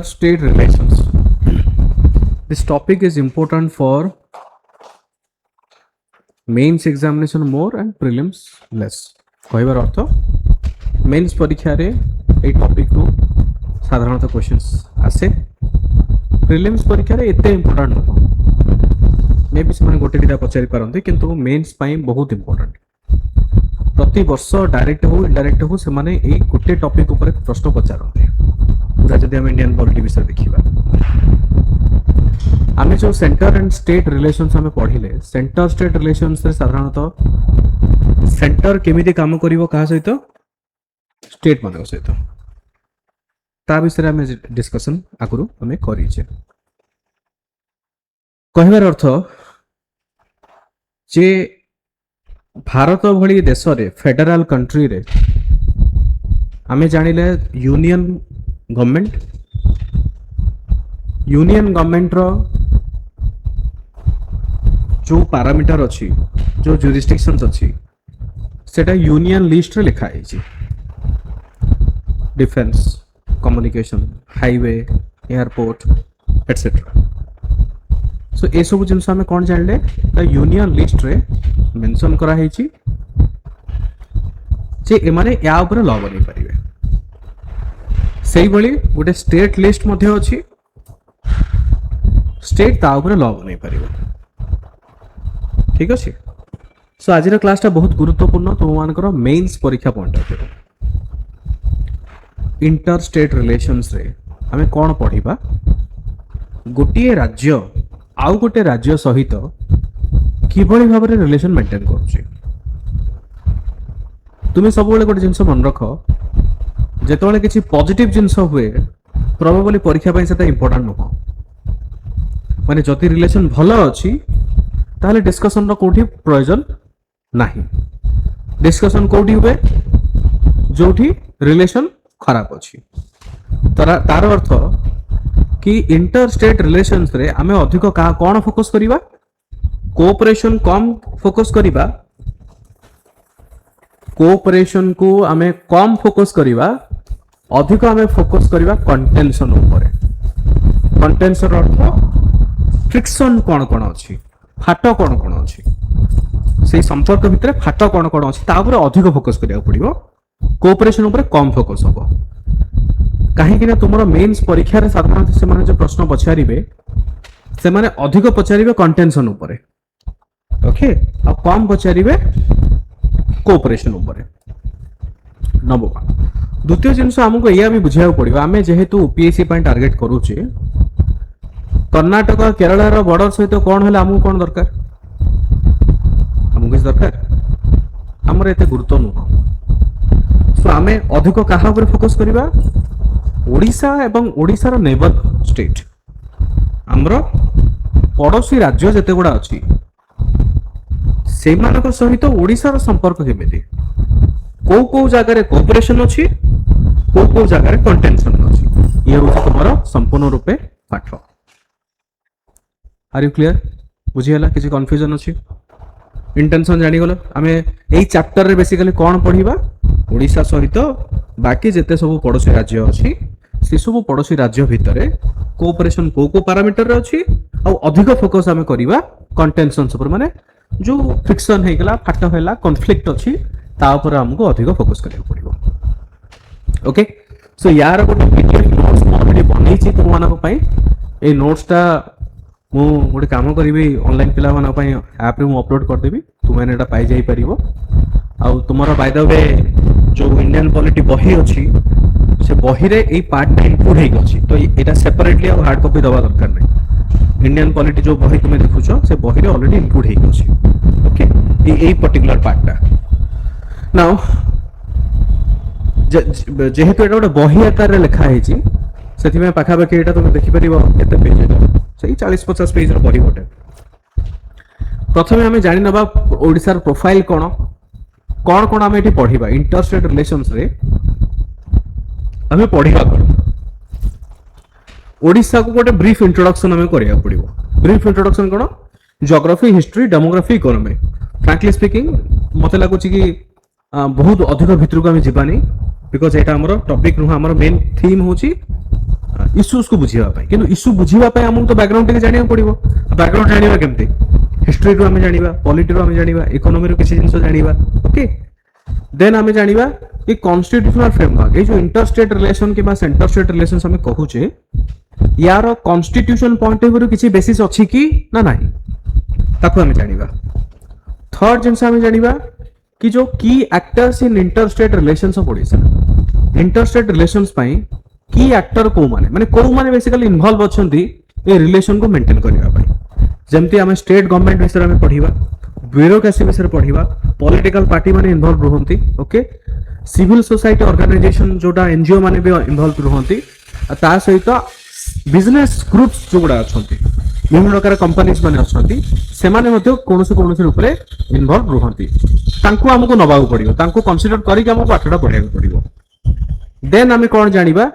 State relations. This topic is important for mains examination more and prelims less. କହିବାର ଅର୍ଥ mains ପରୀକ୍ଷାରେ এই topic ରୁ ସାଧାରଣତଃ क्वेश्चंस ଆସେ, prelims ପରୀକ୍ଷାରେ ଏତେ ଇମ୍ପୋର୍ଟାଣ୍ଟ ନୁହଁ, ମେ ବି ସେମାନେ ଗୋଟେ ଦିଟା ପଚାରି ପାରନ୍ତି, କିନ୍ତୁ मेंस ପାଇଁ ବହୁତ ଇମ୍ପୋର୍ଟାଣ୍ଟ। ପ୍ରତି ବର୍ଷ ଡାଇରେକ୍ଟ ହଉ ଇନଡାଇରେକ୍ଟ ହଉ ସେମାନେ ଏଇ ଗୋଟେ ଟପିକ ଉପରେ ପ୍ରଶ୍ନ ପଚାରନ୍ତି। ପୁରା ଯଦି ଆମେ ଇଣ୍ଡିଆନ୍ ପଲିଟି ବିଷୟରେ ଦେଖିବା, आमे जो सेंटर एंड स्टेट रिलेशंस आमे पढ़िले, सेंटर स्टेट रिलेशंस रे साधारणतः सेंटर केमिति काम करिवो कहा सहित स्टेट मानक सहित ता विषय आमे डिस्कशन आगुरु आमे करिचे। कहबार अर्थ जे भारत भली देश रे फेडरल कंट्री रे आमे जानिले यूनियन गवर्नमेंट रो जो पैरामीटर अच्छी, जो जुरिस्डिक्शंस अच्छी, सेटा यूनियन लिस्ट रे लिखा है। Defence, communication, highway, airport etcetera. So ए सब जिनस आमे कोन जानले यूनियन लिस्ट रे मेंशन करा है जे एमाने या ऊपर लॉ बनै परिबे। सेही भली गोटे स्टेट लिस्ट मध्ये अछि, स्टेट ता ऊपर लॉ बनै परिबे। ठीक अच्छे। सो आज क्लास टा बहुत गुरुत्वपूर्ण तुम मानकर मेंस परीक्षा point of view. Inter state relations रे आमे कोन पढ़िबा, गोटिए राज्य आउ गोटे राज्य सहित किभली भाव में रिलेशन मेंटेन करूची। तुम्हें सब बेले गोटे जिनस मन रख, जेतबेले किछि पॉजिटिव जिनस हुए प्रोबेबली परीक्षा पई सेटा इंपोर्टेंट नुह। माने जति रिलेशन भलो अछि ताहले डिस्कशन रो कोठी प्रयोजन नाही। डिस्कशन कोठी हुए जोठी रिलेशन खराब अछि। तार अर्थ कि इंटर स्टेट रिलेशंस रे आमे अधिक का कोन फोकस करिबा, कोऑपरेशन कम फोकस करिबा, कोऑपरेशन को आमे कम फोकस करिबा, अधिक आमे फोकस करिबा कंटेंशन ऊपर। कंटेंशन अर्थ फ्रिक्शन कोन कोन अछि, फाट कौन कौन अच्छी, से संपर्क भितर फाट कौन कौन अच्छी तापर अधिक फोकस करिया पड़िबो, कोऑपरेशन ऊपर कम फोकस हबो। काहेकि ना तुमरो मेंस परीक्षा रे साधारणतः से माने जो प्रश्न पछारिबे से माने अधिक पछारिबे कंटेंशन ऊपर, ओके, आ कम पछारिबे कोऑपरेशन ऊपर। नंबर 1। द्वितीय जिंस हमको या भी बुझाया पड़िबो, आमे जेहेतु यूपीएससी पॉइंट टारगेट करूचे, कर्णाटक केरल बॉर्डर सहित कौन है आमको कौन दरकार, आमको किसी दरकार आमर एते गुरुत्व नुह। सो आमे अधिक कहा ऊपर फोकस करिबा, ओडिशा एवं ओडिशार नेबर स्टेट, आमर पड़ोसी राज्य जते गुडा अछि सेमानक सहित ओडिशार संपर्क केमिति, को जगह रे कोऑपरेशन अछि, को जगह रे कंटेंशन अछि, ये होछि तुम्हारा संपूर्ण रूपे पाठ। Are you clear? बुझीगला? किसी कन्फ्यूजन अच्छी? इंटेंशन जानीगल। आमे एई चैप्टर रे बेसिकली कौन पढ़िबा, ओडिशा सहित बाकी जेते सब पड़ोसी राज्य अछि से सब पड़ोसी राज्य भितरे कोऑपरेशन को पैरामीटर रे अछि, आ अधिक फोकस आमे करिबा कंटेंशन ऊपर, माने जो फ्रिक्शन हे गेला, फाट होला, कॉन्फ्लिक्ट अछि ता ऊपर हमको अधिक फोकस करिया पड़िबो। ओके, सो यार गोटे वीडियो नोट्स ऑलरेडी बनैछि तुम मानक पई। ए नोट्स टा मु गोटे काम करी ऑनलाइन पिला मान ऐप रे मु अपलोड कर देबी, तुम एटा पाई जाई परिबो। आ तुमरो बाय द वे जो इंडियन पॉलिटी बही अछि से बही रे एई पार्ट टा इनक्लूड हेक अछि, तो एटा सेपरेटली आ हार्ड कॉपी दबा दरकार नै। इंडियन पॉलिटी जो बही तुमे देखुछो से बही रे ऑलरेडी इनक्लूड हेक अछि। ओके, एई पर्टिकुलर पार्ट टा नाउ जेहेतु एटा गोटे बही आकार रे लिखा हेछि, सेथि में पाखा पाखी एटा तुमे देखि परिबो केते पेज एटा, सही 40-50 पेज रो बही गोटे। प्रथमे आमे जानि नबा ओडिसा रो प्रोफाइल कोन कोन कोन आमे एठी पढिबा। इंटर स्टेट रिलेशंस रे आमे पढिबा कोन, ओडिसा को गोटे ब्रीफ इंट्रोडक्शन आमे करिया पड़िबो। ब्रीफ इंट्रोडक्शन कोन, geography, history, demography, economy. Frankly speaking मते लागुची कि बहुत अधिक भितर को आमे जिबानी, बिकॉज़ एटा हमरो टॉपिक नुह, हमरो मेन थीम होची इश्यूज को बुझीबा पई किंतु इश्यू बुझीबा पई हमहु तो बैकग्राउंड के जानिया पड़िबो बैकग्राउंड जानिबा केमते हिस्ट्री रो हमें जानिबा पॉलिटी रो हमें जानिबा इकोनॉमी रो किसी जिंस जानिबा ओके देन हमें जानिबा कि कॉन्स्टिट्यूशनल फ्रेमवर्क ए जो इंटर स्टेट रिलेशन के सेंटर स्टेट रिलेशंस हमें कहूचे यार कॉन्स्टिट्यूशन पॉइंट ऑफ व्यू किसी बेसिस अछि कि ना नाही ताको हमें जानिबा थर्ड जिंस हमें जानिबा कि जो की actors in inter state relations of Odisha inter state relations पई की एक्टर को माने को माने बेसिकली इन्वॉल्व अछंती ए रिलेशन को मेंटेन करबा पई जेमति हमें स्टेट गवर्नमेंट विषय में पढ़िबा ब्यूरोक्रेसी विषय पढ़िबा पॉलिटिकल पार्टी माने इन्वॉल्व रहंती ओके सिविल सोसाइटी ऑर्गेनाइजेशन जोटा एनजीओ माने भी इन्वॉल्व रहंती ता सहित बिजनेस ग्रुप्स जोड़ा अछंती विभिन्न प्रकार कंपनीज माने अछंती से माने मध्ये कोनोसी रूप रे इन्वॉल्व रहंती तांको हमको नबाउ पड़ियो तांको कंसीडर करी के हमको पाठटा पढ़िया पड़ियो देन हमें कोन जानिबा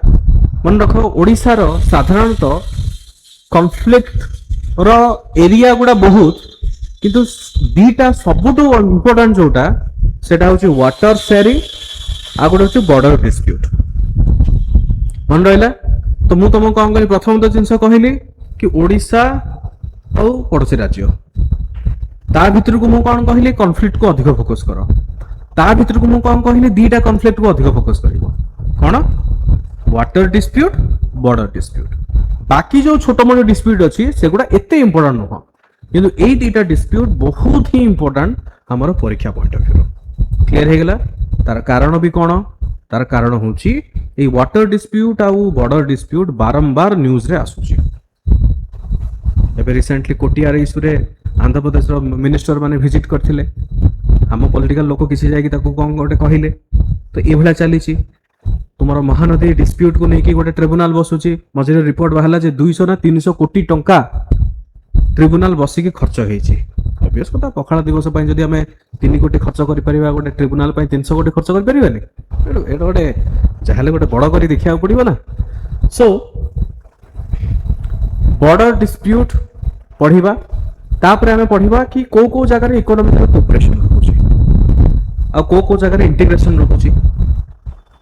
मन रखो ओडिसा रो साधारणतः कॉन्फ्लिक्ट रो एरिया गुडा बहुत किंतु दीटा सबुटो इंपोर्टेंट जोटा सेटा होची वाटर शेयरिंग आ गुडा होची बॉर्डर डिस्प्यूट मन रहला तो मु तुमको कौन करी प्रथम तो जिनस कहली कि ओडिशा और पड़ोसी राज्य ता भितर को मु कौन कहली कॉन्फ्लिक्ट को अधिक फोकस करो ता भितर को मु कौन कहली दीटा कॉन्फ्लिक्ट को अधिक फोकस करिवो कोन वाटर डिस्प्यूट बॉर्डर डिस्प्यूट बाकी जो छोट मोट डिस्प्यूट अछि सेगुडा एते इंपोर्टेंट न किंतु एई दीटा डिस्प्यूट बहुत ही इंपोर्टेंट हमर परीक्षा पॉइंट ऑफ व्यू क्लियर हे गेला तार कारण भी कोन तार कारण होची ए वाटर डिस्प्यूट आ बॉर्डर डिस्प्यूट बारंबार न्यूज रे आसुची एबे रिसेंटली कोटियार इशू रे आंध्र प्रदेश रो मिनिस्टर माने विजिट करथिले हम पॉलिटिकल लोक किसी जाय कि ताको कोन गोटे कहिले तो ए भला चलीची तुमरो महानदी डिस्प्यूट को नेकी गोटे ट्रिब्यूनल बसुची मझिरे रिपोर्ट बाहला जे 200 ना 300 कोटी टंका ट्रिब्यूनल बसी के खर्च हेची ऑब्वियस कथा पखाळ दिवस पई जदी हमें 3 कोटी खर्च करि परिबा गोटे ट्रिब्यूनल पई 300 कोटी खर्च करि परिबानी एटा गोटे जाहले गोटे बड़ करी देखिया पड़िबो ना सो बॉर्डर डिस्प्यूट पढ़िबा तापर हमें पढ़िबा कि को जगह रे इकोनॉमिक कोऑपरेशन होची आ को जगह रे इंटीग्रेशन होची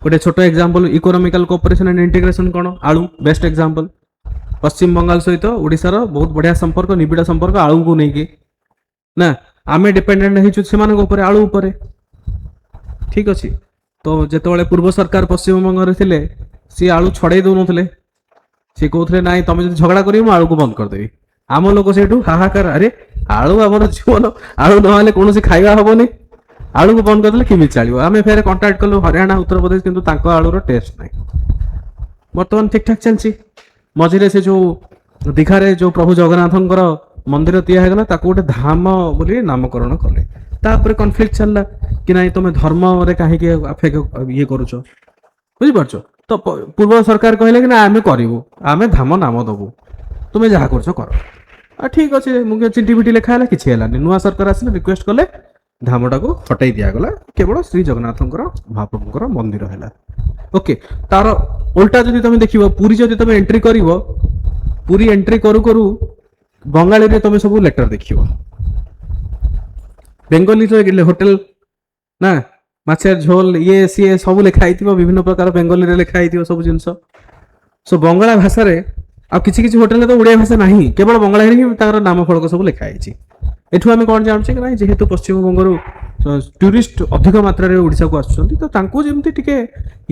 गोटे छोट example economical cooperation and integration कोन आळू बेस्ट एग्जांपल पश्चिम बंगाल सहित ओडिसा रो बहुत बढ़िया संपर्क निबिड़ संपर्क आळू को नेकी ना आमे डिपेंडेंट हेचु सेमान ऊपर आळू ऊपर ठीक अछि तो जेतोले पूर्व सरकार पश्चिम बंगाल रे थिले सी आळू छड़े दउ नथले सी कहथले नाइ तमे जदि झगड़ा करियो आळू को बंद कर देबी आम लोक सेठू हाहाकार अरे आळू हमर जीवन आळू नहले कोनोसी खाइबा हबोनी आळू को बंद कर देले किमि चलिबो आमे फेर कांटेक्ट करलो हरियाणा उत्तर प्रदेश किंतु तांको आळू रो टेस्ट नै वर्तमान ठीक ठाक चलछि मझिरे से जो दीघा रे जो प्रभु जगन्नाथंकर मंदिर तिया हेगला ताको गोटे धाम बोली नामकरण कले तापर कॉन्फ्लिक्ट चलला कि नाही तमे धर्म रे काहे के अफेक ये करूछो बुझि परछो तो पूर्व सरकार कहले कि ना आमे करिवो आमे धाम नाम दबो तुमे जहा करछो करो आ ठीक अछि मुके चिठी बिठी लेखा हला किछि हलानी नुवा सरकार आसिले रिक्वेस्ट कले धामटा को हटाई दिया गला केवल श्री जगन्नाथंकर महाप्रभुकर मंदिर हला ओके तार उल्टा जदि तमे देखिबो पूरी जदि तमे एंट्री करिवो पूरी एंट्री करू करू बंगाली रे तमे सब लेटर देखिबो बेंगली रे होटल ना माछर झोल ये सी सब लिखा आइथिबो विभिन्न प्रकार बेंगली रे लिखा आइथिबो सब जिंस सो बंगला भाषा रे आ किछि होटल तो उड़िया भाषा नाही केवल बंगला रे ही तार नाम फलक सब लिखा आइछि एठु हमें कोन जानछे कि नाही जेहेतु पश्चिम बंगरू टूरिस्ट अधिक मात्रा रे ओडिसा को आछुछंती तो तांको जेमति टिके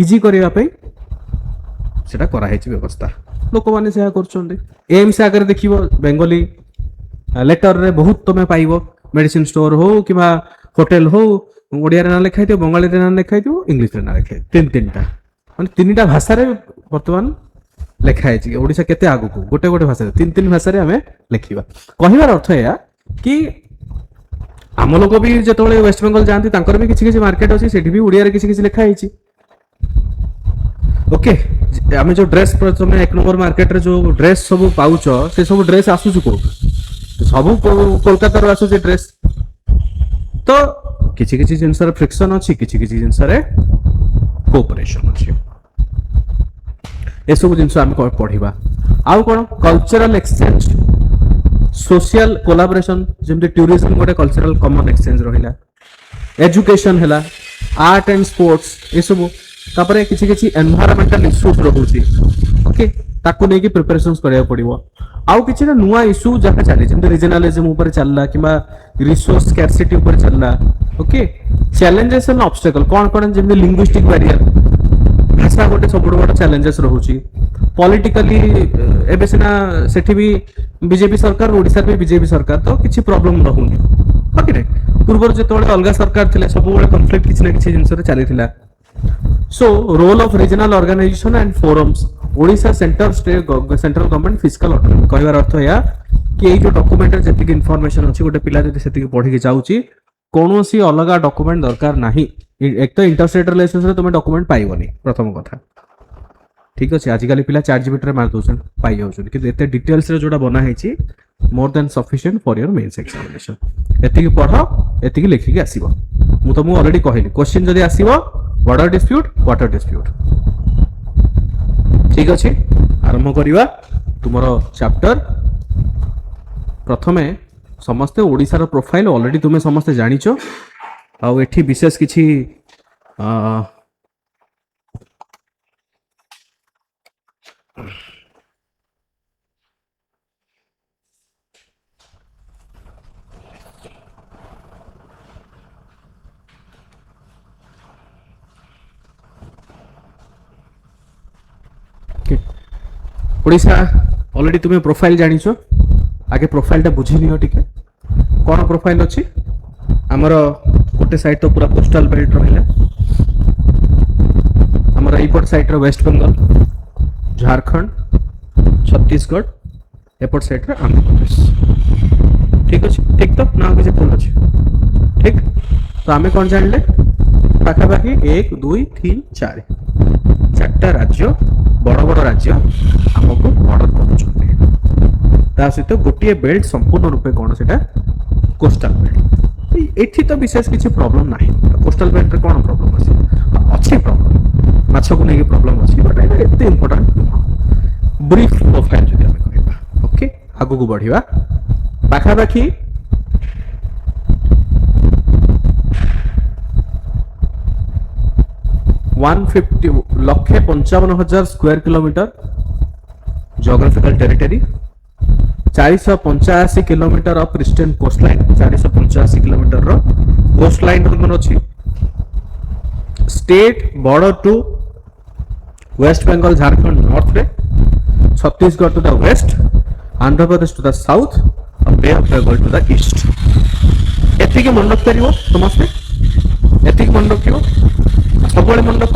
इजी करिया पई सेटा करा हेछि व्यवस्था लोक माने सेहा करछंती एम्स आगर देखिबो बेंगली लेटर रे बहुत तमे पाइबो मेडिसिन स्टोर हो किबा होटल हो ओडिया रे ना लिखाइतो बंगाली रे ना लिखाइतो इंग्लिश रे ना लिखाइ तीनटा माने तीनटा भाषा रे वर्तमान लिखा हेछि ओडिसा केते आगु को गोटे गोटे भाषा रे तीन भाषा रे हमें लिखिबा कहिबार अर्थ या कि आम लोक भी जेतोले वेस्ट बेंगल जानती तांकर भी किछि मार्केट अछि सेठी भी ओडिया रे किछि लिखा हेछि ओके आमे जो ड्रेस प्रथम एक नंबर मार्केट रे जो ड्रेस सब पाउच से सब ड्रेस आसु को सब कोलकाता रो आसु ड्रेस तो किछि जिंस रे फ्रिक्शन अछि किछि जिंस रे कोऑपरेशन अछि ए सब जिंस हम पढिबा आउ कोन कल्चरल एक्सचेंज सोशल कोलाबोरेशन जेमते टूरिज्म गोटे कल्चरल कॉमन एक्सचेंज रहिला एजुकेशन हैला आर्ट एंड स्पोर्ट्स ए सब तापर किछि किछि एनवायरमेंटल इश्यूज रहुछि ओके ताकू नेकी प्रिपरेशंस करिया पड़िबो आउ किछि ना नुवा इश्यू जहा चली जेंते रीजनलिज्म ऊपर चलला किबा रिसोर्स स्कैर्सिटी ऊपर चलला ओके चैलेंजेस एंड ऑब्स्टेकल कोन कोन जेंते लिंग्विस्टिक बैरियर भाषा गोटे सब बड़ चैलेंजेस रहुछि पॉलिटिकली एबे सिना सेठी भी बीजेपी सरकार ओडिसा भी बीजेपी सरकार तो किछि प्रॉब्लम रहुनी ओके रे पूर्व जेतोले अलगा सरकार थिले सब बड़ कॉन्फ्लिक्ट किछि ना किछि जिंस रे चली थिला so role of regional organisation and forums Odisha centre state central government fiscal autonomy कहबार अर्थ या कि एई जो डॉक्यूमेंट रे जति इन्फॉर्मेशन अछि गोटे पिला जति सेति पढि के जाउची कोनोसी अलगा डॉक्यूमेंट दरकार नाही एक तो इंटरस्टेट रिलेशंस रे तुमे डॉक्यूमेंट पाइबोनी प्रथम कथा ठीक अछि आजिकली पिला चैट जीपीटी रे मार दोछन पाइ जाउछन कि एते डिटेल्स रे जोडा बना हेची more than sufficient for your mains examination एति की पढ एति की लिखि के आसीबो मु तो मु ऑलरेडी कहली क्वेश्चन जदी आसीबो बॉर्डर डिस्प्यूट वाटर डिस्प्यूट ठीक अछि आरंभ करिवा तुमरो चैप्टर प्रथमे समस्ते ओडिसा रो प्रोफाइल ऑलरेडी तुमे समस्ते जानिचो आ एठी विशेष किछि ओडिसा ऑलरेडी तुमे प्रोफाइल जानिचो आगे प्रोफाइल टा बुझी नियो टिके कोन प्रोफाइल अछि हमर गोटे साइड तो पूरा कोस्टल बेल्ट रहिला हमर एपट साइड रो वेस्ट बंगाल झारखंड छत्तीसगढ़ एपट साइड रो आंध्र प्रदेश ठीक अछि ठीक तो ना कि भूल अछि ठीक तो आमे कोन जानले पाखा पाखी 1 2 3 4 चारटा राज्य बड़ बड़ राज्य हमको बॉर्डर करूछन्ते ता सहित गोटिए बेल्ट संपूर्ण रूपे कोन सेटा कोस्टल बेल्ट एठी तो विशेष किछि प्रॉब्लम नाही कोस्टल बेल्ट रे कोन प्रॉब्लम अछि अछि प्रॉब्लम माछ को नेकी प्रॉब्लम अछि बट एते इंपोर्टेंट ब्रीफ प्रोफाइल जदि हम कहबा ओके आगु को बढ़िबा पाखा पाखी लक्षे 55,000 square kilometre geographical territory 485 kilometre of pristine coastline 485 kilometre रो कोस्ट लाइन मन अछि state border to west Bengal Jharkhand north रे Chhattisgarh to the west Andhra Pradesh to the south और bay of Bengal to the east एति के मन रख परिबो समस्ते एति के मन रखियो सब मन रख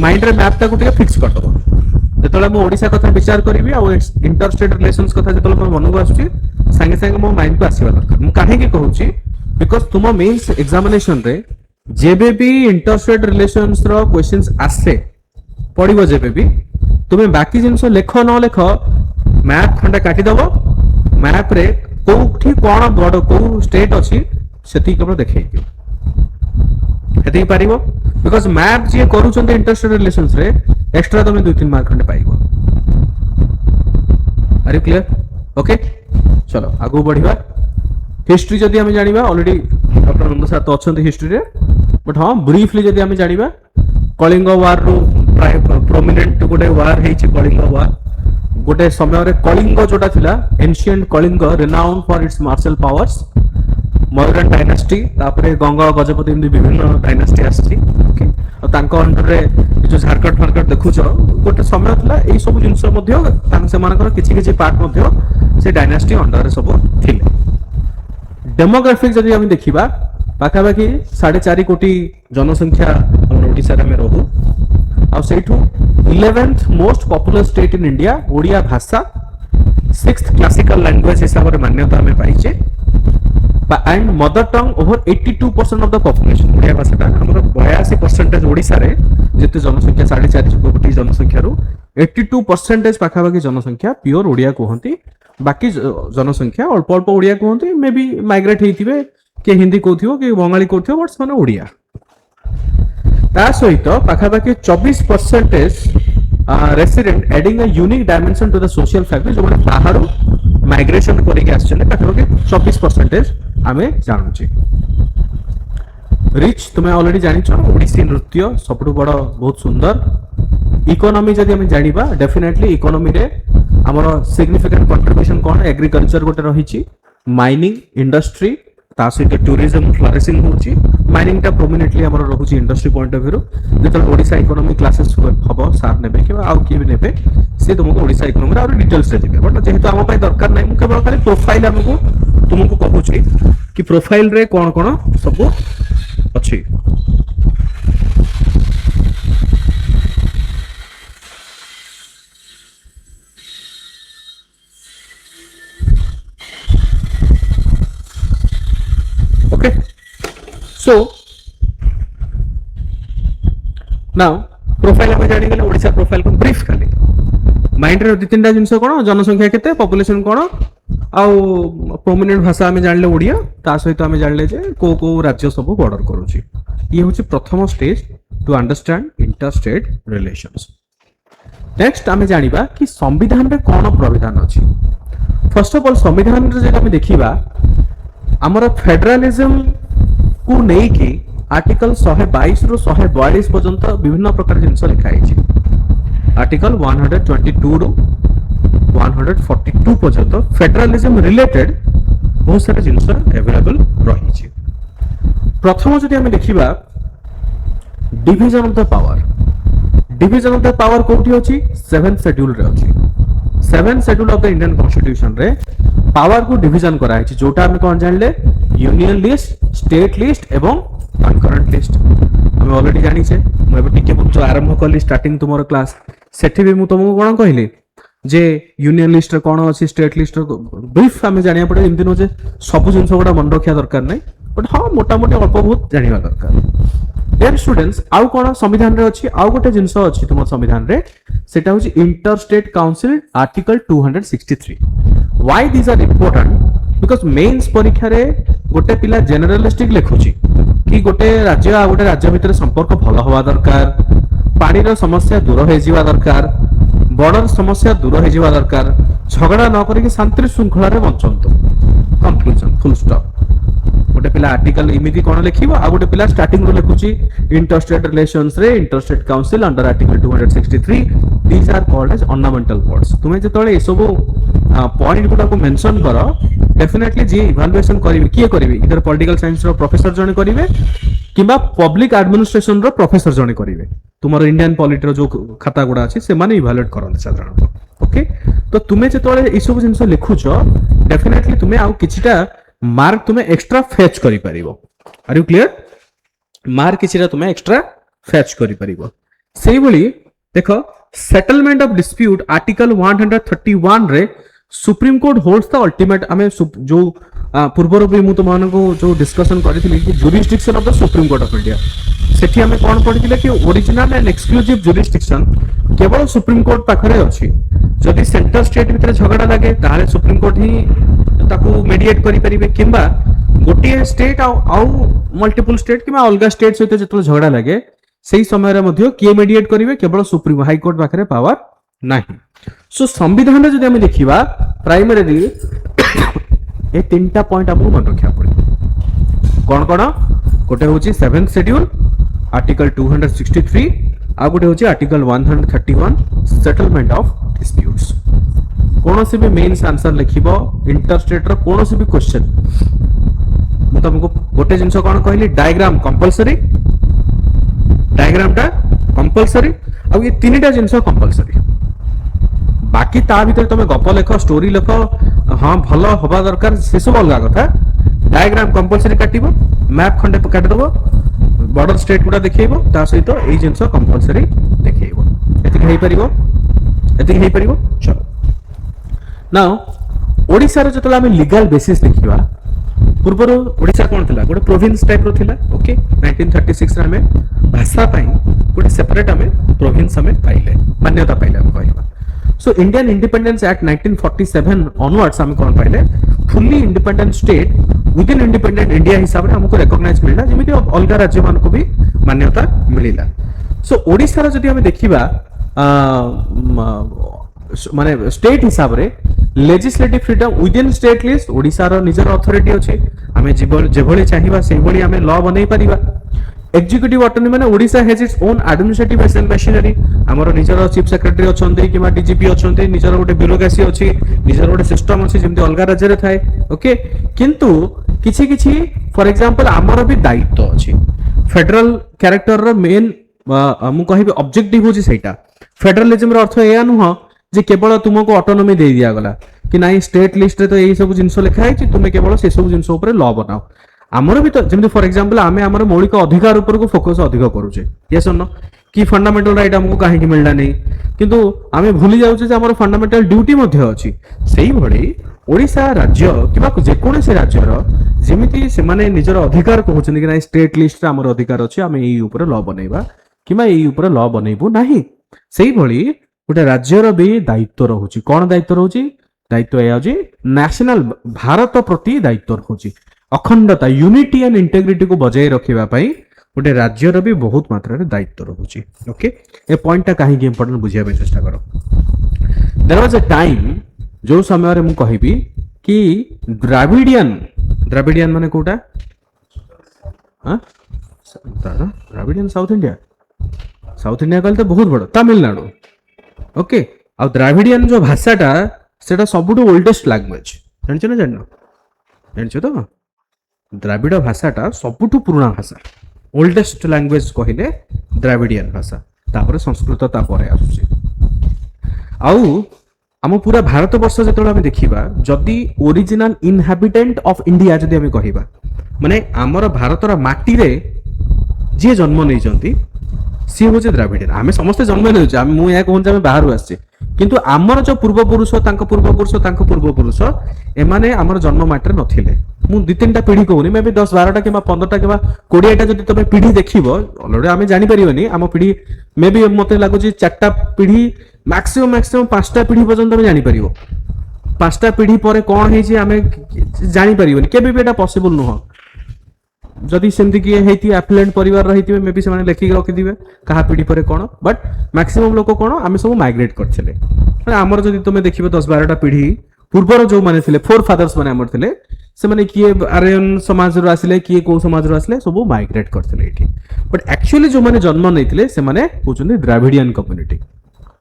माइंड रे मैप टाको टिके फिक्स कर दबो जेतले मो ओडिसा कथा विचार करबी आ इंटरस्टेट रिलेशंस कथा जेतले मो मन को आसुची संगे संगे मो माइंड को आसीबा दरकार मु काहे के कहूची बिकॉज़ तुम मेंस एग्जामिनेशन रे जेबे भी इंटरस्टेट रिलेशंस रो क्वेश्चंस आसे पड़िबो जेबे भी तुमे बाकी जिंस लेख न लेख मैप खंडे काटी दबो मैप रे कोठी कोन बड़ को स्टेट अछि सेति केवल देखै दियो हेति पारिबो बिकॉज़ मैप जे करूचंते इंटरस्टेट रिलेशंस रे एक्स्ट्रा तुम 2-3 मार्क खंडे पाइबो आर यू क्लियर ओके चलो आगु बढ़िबा हिस्ट्री जदी हम जानिबा ऑलरेडी डॉक्टर नंद सर तो अछंती हिस्ट्री रे बट हां ब्रीफली जदी हम जानिबा कलिंग वार रो प्रोमिनेंट गोटे वार हेछि कलिंग वार गोटे समय रे कलिंग जोटा थिला ancient Kalinga renowned for its martial powers Mauryan dynasty तापरे गंगा गजपति विभिन्न डायनास्टी आछि ओके और तांको अंडर रे जो झारखंड फारखंड देखुचो गोटे समय थिला एई सब जिंस मध्ये तांक से मानकर किछि किछि पार्ट मध्ये से डायनास्टी अंडर रे सब थिले डेमोग्राफिक जदि हम देखिबा पाखा बाकी 4.5 कोटी जनसंख्या हमर ओडिसा रे रहू आ सेठू 11th most popular state in India Odia भाषा 6th क्लासिकल लैंग्वेज हिसाब रे मान्यता हमें पाइचे and mother tongue over 82% of the population Odia भाषाटा हमर 82% ओडिसा रे जते जनसंख्या 4.5 कोटी जनसंख्या रो 82% पाखा बाकी जनसंख्या प्योर ओडिया कहंती बाकी जनसंख्या अल्प अल्प ओडिया कहंती मे बी माइग्रेट हेतिबे के हिंदी कहथिबो के बंगाली कहथिबो बट माने ओडिया ता सहित पाखा बाकी 24% resident adding a unique dimension to the social fabric जो माने बाहर माइग्रेशन करिके आछले पाखा बाकी 24% हमें जानू छी रिच तुम्हें ऑलरेडी जानिछ ओडिसी नृत्य सबटु बड़ बहुत सुंदर इकोनॉमी जदि हम जानिबा डेफिनेटली इकोनॉमी रे हमर सिग्निफिकेंट कंट्रीब्यूशन कोन एग्रीकल्चर गोटे रहिछि माइनिंग इंडस्ट्री ता सहित टूरिज्म फ्लरिशिंग होछि माइनिंग टा प्रोमिनेंटली हमर रहुछि इंडस्ट्री पॉइंट ऑफ व्यू जेतल ओडिसा इकोनॉमी क्लासेस हबो सार नेबे कि आउ कि भी नेबे से तुमको ओडिसा इकोनॉमी रे और डिटेल्स रे दिबे बट जेहेतु हम पय दरकार नै मु केवल खाली प्रोफाइल हमको तुमको कहूछि कि प्रोफाइल रे कोन कोन सब अछि ओके सो नाउ प्रोफाइल हम जानि गेले ओडिसा प्रोफाइल को ब्रीफ खाली माइंड रे दि तीनटा जिंस कोन जनसंख्या केते पॉपुलेशन कोन आउ प्रोमिनेंट भाषा आम जानले ओडिया ता सहित आम जानले जे को राज्य सब बॉर्डर करूची ये होची प्रथम stage to understand inter state relations next आम जानिबा कि संविधान रे कोन प्रावधान अछि फर्स्ट ऑफ ऑल संविधान रे जे हम देखिबा हमर फेडरलिज्म को नै कि आर्टिकल 122 रु 142 पर्यंत विभिन्न प्रकार जिंस लिखा है आर्टिकल 122 रु 142 पर्यंत फेडरलिज्म रिलेटेड बहुत सारा जिंस अवेलेबल रही प्रथम जदि हम देखिबा डिवीजन ऑफ द पावर कोठी अछि 7th शेड्यूल रे अछि 7th schedule of the Indian constitution रे पावर को डिवीजन करा है जोटा हम कोन जानले यूनियन लिस्ट स्टेट लिस्ट एवं कंकरेंट लिस्ट हम ऑलरेडी जानि छे म एबे टिके जो आरंभ करली स्टार्टिंग तुमरो क्लास सेठी भी मु तुमको कोन कहली जे यूनियन लिस्ट रे कोन अछि स्टेट लिस्ट रे ब्रीफ हम जानिया पड़े एमति न जे सब जिंस गोडा मन रखिया दरकार नै बट हां मोटा मोटी अल्प बहुत जानिबा दरकार डियर स्टूडेंट्स आउ कोन संविधान रे अछि आउ गोटे जिंस अछि तुम संविधान रे सेटा होछि inter state council article 263 why this are important because mains परीक्षा रे गोटे पिला जनरलिस्टिक लेखुछि कि गोटे राज्य आ गोटे राज्य भितर संपर्क भलो होवा दरकार पानी रो समस्या दूर हो जिवा दरकार बॉर्डर समस्या दूर हो जिवा दरकार झगड़ा न करी शांति श्रृंखला रे बंचंतो कंक्लूजन फुल स्टॉप गोटे पिला आर्टिकल इमिति कोन लेखिबो आ गोटे पिला स्टार्टिंग रो लेखुछि इंटर स्टेट रिलेशंस रे inter state council under article 263 these are called as ornamental words तुमे जेतले ए सब पॉइंट गुडा को मेंशन करो डेफिनेटली जे इवैल्यूएशन करिवे किए करिवे इधर पॉलिटिकल साइंस रो प्रोफेसर जने करिवे किबा पब्लिक एडमिनिस्ट्रेशन रो प्रोफेसर जने करिवे तुमरो इंडियन पॉलिटी रो जो खाता गुडा अछि से माने इवैल्यूएट करन साधारणतः ओके तो तुमे जेतले ए सब जिंस लिखुछो डेफिनेटली तुमे आउ किछिटा मार्क तुमे एक्स्ट्रा फेच करि परिबो आर यू क्लियर मार्क किछिटा तुमे एक्स्ट्रा फेच करि परिबो सेही भली देखो सेटलमेंट ऑफ डिस्प्यूट आर्टिकल 131 रे supreme court holds the ultimate हमें जो पूर्वर भी मु तुम को जो डिस्कशन करी कि jurisdiction of the supreme court of India सेठी हमें कोन पढिथिले कि ओरिजिनल एंड एक्सक्लूसिव जुरिस्डिक्शन केवल सुप्रीम कोर्ट पाखरे अछि जदि सेंटर स्टेट भितर झगड़ा लागे ताले सुप्रीम कोर्ट ही ताकू मेडिएट करि परिबे किंबा गोटे स्टेट आउ मल्टीपल स्टेट किंबा अलगा स्टेट सहित जतल झगड़ा लागे सेही समय रे मध्ये किए मेडिएट करिवे केवल सुप्रीम हाई कोर्ट पाखरे पावर नाही सो संविधान जदि हम देखिबा प्राइमरी ए तीनटा पॉइंट आपको मन रखिया पड़े कोन कोन गोटे होची 7th शेड्यूल आर्टिकल 263 आ गोटे होची आर्टिकल 131 सेटलमेंट ऑफ डिस्प्यूट्स कोनोसी भी मेंस आंसर लिखिबो इंटर स्टेट रो कोनोसी भी क्वेश्चन मु तुमको गोटे जिंस कोन कहली डायग्राम कंपलसरी डायग्राम टा कंपलसरी आ ये तीनटा जिंस कंपलसरी बाकी ता भीतर तुम गप लेख स्टोरी लेख हाँ भल हवा दरकार से सब अलग कथा डायग्राम कंपलसरी काटिबो मैप खंडे काटिदबो बॉर्डर स्टेट गुडा देखैबो ता सहित एई जिंस कंपलसरी देखैबो एतिक हेई परिबो चलो नाउ ओडिसा रे जतला हम लीगल बेसिस देखिबा पूर्वर ओडिसा कोन थिला गोटे प्रोविंस टाइप रो थिला ओके 1936 रे हमें भाषा पई गोटे सेपरेट हमें प्रोविंस हमें पाइले मान्यता पाइले हम कहबा so Indian independence act 1947 onwards हम कोन पाइले fully independent state with in independent India हिसाब रे हमको रिकॉग्नाइज मिलला जेमिति अलगा राज्य मान को भी मान्यता मिलिला सो ओडिसा रो जदि हम देखिबा माने स्टेट हिसाब रे legislative freedom within state list Odisha रो निजर अथॉरिटी अछि हमें जेभଳି चाहिबा सेभଳି हमें लॉ बनै परिबा एग्जीक्यूटिव ऑटोनॉमी माने Odisha has its own administrative machinery हमर निजर चीफ सेक्रेटरी अछंती किबा डीजीपी अछंती निजर गोटे ब्यूरोक्रेसी अछि निजर गोटे सिस्टम अछि जेमति अलगा राज्य रे थाए ओके किंतु किछि किछि फॉर एग्जांपल हमर भी दायित्व अछि फेडरल कैरेक्टर रो मेन मु कहिबे ऑब्जेक्टिव होछि सेटा फेडरलिज्म रो अर्थ एया नुह जे केवल तुमको ऑटोनॉमी दे दिया गला कि नाही स्टेट लिस्ट रे तो एई सब जिंस लिखा है तुम केवल से सब जिंस ऊपर लॉ बनाओ आमर भी तो जमी फॉर एग्जांपल आमे आमर मौलिक अधिकार ऊपर को फोकस अधिक करूचे यस और नो कि फंडामेंटल राइट हमको काहे मिलला नहीं किंतु आमे भूली जाउचे जे हमर फंडामेंटल ड्यूटी मध्ये अछि सेही भଳି ओडिशा राज्य किबा जे कोन से राज्य रो जेमिति से माने निजर अधिकार कहउछन कि नाही स्टेट लिस्ट रे हमर अधिकार अछि आमे एई ऊपर लॉ बनेबा किबा एई ऊपर लॉ बनेबो नाही सेही भଳି गोटे राज्यर भी दायित्व रहुची कौन दायित्व रहुची दायित्व या होची नेशनल भारत प्रति दायित्व रहुची अखंडता यूनिटी एंड इंटेग्रिटी को बजाय रखिबा पई गोटे राज्यर भी बहुत मात्रा रे दायित्व रहुची ओके ए पॉइंट ता काहे इंपोर्टेंट बुझिया पे चेष्टा करो देयर वाज अ टाइम जो समय रे मु कहिबी कि द्राविडियन माने कोटा हां द्राविडियन साउथ इंडिया कहले तो बहुत बड़ तमिलनाडु ओके आ द्राविडियन जो भाषाटा सेटा सबुठु ओल्डेस्ट लैंग्वेज जानछ ना जानछ तो द्राविड भाषाटा सबुठु पुराना भाषा ओल्डेस्ट लैंग्वेज कहिले द्राविडियन भाषा तापर संस्कृत तापर आसुची आउ आम पूरा भारत वर्ष जतले हम देखिबा जदी ओरिजिनल इनहैबिटेंट ऑफ इंडिया जदी हम कहिबा माने हमर भारतर माटी रे जे जन्म नै जंती सी हूँ द्राविडियन आम समस्त जन्म नहीं मुझे कहूँ बाहर आसचे किंतु आमर जो पूर्वपुरुष एमाने आमर जन्म माटे नथिले मु 2-3टा पीढ़ी कहूनी मे भी 10-12टा कि 15टा कि 20टा जब तुम पीढ़ी देखिबो ऑलरेडी आम जानि परिबनी आम पीढ़ी मे भी मते लागुची 4टा पीढ़ी मैक्सिमम 5टा पीढ़ी पर्यंत तुम जानि परिबो 5टा पीढ़ी पर कौन है आम जानि परिबनी केबे भी एटा पॉसिबल नुह जदि सेमती किए हेती एफ्लुएंट परिवार रहितिबे मे बी से लेखिक रखिदिबे कहा पीढ़ी पर कौन बट मैक्सिमम लोक कौन आम सब माइग्रेट करथिले माने हमर जदि तुमे देखिबे 10-12टा पीढ़ी पूर्वर जो माने थिले फोर फादर्स माने हमर थिले से माने किए आर्यन समाज रो आसिले किए को समाज रो आसिले सब माइग्रेट करथिले एठी बट एक्चुअली जो माने जन्म नैथिले से माने होचुनी द्राविडियन कम्युनिटी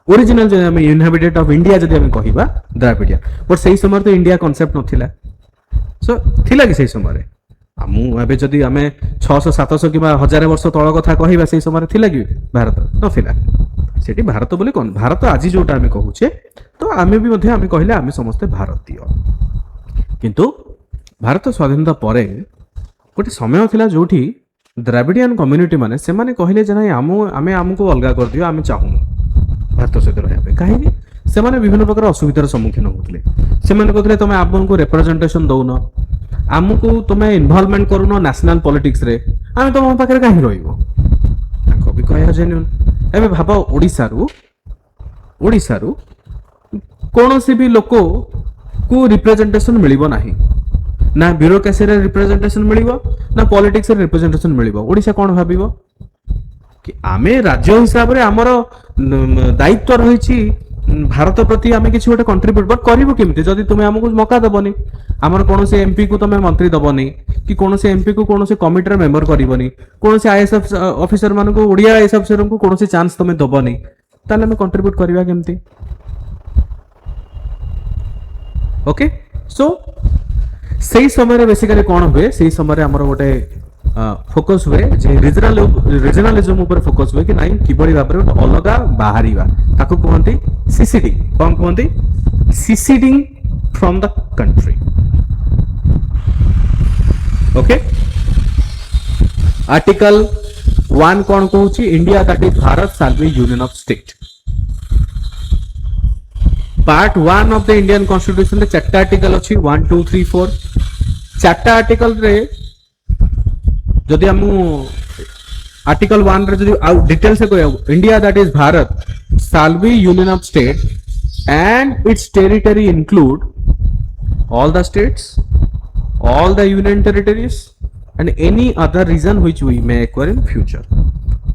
ओरिजिनल जे हम इनहैबिटेंट ऑफ इंडिया जदि हम कहिबा द्राविडियन बट सही समय तो इंडिया कांसेप्ट नथिला सो थिला कि सही समय रे आमे जदि आमे 600-700 कि 1000 वर्ष तळ कथा कहिबा सही समय थिला कि भारत नथिला सेठी भारत बोले कोन भारत आज जोटा आमे कहूचे तो आमे भी मध्ये आमे कहिले आमे समस्त भारतीय किंतु भारत स्वाधीनता परे गोटे समय थिला जोठी द्राविडियन कम्युनिटी माने से माने कहिले जे नाही आमे हमको अलगा कर दियो आमे चाहू भारत सहित रहबे काहे से माने विभिन्न प्रकार असुविधार सम्मुखीन होतले से माने कहतले तमे आपनको रिप्रेजेंटेशन दउनो आमको तुम्हें इन्वॉल्वमेंट करूनो नेशनल पॉलिटिक्स रे आमे तुम पाखरे काहे रहिबो ताको भी कहया जेन्युइन एबे भाबो ओडिसा रु कोनोसी भी लोको को रिप्रेजेंटेशन मिलिबो नाही ना ब्यूरोक्रेसी रे रिप्रेजेंटेशन मिलिबो ना पॉलिटिक्स रे रिप्रेजेंटेशन मिलिबो ओडिसा कोन भाबिबो कि आमे राज्य हिसाब रे हमर दायित्व रहिछि भारत प्रति आमे किछि गोटे कंट्रीब्यूट बट करिवो केमते जदि तुमे हमकु मौका दबनी हमर कोनोसे एमपी को तुमे मंत्री दबनी कि कोनोसे एमपी को कोनोसे कमिटी रे मेंबर करिवनी कोनोसे आईएएस ऑफिसर मानको ओडिया आईएएस ऑफिसर को कोनोसे चांस तुमे दबनी ताले हम कंट्रीब्यूट करिवा केमते ओके सो सही समय रे बेसिकली कोन हुए सही समय रे हमर गोटे फोकस हुए जे रीजनलिज्म ऊपर फोकस हुए कि नाही किबळी भाबरे अलगा बाहरीवा ताको कहंती सीसीडी कोन कहंती seceding from the country okay article 1 कोन कहूची India that is Bharat shall be union of state part 1 of the Indian constitution रे चारटा आर्टिकल अछि 1 2 3 4 चारटा आर्टिकल रे जदि हम आर्टिकल 1 रे जदि डिटेल से कहया India that is Bharat shall be union of state and its territory include all the states all the union territories and any other region which we may acquire in future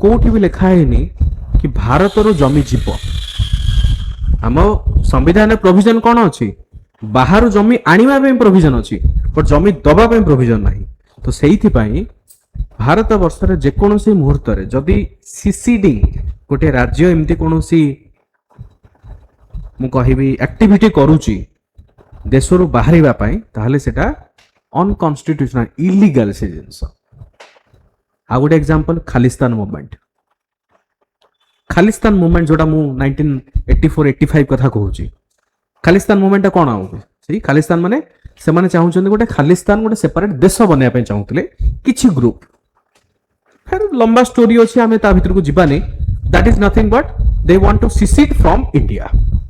कोठी भी लिखा है नहीं कि भारत रो जमी जीव हम संविधान प्रोविजन कौन अच्छी बाहर जमी आनिबा पे प्रोविजन अच्छी बट जमी दबा पे प्रोविजन नहीं तो सेही थी पाई भारत वर्ष जेकोसी मुहूर्त जदि सीसीडी गोटे राज्य एमती कौन कहि एक्टिविटी करुच्ची देश रु बाहर ताहले सेटा अनकन्स्टिट्यूशनल इलीगल से जिनस आ गोटे एग्जांपल खालिस्तान मूवमेंट जोटा मु 1984-85 कथा कहूची खालिस्तान मूवमेंट कौन आउ सही खालिस्तान माने से माने चाहूचंदी गोटे खालिस्तान गोटे सेपरेट देश बनया पे चाहूतले किछि ग्रुप फिर लंबा स्टोरी अछि आमे ता भीतर को जिबानी that is nothing but they want to secede from India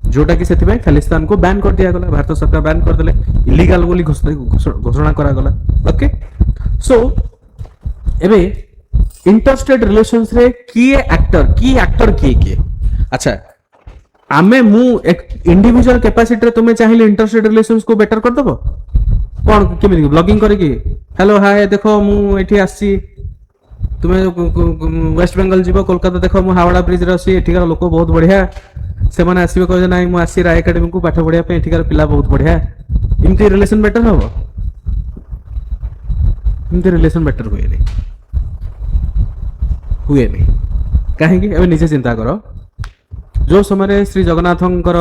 जोटा कि सेति खालिस्तान को बैन कर दिया गला भारत सरकार बैन कर देले इलीगल बोली घोषणा करा गला ओके सो एबे इंटरस्टेट रिलेशंस रे की एक्टर किए अच्छा आमे मु एक इंडिविजुअल कैपेसिटी रे तुमे चाहिए इंटरस्टेट रिलेशंस को बेटर कर दबो कोन केमि ब्लॉगिंग करे कि हेलो हाय देखो मु एठी आसी तुमे वेस्ट बेंगल जीव कोलकाता देखो मु हावड़ा ब्रिज रे आसी एठिकार लोक बहुत बढ़िया से माने आसीबे कहे नाही मु आसी राय एकेडमी को पाठ पढिया पे एठिकार पिला बहुत बढ़िया इमती रिलेशन बेटर हो इमती रिलेशन बेटर हुए नहीं कहीं एवं निजे चिंता कर जो समय श्री जगन्नाथंकर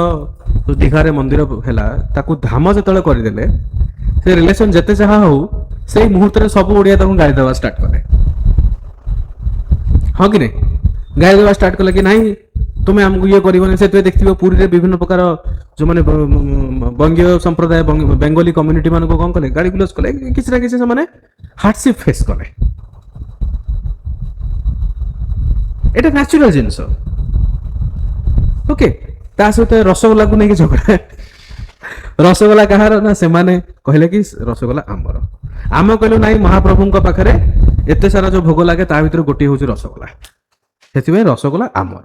दीघारे मंदिर है ताकू धाम जो करदे से रिलेशन जिते जहाँ हो से मुहूर्त में सब ओडिया गाड़ी देवा स्टार्ट कले हाँ कि नहीं गाड़ी देवा स्टार्ट कले कि नहीं तुम्हें आमको ये कर से देखिए पुरी रे विभिन्न प्रकार जो मैंने बंगीय संप्रदाय बेंगली कम्युनिटी मान कौन कले गाड़ी गुलज कले किसी ना किसी से हार्डशिप फेस कले এটা ন্যাচুরাল জিনিস ওকে তা সহিত রসগোল্লা কু নেই ঝগড়া রসগোল্লা কাহার না সেমানে কহিলে কি রসগোল্লা আমার আমি কহিলু নাই মহাপ্রভুଙ୍କ পাখরে এতে সারা যে ভোগ লাগে তা ভিতরে গোটি হচ্ছে রসগোল্লা সেতিবে রসগোল্লা আমার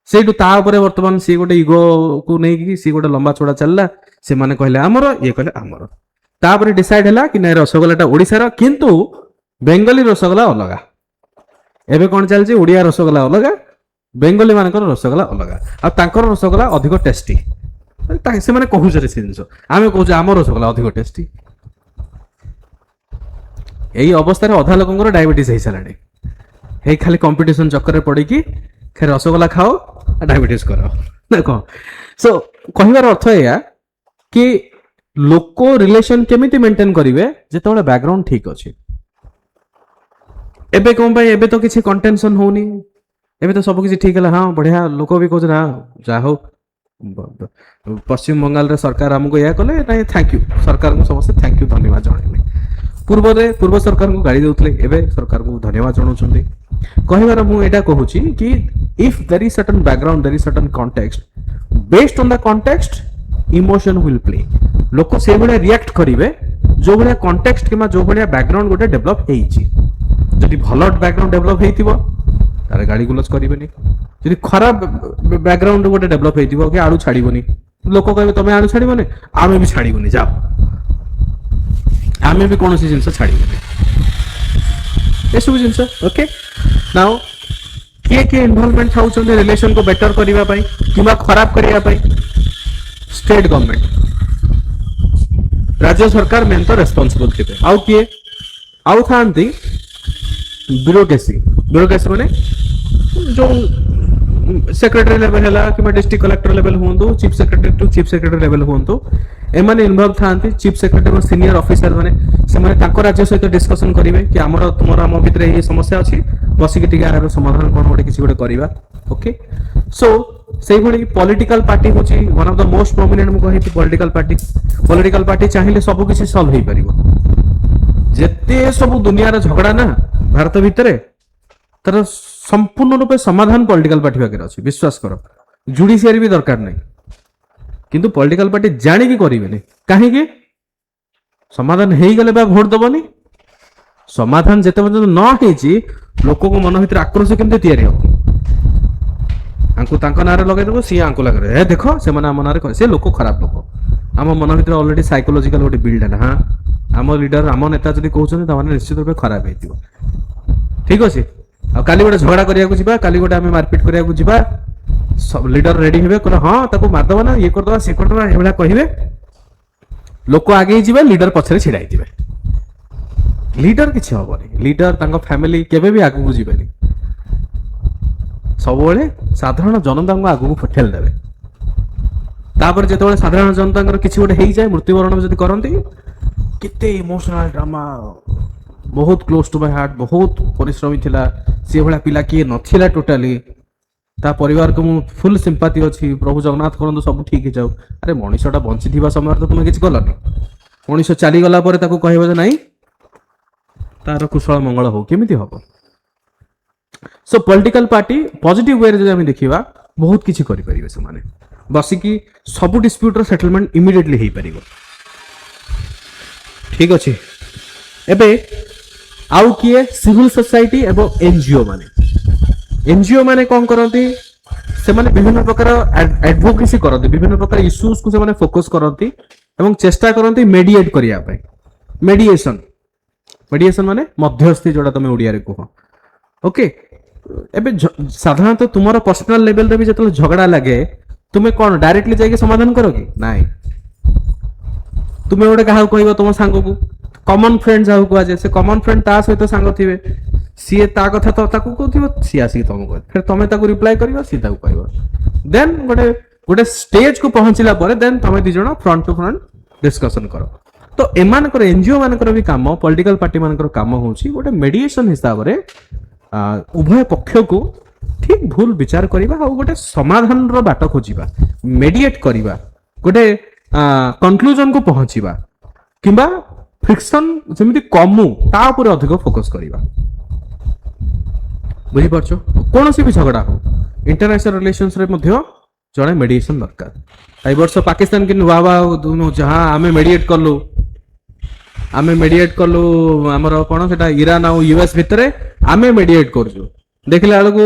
সেইটু তা উপরে বর্তমান সি গোটে ইগো কু নেইকি সি গোটে লম্বা চড়া চাললা সেমানে কহিলে আমার ইয়ে কহিলে আমার তাপরে ডিসাইড ହେଲା कि নাই রসগোল্লাটা ওড়িশার কিন্তু বেঙ্গলি রসগোল্লা अलगा एबे कौन चलछि ओडिया रसगोल्ला अलगा बेंगली मानकर रसगोल्ला अलगा आ तांकर रसगोल्ला अधिक टेस्टी से माने कहू से जिनिस आमे कहू आम रसगोल्ला अधिक टेस्टी एई अवस्था रे अधा लोकंकर डायबिटीज हे सालाडे हे खाली कंपटीशन चक्कर रे पड़ी कि खे रसगोल्ला खाओ डायबिटीज करो देखो सो कहिबार अर्थ या कि लोक रिलेशन केमिति मेंटेन करिवे जेतबेले बैकग्राउंड ठीक अछि एबे कौन भाई एबे तो किसी कंटेंशन होनी एबे तो सब किसी ठीक है हाँ बढ़िया लोक भी कह जा हो पश्चिम बंगाल रे सरकार हमको या कले नहीं थैंक यू सरकार को समस्त थैंक यू धन्यवाद जणाइले पूर्व सरकार को गाड़ी देउतले एबे सरकार को धन्यवाद जणाउछन्ती कहिबार मु एटा कहूची कि if there is certain background there is certain context based on the context emotion will play लोक से बडे रिएक्ट करिवे जो बडे कॉन्टेक्स्ट किमा जो बडे बैकग्राउंड गोटे डेवलप हेइची जदि भल बैकग्राउंड डेवलप हेइतिबो तारे गाड़ी गुलज करिवेनी जदि खराब बैकग्राउंड गोटे डेवलप हेइतिबो कि आड़ू छाड़ीबोनी लोक कहबे तमे आड़ू छाड़ीबोनी आमे भी छाड़ीबोनी जाओ आमे भी कोनोसी जिंस छाड़ीबोनी ए सब जिंस ओके नाउ के इन्वॉल्वमेंट थाउचंदे रिलेशन को बेटर करिवा पई किबा खराब करिवा पई स्टेट गवर्नमेंट राज्य सरकार मेन तो रेस्पोंसिबल थिबे आउ किए आउ थांती ब्यूरोक्रेसी माने जो सेक्रेटरी लेवल है कि डिस्ट्रिक्ट कलेक्टर लेवल हुंतु chief secretary to chief secretary level हुंतु एमाने इन्वॉल्व थांती चीफ सेक्रेटरी और सीनियर ऑफिसर माने से माने ताको राज्य सहित डिस्कशन करिवे कि हमर तुमर हम भितर ये समस्या अछि बसी के टिका आरो समाधान कोन गोटे किछि गोटे करिवा ओके सो सेही भली पॉलिटिकल पार्टी होची one of the most prominent मु कहि पॉलिटिकल पार्टी चाहिए सब किछि सॉल्व हे परिबो जेते सब दुनिया रे झगड़ा ना भारत भितर तर संपूर्ण रूपे समाधान पॉलिटिकल पार्टी पाखे अच्छी विश्वास कर जुडिशियरी भी दरकार नहीं किंतु पॉलिटिकल पार्टी जानिकी करेंगे कहीं समाधान हो गले भोट दबनी समाधान जिते पर्यटन न हो लोक को मन भर आक्रोश केमती तैयारी हम ना लगेदेव सी आंको लगे देख से आम ना से लोक खराब लोक आम मन भर अलरेडी साइकोलोजिकल गोटे बिल्ड है हाँ आम लीडर आम नेता जब कहते निश्चित रूप खराब हो ठीक अच्छे आ काली गोटे झगड़ा करा काली गोटे आम मारपिट करा सब लीडर रेडी हे कह हाँ ताको मारदबा ना ये करदबा से करदबा एभला कहिबे लोक आगे जीवे लीडर पछरे छिड़ाई दिबे लीडर किसी हेनी लीडर फैमिली केबे भी आगू जीवेनी सब साधारण जनता को आगू ठेल देवे तापर जो साधारण जनता किसी गोटे हो जाए मृत्युवरण जब करती केते इमोशनल ड्रामा बहुत क्लोज टू माय हार्ट बहुत परिश्रमी थिला से भाया पिला किए नथिला टोटाली ता परिवार को मु फुल सिंपाथी अच्छी प्रभु जगन्नाथ करंतु सब ठीक हो जाऊ अरे मनीषटा बंची थिबा समय तो तुम किसी गलनी मनीष चली गला पर ताको कहबो जे नहीं तार कुशल मंगल हो केमिति हबो सो पॉलिटिकल पार्टी पॉजिटिव वे रे हम देखिबा बहुत किछि करि परिबे से माने बसिकी सब डिस्प्यूट रो सेटलमेंट इमीडिएटली हेई परिबो ठीक अछि एबे आउ किए सिविल सोसाइटी एवं एनजीओ माने कौन करती से माने विभिन्न प्रकार एडवोकेसी करती विभिन्न प्रकार इश्यूज को से माने फोकस करती एवं चेष्टा करती मेडिएट करिया पे मेडिएशन माने मध्यस्थी जोड़ा तुम ओडिया रे कह ओके एबे साधारणतः तुमरो पर्सनल लेवल रे भी जतले झगड़ा लगे तुम्हें कौन डायरेक्टली जाके समाधान करो कि नहीं तुम्हें गोटे क्या कहब तुम सांग को कॉमन फ्रेंड जहाँ कह जाए से कॉमन फ्रेंड ता सहित सांग थे सी ता कथा तो ताकू कहथिबो सी आसी तुमको फिर तुम ताकू रिप्लाई करियो सी ताकू कहबो देन गोटे गोटे स्टेज को पहुंचला पर देन तुम दी जण फ्रंट टू फ्रंट डिस्कशन करो तो एमानकर एनजीओ मानकर भी काम पॉलिटिकल पार्टी मानकर काम होउची गोटे मेडिएशन हिसाब रे उभय पक्ष को ठीक भूल विचार करिबा आ गोटे समाधान रो बाट खोजिबा मेडिएट करिबा गोटे कंक्लूजन को पहुंचीबा किंबा फ्रिक्शन जेमिति कमु ता ऊपर अधिक फोकस करिबा बुझी परछो कोनोसी भी झगड़ा हो इंटरनेशनल रिलेशंस रे मध्य जणे मेडिएशन दरकार आई वर्ष पाकिस्तान के वावा जहां आमे मेडिएट करलु हमर कोन सेटा ईरान आ यूएस भितरे आमे मेडिएट करजु देखले आलको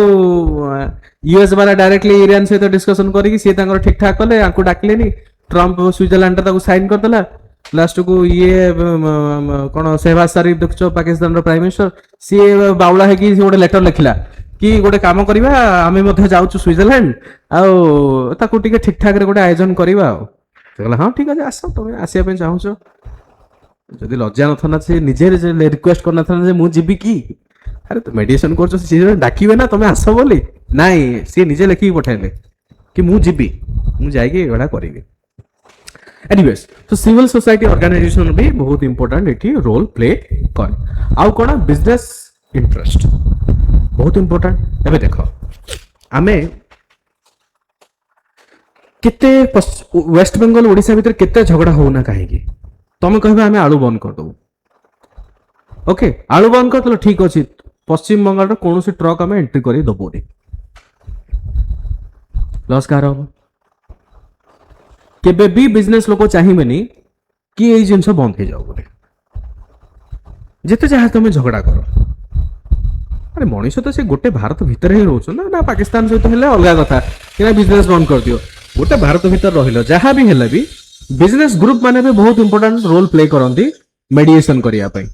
यूएस वाला डायरेक्टली ईरान से तो डिस्कशन करी सी तांकर ठीक ठाक कले आंकु डाकलेनी ट्रम्प स्विट्जरलैंड ताको साइन कर देला लास्ट को ये कौन शहबाज शरीफ देखो पाकिस्तान प्राइम मिनिस्टर सी बाउला है कि गोटे लेटर लिखला कि गोटे काम करवा आम जाऊँ स्विट्जरलैंड आको ठीक ठाक गोटे आयोजन करवा हाँ ठीक है आस तुम आसपा चाहूच जदि लज्जा ना से निजे रिक्वेस्ट करना मुझे कि अरे तो मेडिएशन कर डाकिबे ना तुम आस बोली नाई सी निजे लिखिकी पठाइले कि मुझे जाड़ा करी एनीवेज तो सिविल सोसाइटी ऑर्गेनाइजेशन भी बहुत इंपोर्टेंट एठी रोल प्ले करे आउ कोन बिजनेस इंटरेस्ट बहुत इंपोर्टेंट एबे देखो आमे केते वेस्ट बंगाल ओडिसा भीतर केते झगड़ा होना काहे की तुम कहबे आमे आलू बंद कर दो ओके आलू बंद कर तो ठीक अछि पश्चिम बंगाल रो कोनोसी ट्रक आमे एंट्री करी दबोनी लॉस कार हो केबे भी बिजनेस लोक चाहिए कि ये जिनस बंद हो जाओ बोले जिते जहाँ तुम झगड़ा कर अरे मनीष तो से गोटे भारत भीतर ही रोच ना पाकिस्तान सहित अलग कथा कि बिजनेस बंद कर दियो गोटे भारत भीतर रहिलो जहाँ भी हेले भी बिजनेस ग्रुप माने भी बहुत इंपोर्टेंट रोल प्ले करती मेडिएशन करिया पई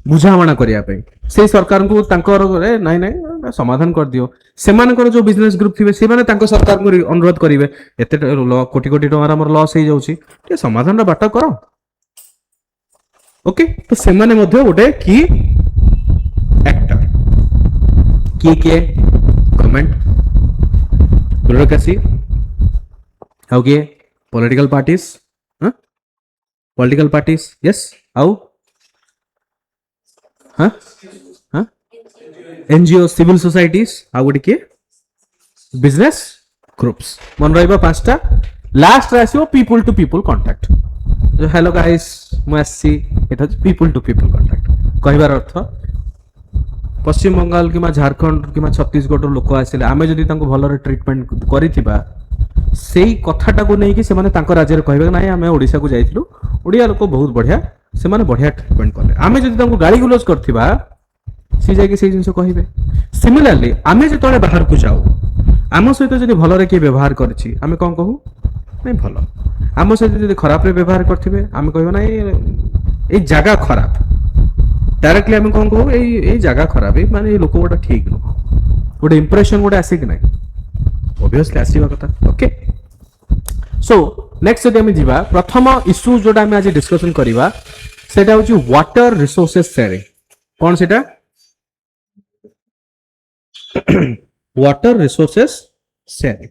बुझामणा करिया पई से सरकार को तांकर नहीं नहीं समाधान कर दियो सेमानकर जो बिजनेस ग्रुप थिबे से माने तांको सरकार को अनुरोध करिवे एते कोटी कोटी टंकार हमर लॉस हे जाउची ते समाधान रा बाटा करो ओके तो सेमाने मध्ये गोटे की एक्टर की government bureaucracy okay political parties yes how हाँ हाँ एनजीओ सिविल सोसाइटीज आ गोटे किए बिजनेस ग्रुप्स मन रहा पांचटा लास्ट आसो people to people contact hello guys मुझे पीपल टू पीपल कांटेक्ट कहबार अर्थ पश्चिम बंगाल कि झारखंड कि छत्तीसगढ़ लोक आसिले आमे जदि तांको भलरे ट्रीटमेंट करिथिबा सेही कथाटा को नहीं कि से माने तांको राज्य रे कहबे नाही आमे ओडिसा को जाइथिलु ओडिया लोक बहुत बढ़िया से माने बढ़िया ट्रीटमेंट कले आमे जदि तांको गाली गुलोज करथिबा सी जाके से जिंस कहबे सिमिलरली आमे जे तळे बाहर को जाऊ आम सहित जदि भलरे के व्यवहार करछि आमे कोन कहू नहीं भल आम सहित जदि खराब रे व्यवहार करथिबे आमे कहबे नाही ए जगह खराब डायरेक्टली आमे कोन कहू ए जगह खराब है माने ए लोक गोटा ठीक न गोटे इंप्रेशन गोटे आसे कि नाही ऑब्वियसली आसीबा कथा ओके सो नेक्स्ट जदि आमे जिबा प्रथम इश्यू जोटा आमे आज डिस्कशन करिबा সেটা হচ্ছে ওয়াটার রিসোর্সেস শেয়ারিং। কোন সেটা? Water resources sharing.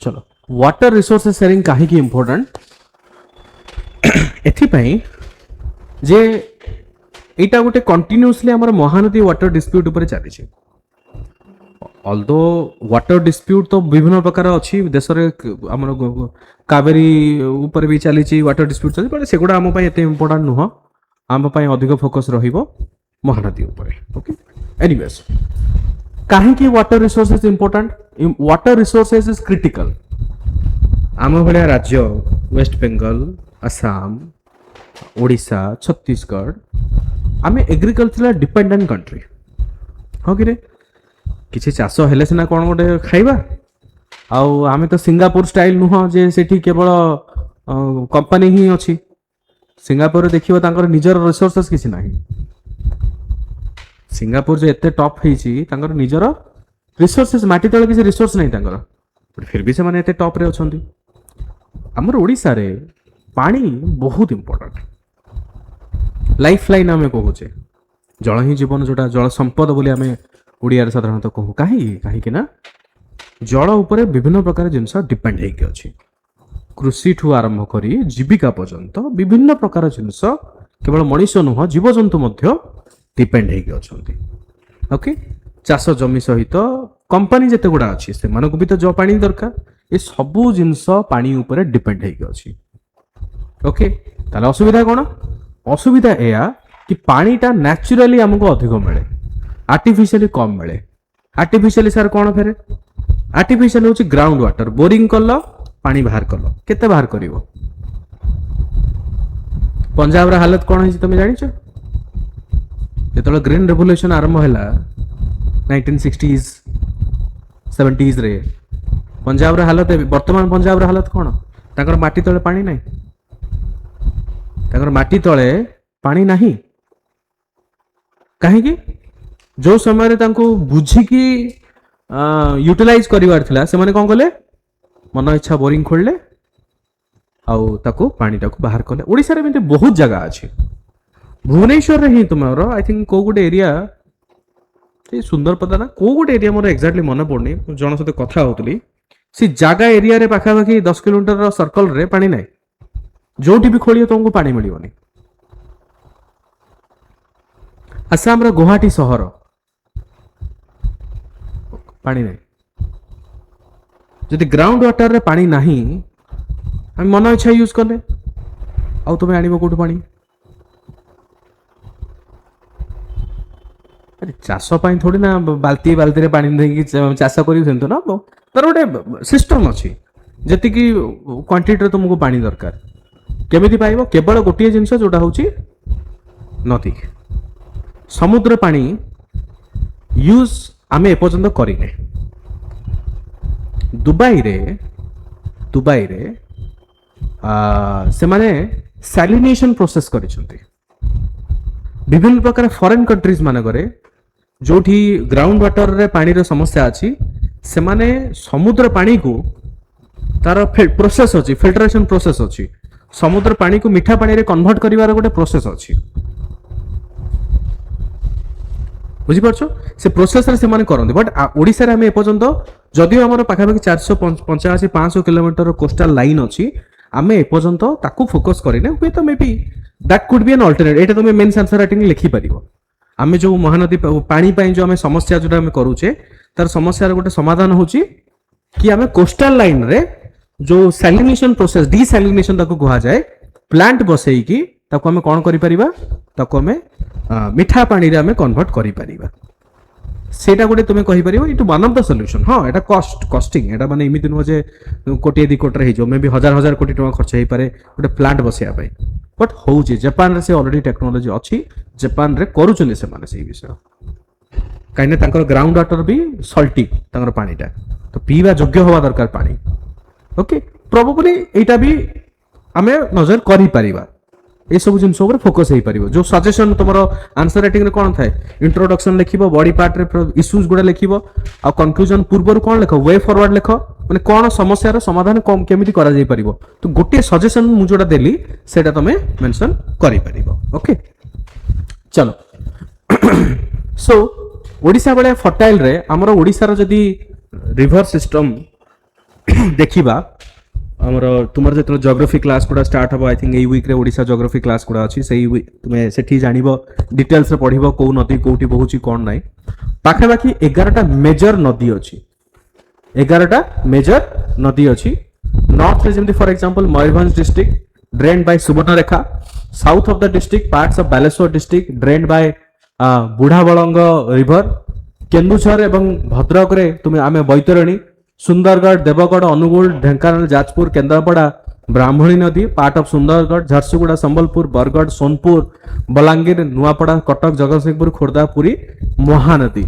চলো, ওয়াটার রিসোর্সেস শেয়ারিং কাହିଁକି ইম্পর্টাଣ୍ଟ? এথিপাই যে এইটা গোটে কন্টিনিউসলি আমার মহানদী ওয়াটার ডিস্প্यूट উপরে চালিছে। অলদো ওয়াটার ডিস্ପ୍यूट তো বিভিন্ন প্রকার ଅଛି দেশরে, ଆମର କାବେରୀ ଉପରେ ବି ଚାଲିଛି ওয়াটার ডিস্প্यूट ଚାଲିଛି, ବଟ୍ ସେଗୁଡ଼ା ଆମ ପାଇଁ ଏତେ ଇମ୍ପୋର୍ଟାଣ୍ଟ ନୁହଁ। ଆମ ପାଇଁ ଅଧିକ ଫୋକସ୍ ରହିବ ମହାନଦୀ ଉପରେ। ଓକେ, ଏନିୱେଜ୍, କାହିଁକି water resources important? Water resources is critical. ଆମ ଭଳିଆ ରାଜ୍ୟ ୱେଷ୍ଟ ବେଙ୍ଗଲ, ଆସାମ, ଓଡ଼ିଶା, ଛତିଶଗଡ଼, ଆମେ ଏଗ୍ରିକଲଚରାଲ ଡିପେଣ୍ଡେଣ୍ଟ କଣ୍ଟ୍ରି। ହଁ କିରେ, କିଛି ଚାଷ ହେଲେ ସିନା କ'ଣ ଗୋଟେ ଖାଇବା। ଆଉ ଆମେ ତ ସିଙ୍ଗାପୁର ଷ୍ଟାଇଲ ନୁହଁ ଯେ ସେଠି କେବଳ କମ୍ପାନୀ ହିଁ ଅଛି। ସିଙ୍ଗାପୁରରେ ଦେଖିବ ତାଙ୍କର ନିଜର ରିସୋର୍ସେସ୍ କିଛି ନାହିଁ। ସିଙ୍ଗାପୁର ଯେ ଏତେ ଟପ୍ ହେଇଛି, ତାଙ୍କର ନିଜର ରିସୋର୍ସେସ୍, ମାଟି ତଳେ କିଛି ରିସୋର୍ସ ନାହିଁ ତାଙ୍କର, ଫିର୍ ବି ସେମାନେ ଏତେ ଟପ୍ରେ ଅଛନ୍ତି। ଆମର ଓଡ଼ିଶାରେ ପାଣି ବହୁତ ଇମ୍ପୋର୍ଟାଣ୍ଟ, ଲାଇଫ୍ ଲାଇନ୍ ଆମେ କହୁଛେ। ଜଳ ହିଁ ଜୀବନ, ଯୋଉଟା ଜଳ ସମ୍ପଦ ବୋଲି ଆମେ ଓଡ଼ିଆରେ ସାଧାରଣତଃ କହୁ। କାହିଁକି ନା ଜଳ ଉପରେ ବିଭିନ୍ନ ପ୍ରକାର ଜିନିଷ ଡିପେଣ୍ଡ ହେଇକି ଅଛି। କୃଷିଠୁ ଆରମ୍ଭ କରି ଜୀବିକା ପର୍ଯ୍ୟନ୍ତ ବିଭିନ୍ନ ପ୍ରକାର ଜିନିଷ, କେବଳ ମଣିଷ ନୁହଁ, ଜୀବଜନ୍ତୁ ମଧ୍ୟ ଡିପେଣ୍ଡ ହେଇକି ଅଛନ୍ତି। ଓକେ, ଚାଷ ଜମି ସହିତ କମ୍ପାନୀ ଯେତେ ଗୁଡ଼ା ଅଛି, ସେମାନଙ୍କୁ ବି ତ ପାଣି ଦରକାର। ଏ ସବୁ ଜିନିଷ ପାଣି ଉପରେ ଡିପେଣ୍ଡ ହେଇକି ଅଛି। ଓକେ, ତାହେଲେ ଅସୁବିଧା କ'ଣ? ଅସୁବିଧା ଏଇଆ କି ପାଣିଟା ନ୍ୟାଚୁରାଲି ଆମକୁ ଅଧିକ ମିଳେ, ଆର୍ଟିଫିସିଆଲି କମ୍ ମିଳେ। ଆର୍ଟିଫିସିଆଲି ସାର୍ କ'ଣ ଫେରେ? ଆର୍ଟିଫିସିଆଲ ହେଉଛି ଗ୍ରାଉଣ୍ଡ ୱାଟର। ବୋରିଂ କଲ, ପାଣି ବାହାର କଲ, କେତେ ବାହାର କରିବ? ପଞ୍ଜାବର ହାଲତ କ'ଣ ହେଇଛି ତମେ ଜାଣିଛ? ଯେତେବେଳେ ଗ୍ରୀନ୍ ରେଭଲ୍ୟୁସନ ଆରମ୍ଭ ହେଲା 1960s 70sରେ, ପଞ୍ଜାବର ହାଲତ, ବର୍ତ୍ତମାନ ପଞ୍ଜାବର ହାଲତ କ'ଣ? ତାଙ୍କର ମାଟି ତଳେ ପାଣି ନାହିଁ। ତାଙ୍କର ମାଟି ତଳେ ପାଣି ନାହିଁ। କାହିଁକି? ଯେଉଁ ସମୟରେ ତାଙ୍କୁ ବୁଝିକି ୟୁଟିଲାଇଜ କରିବାର ଥିଲା, ସେମାନେ କ'ଣ କଲେ? ମନ ଇଚ୍ଛା ବୋରିଂ ଖୋଳିଲେ, ଆଉ ତାକୁ ପାଣିଟାକୁ ବାହାର କଲେ। ଓଡ଼ିଶାରେ ଏମିତି ବହୁତ ଜାଗା ଅଛି। ଭୁବନେଶ୍ୱରରେ ହିଁ ତୁମର ଆଇ ଥିଙ୍କ କେଉଁ ଗୋଟେ ଏରିଆ, ସେଇ ସୁନ୍ଦରପଦା ନା କେଉଁ ଗୋଟେ ଏରିଆ, ମୋର ଏକ୍ଜାକ୍ଟଲି ମନେ ପଡ଼ୁନି, ଜଣଙ୍କ ସହିତ କଥା ହେଉଥିଲି। ସେ ଜାଗା ଏରିଆରେ ପାଖାପାଖି 10 କିଲୋମିଟର ସର୍କଲରେ ପାଣି ନାହିଁ। ଯୋଉଠି ବି ଖୋଳିବ ତୁମକୁ ପାଣି ମିଳିବନି। ଆସାମର ଗୁହାଟୀ ସହର, ପାଣି ନାହିଁ। ଯଦି ଗ୍ରାଉଣ୍ଡ ୱାଟରରେ ପାଣି ନାହିଁ, ଆମେ ମନ ଇଚ୍ଛା ୟୁଜ୍ କଲେ, ଆଉ ତୁମେ ଆଣିବ କୋଉଠୁ ପାଣି? ଆରେ ଚାଷ ପାଇଁ ଥୋଡ଼ି ନା ବାଲ୍ଟିରେ ପାଣି ଦେଇକି ଚାଷ କରିବୁ, ସେମିତି ନା। ତାର ଗୋଟେ ସିଷ୍ଟମ ଅଛି, ଯେତିକି କ୍ୱାଣ୍ଟିଟିରେ ତୁମକୁ ପାଣି ଦରକାର। କେମିତି ପାଇବ? କେବଳ ଗୋଟିଏ ଜିନିଷ, ଯୋଉଟା ହେଉଛି ନଦୀ। ସମୁଦ୍ର ପାଣି ୟୁଜ୍ ଆମେ ଏପର୍ଯ୍ୟନ୍ତ କରିନେ। ଦୁବାଇରେ ସେମାନେ ସାଲିନେସନ୍ ପ୍ରୋସେସ୍ କରିଛନ୍ତି। ବିଭିନ୍ନ ପ୍ରକାର ଫରେନ୍ କଣ୍ଟ୍ରିଜ୍ ମାନଙ୍କରେ ଯୋଉଠି ଗ୍ରାଉଣ୍ଡ ୱାଟରରେ ପାଣିର ସମସ୍ୟା ଅଛି, ସେମାନେ ସମୁଦ୍ର ପାଣିକୁ, ତାର ପ୍ରୋସେସ୍ ଅଛି, ଫିଲ୍ଟରେସନ୍ ପ୍ରୋସେସ୍ ଅଛି। ସମୁଦ୍ର ପାଣିକୁ ମିଠା ପାଣିରେ କନଭର୍ଟ କରିବାର ଗୋଟେ ପ୍ରୋସେସ୍ ଅଛି। ବୁଝିପାରୁଛ? ସେ ପ୍ରୋସେସରେ ସେମାନେ କରନ୍ତି। ବଟ୍ ଓଡ଼ିଶାରେ ଆମେ ଏପର୍ଯ୍ୟନ୍ତ, ଯଦିଓ ଆମର ପାଖାପାଖି 485-500 କିଲୋମିଟର କୋଷ୍ଟାଲ ଲାଇନ୍ ଅଛି, ଆମେ ଏପର୍ଯ୍ୟନ୍ତ ତାକୁ ଫୋକସ୍ କରିନେ। ହୁଏତ ମେ ବି ଦ୍ୟାଟ୍ କୁଡ୍ ବି ଆନ୍ ଅଲ୍ଟରନେଟ୍। ଏଇଟା ତୁମେ ମେନ୍ ଆନ୍ସର ରାଇଟିଂ ଲେଖିପାରିବ। ଆମେ ଯେଉଁ ମହାନଦୀ ପାଣି ପାଇଁ ଯେଉଁ ଆମେ ସମସ୍ୟା ଯୋଉଟା ଆମେ କରୁଛେ, ତାର ସମସ୍ୟାର ଗୋଟେ ସମାଧାନ ହେଉଛି କି ଆମେ କୋଷ୍ଟାଲ ଲାଇନ୍ରେ ଯେଉଁ ସାଲିନେସନ୍ ପ୍ରୋସେସ୍, ଡିସାଲିନେସନ୍ ତାକୁ କୁହାଯାଏ, ପ୍ଲାଣ୍ଟ ବସେଇକି ତାକୁ ଆମେ କ'ଣ କରିପାରିବା? ତାକୁ ଆମେ ମିଠା ପାଣିରେ ଆମେ କନଭର୍ଟ କରିପାରିବା। ସେଇଟା ଗୋଟେ ତୁମେ କହିପାରିବ ଇଟ୍ ୱାନ୍ ଅଫ୍ ଦ ସଲ୍ୟୁସନ୍। ହଁ, ଏଇଟା କଷ୍ଟିଂ, ଏଇଟା ମାନେ ଏମିତି ନୁହଁ ଯେ କୋଟିଏ 2 କୋଟିରେ ହେଇଯିବ। ମେ ବି ହଜାର କୋଟି ଟଙ୍କା ଖର୍ଚ୍ଚ ହେଇପାରେ ଗୋଟେ ପ୍ଲାଣ୍ଟ ବସେଇବା ପାଇଁ। ବଟ୍ ହେଉଛି, ଜାପାନରେ ସେ ଅଲରେଡି ଟେକ୍ନୋଲୋଜି ଅଛି। ଜାପାନରେ କରୁଛନ୍ତି ସେମାନେ ସେଇ ବିଷୟ। କାହିଁକିନା ତାଙ୍କର ଗ୍ରାଉଣ୍ଡ ୱାଟର ବି ସଲ୍ଟି, ତାଙ୍କର ପାଣିଟା ତ ପିଇବା ଯୋଗ୍ୟ ହେବା ଦରକାର ପାଣି। ଓକେ, ପ୍ରବାବଲି ଏଇଟା ବି ଆମେ ନଜର କରିପାରିବା। ये सब जिन फोकस हो पार जो सजेशन तुम आंसर राइटिंग रे कौन थाए इंट्रोडक्शन लिखिबो बॉडी पार्ट रे इश्यूज गुडा लिखिबो आ कंक्लूजन पूर्व कौन लिख वे फॉरवर्ड लिख माने कौन समस्या रो समाधान केमिति करा जाई परिबो तो गोटे सजेशन मु जोडा देली सेटा तमे मेंशन करि परिबो ओके चलो सो ओडिसा बळे फर्टाइल रे हमरो ओडिसा रो जदी रिवर सिस्टम देखिबा हमरो तुमर जतरो ज्योग्राफी क्लास गुडा स्टार्ट हबो आई थिंक एई वीक रे ओडिसा ज्योग्राफी क्लास गुडा अछि सेई तुमे सेठी जानिबो डिटेल्स रे पढिबो को नदी कोठी बहुची कोन नाही पाखे बाकी 11टा मेजर नदी अछि 11टा मेजर नदी अछि नॉर्थ रे जेमति for example Mayurbhanj district drained by Subarnarekha south of the district parts of Baleswar district drained by Budhabalang river Kendujhar एवं भद्रक रे तुमे आमे बैतरणी सुंदरगढ़ देवगढ़ अनुगुल ढेंकानाल जाजपुर केन्द्रापड़ा ब्राह्मणी नदी पार्ट ऑफ सुंदरगढ़ झारसुगुड़ा संबलपुर बरगढ़ सोनपुर बलांगीर नुआपड़ा कटक जगतसिंहपुर खोर्धा पुरी महानदी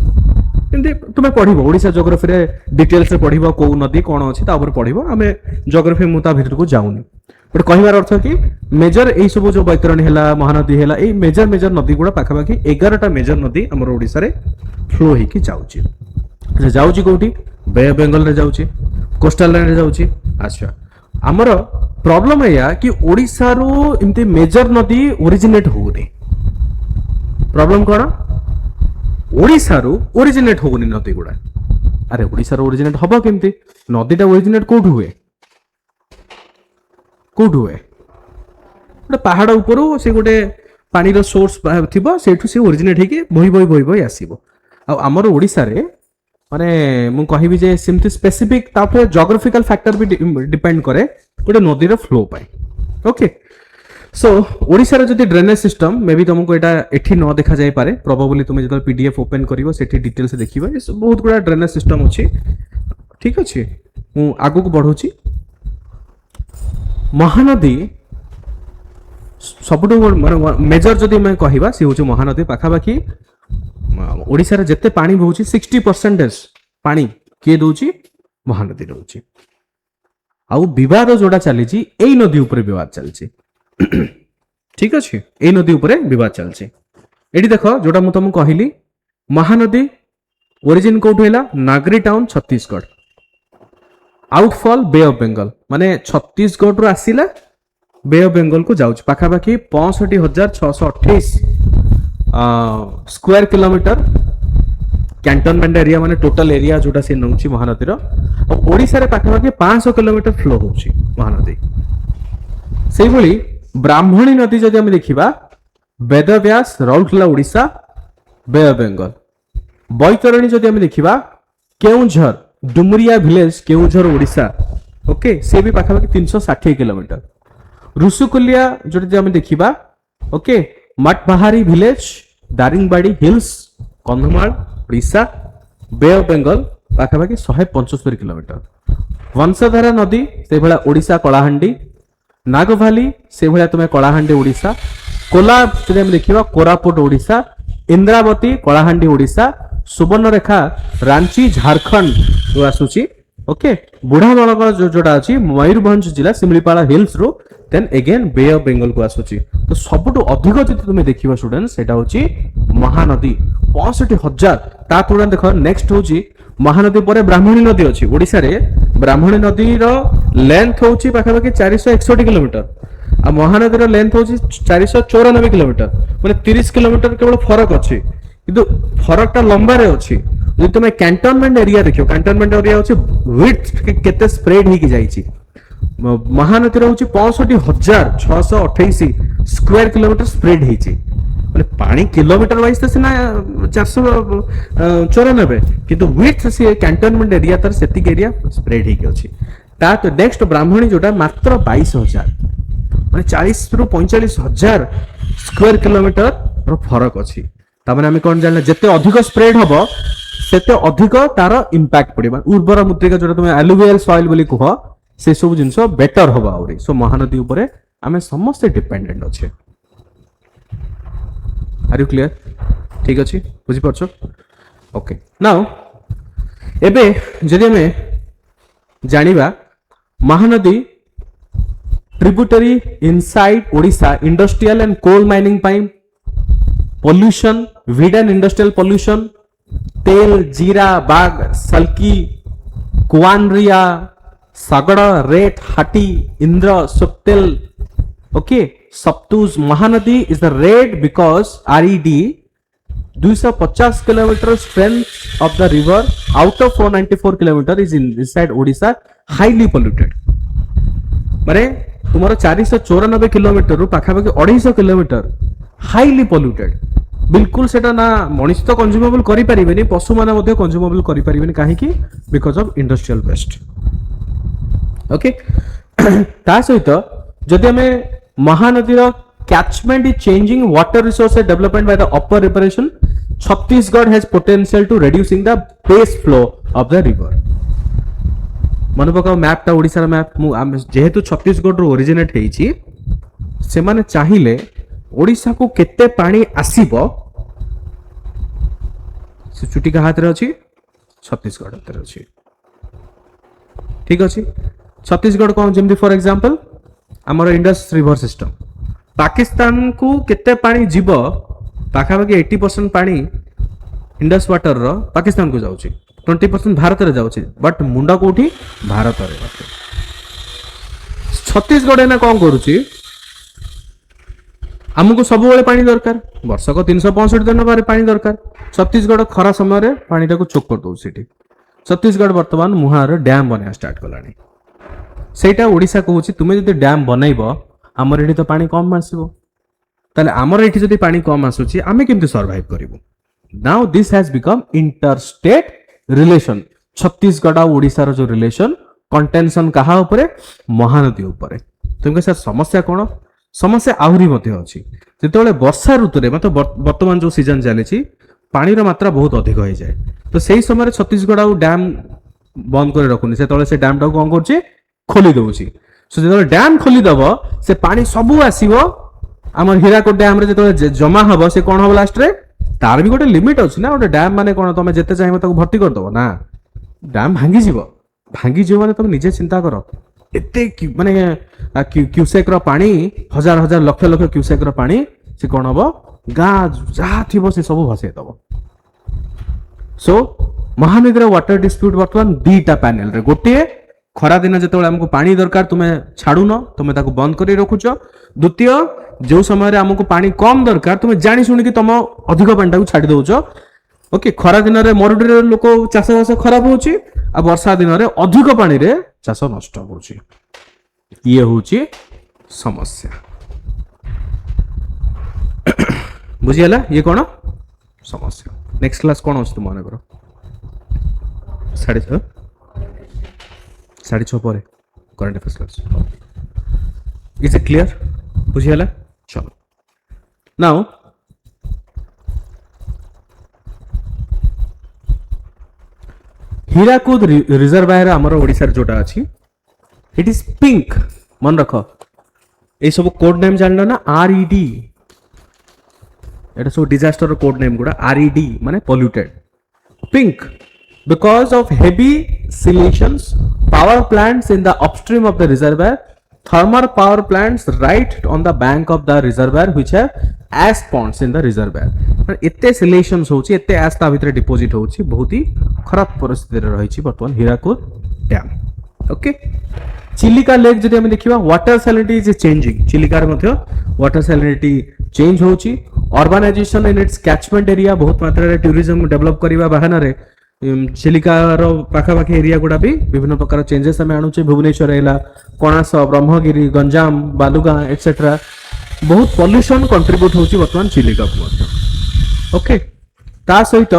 एमती तुम पढ़ो ओडिशा ज्योग्राफी रे डिटेल्स रे पढ़ो को नदी कौन अच्छी पढ़ो आम ज्योग्राफी मुझे भितर को जाऊनी बट कहबार अर्थ कि मेजर यही सब जो बैतरणी है महानदी है ये मेजर मेजर नदी गुड़ा पाखापाखि 11टा मेजर नदी आम ओडिशा रे फ्लो होगी जाऊँगी कौटी बे ऑफ बेंगल रे जाऊँगी कोस्टल लाइन रे जाऊँगी अच्छा आमर प्रॉब्लम है कि ओडिशा रो इमती मेजर नदी ओरिजिनेट होनी प्रॉब्लम कौन ओडिशा रो ओरिजिनेट होनी नदी गुड़ा अरे ओडिशा रो ओरिजिनेट हबो केमती नदीटा ओरिजिनेट कोठ हुए गोटे पहाड़ ऊपर से गोटे पानी रो सोर्स थिबो सेठु से ओरिजिनेट हेकी बोही आसीबो आ हमर ओडिसा रे माने मु कहिबी जे सिमती स्पेसिफिक तापर ज्योग्राफिकल फैक्टर भी डिपेंड करे गोटे नदी रो फ्लो पाई ओके सो ओडिसा रे जदी ड्रेनेज सिस्टम मे बी तुमको एटा एठी न देखा जाय पारे प्रोबेबली तुमे जदि पीडीएफ ओपन करिवो सेठी डिटेल्स देखिबो बहुत गुडा ड्रेनेज सिस्टम अछि ठीक अछि मु आगु को बढ़ौची महानदी सबुठ मेजर जदि मैं कहवा सी हूँ महानदी पाखापाखि ओडिशा रे जत्ते पानी बहुची 60% पानी किए दउची महानदी दउची आउ विवाद जोड़ा चली एई नदी ऊपर विवाद चलची ठीक अछि एई नदी ऊपर विवाद चलची एठी देखो जोड़ा मु तुमको कहली महानदी ओरिजिन कोठु हैला Nagri town Chhattisgarh outfall bay of Bengal माने छत्तीसगढ़ रु आसिला बे ऑफ बेंगल को जाउछ पाखापाखि 65,628 स्क्वायर किलोमीटर कैंटोनमेंट एरिया माने टोटल एरिया जोटा से नउची महानदी रो ओडिसा रे पाखापाखि 500 किलोमीटर फ्लो होउची महानदी सेही भली ब्राह्मणी नदी जदि हम देखिबा वेदव्यास राउरकेला ओडिशा बे ऑफ बेंगल बैतरणी जदि हम देखिबा केउझर डुमरिया विलेज केउझर ओडिशा ओके से भी पाखापाखि 360 किलोमीटर रुसुकुलिया जो आम देखा okay Matabahari village Daringbadi hills Kandhamal Odisha bay of Bengal पाखापाखि 175 किलोमीटर वंशधारा नदी से भाया ओडिशा कलाहांडी नागभाली से भाया तुम्हें कलाहांडी ओडिशा कोलाब जो देखा कोरापुट ओडिशा इंद्रावती कलाहांडी ओडिशा सुवर्णरेखा रांची झारखंड आसूची ओके बुढ़ा बलग जोटा अच्छी मयूरभंज जिला सिमलीपाड़ा हिल्स रो then again bay of Bengal को आसूची तो सबुठु अधिक जदि तुम देखिबा स्टूडेंट सेटा होची महानदी 65,000 ता तुरंत देखो नेक्स्ट होची महानदी पर ब्राह्मणी नदी अच्छी ओडिशा रे ब्राह्मणी नदी रो लेंथ होची पाखापाखि 461 किलोमीटर आ महानदी रो लेंथ होची 494 किलोमीटर माने 30 किलोमीटर केवल फरक अच्छी किंतु फरक टा लंबा रे अच्छी जो तुम कैंटोनमेंट एरिया देखियो कैंटोनमेंट एरिया होची विड्थ केते स्प्रेड ही जाईची महानदी रहउची 65,628 स्क्वायर किलोमीटर स्प्रेड ହେଇଛି ମାନେ पानी किलोमीटर वाइज तो सिना 494 किंतु विड्थ से कैंटोनमेंट एरिया तर सेतिक एरिया स्प्रेड ହେଇକି ଅଛି ता तो नेक्स्ट ब्राह्मणी जोटा मात्र 22,000 माने 40 रु 45,000 स्क्वायर किलोमीटर रो फरक अछि ता माने हम कोन जानले जते अधिक स्प्रेड हबो सेते अधिक तार इंपैक्ट पड़िबा उर्वर मृत्तिका जोटा तुम एलुवियल सॉइल बोली कह से सब जिनस बेटर हबा आउरी सो महानदी ऊपर आमे समस्त डिपेंडेंट अच्छे आर यू क्लियर ठीक अच्छे बुझी परछो ओके नाउ एबे जदि हमें जानिबा Mahanadi tributary inside Odisha industrial and coal mining पाई पोल्यूशन वीड and industrial pollution Tel Jira बाग सल्की कुआनरिया सागड़ रेट हाटी इंद्र सुक्तेल ओके सप्तुज Mahanadi is the red because R E D 250 kilometre strength of the river out of 494 kilometre is inside Odisha highly polluted माने तुम्हारा 494 किलोमीटर रु पाखापाखि 250 किलोमीटर हाईली पोल्यूटेड बिल्कुल सेटा ना मनुष्य तो कंज्यूमेबल करि परिबेनी पशु माने मध्ये कंज्यूमेबल करि परिबेनी काहे कि because of industrial waste okay ता सहित जदि हमें महानदी रो catchment is changing water resource development by the upper reparation Chhattisgarh has potential to reducing the base flow of the river मन पकाओ मैप टा ओडिसा मैप जेहेतु छत्तीसगढ़ रो ओरिजिनेट हेछि से माने चाहिले ओडिसा को केते पानी आसीबो से चुटी का हाथ रे अछि छत्तीसगढ़ हाथ रे अछि ठीक अछि छत्तीसगढ़ को जेमति फॉर एग्जांपल हमर इंडस रिवर सिस्टम पाकिस्तान को केते पानी जीव पाखापाखि 80% पानी इंडस वाटर रो पाकिस्तान को जाउची 20% भारत रे जाउची बट मुंडा कोठी भारत रे छत्तीसगढ़ ना कोन करूची हमको सब बेले पानी दरकार वर्ष को 365 दिन बारे पानी दरकार छत्तीसगढ़ खरा समय रे पानी टाको चोक कर दउ सिटी छत्तीसगढ़ वर्तमान मुहार डैम बना स्टार्ट कलानी सेटा ओडिसा कहूची तुमे जदि डैम बनैबो हमर एठी तो पानी कम आसीबो ताले हमर एठी जदि पानी कम आसुची आमे केमति सर्वाइव करिवो now this has become interstate relation Chhattisgarh और ओडिसा रो जो रिलेशन कंटेंशन कहा ऊपर महानदी ऊपर तुमके सर समस्या कोन समस्या आहुरी मध्ये अछि जेतोले वर्षा ऋतु रे मतलब वर्तमान जो सीजन चलेछि पानी रो मात्रा बहुत अधिक होई जाय तो सेही समय रे छत्तीसगढ़ और डैम बंद करे रखुनी सेतोले से डैम टा कोन करछि खोली दउछि सो जेतोले डैम खोली दबो से पानी सबु आसीबो हमर हीराकोट डैम रे जेतोले जमा हबो से कोन हबो लास्ट रे तार भी गोटे लिमिट अछि ना गोटे डैम माने कोन तमे जेते चाहिबो ताको भर्ती कर दबो ना डैम भांगी जीवो माने तमे निजे चिंता करो एते माने क्यूसेक रो पानी हजार हजार लक्ष लक्ष क्यूसेक रो पानी से कोन हबो गा जहा थिबो से सब भसे दबो सो महानदी रो वाटर डिस्प्यूट वर्तमान दीटा पैनल रे गोटे खरा दिन जेतोले हमको पानी दरकार तुमे छाडू न तुमे ताको बंद करी रखुछ द्वितीय जो समय रे हमको पानी कम दरकार तुमे जानि सुनि कि तुम अधिक पानी टाको छाडी दउछ ओके खरा दिन रे मरुडी रे लोक चाष बास खराब होची आ वर्षा दिन रे अधिक पानी रे चाष नष्ट होची ये होची समस्या बुझियला ये कोन समस्या नेक्स्ट क्लास कोन अछि तुम माने करो 6:30 6:30 पर current affairs class is it clear बुझियला चलो नाउ हीराकुद रिजर्वायर हमर ओडिसा रे जोटा अछि इट इज पिंक मन रखो ए सब कोड नेम जानलो ना आरईडी एटा सब डिजास्टर कोड नेम गुडा आरईडी माने polluted pink because of heavy silitions power plants in the upstream of the reservoir thermal power plants right on the bank of the reservoir which have ash ponds in the reservoir एते सिलेशंस होची एते ash ता भितर deposit होची बहुत ही खराब परिस्थिति रे रहिची वर्तमान Hirakud dam okay Chilika lake जदि हम देखिबा water salinity is changing Chilika रे मध्ये वाटर सैलिनिटी चेंज होची urbanisation in its catchment area बहुत मात्रा रे टूरिज्म डेवलप करिवा बहाना रे चिलिका रो पाखापाखि एरिया गुड़ा भी विभिन्न प्रकार चेंजेस हमें आणुचे भुवनेश्वर हैला कणास ब्रह्मगिरी गंजाम बालुगा एटसेट्रा बहुत पॉल्यूशन कंट्रीब्यूट होची वर्तमान चिलिका को ओके ता सहित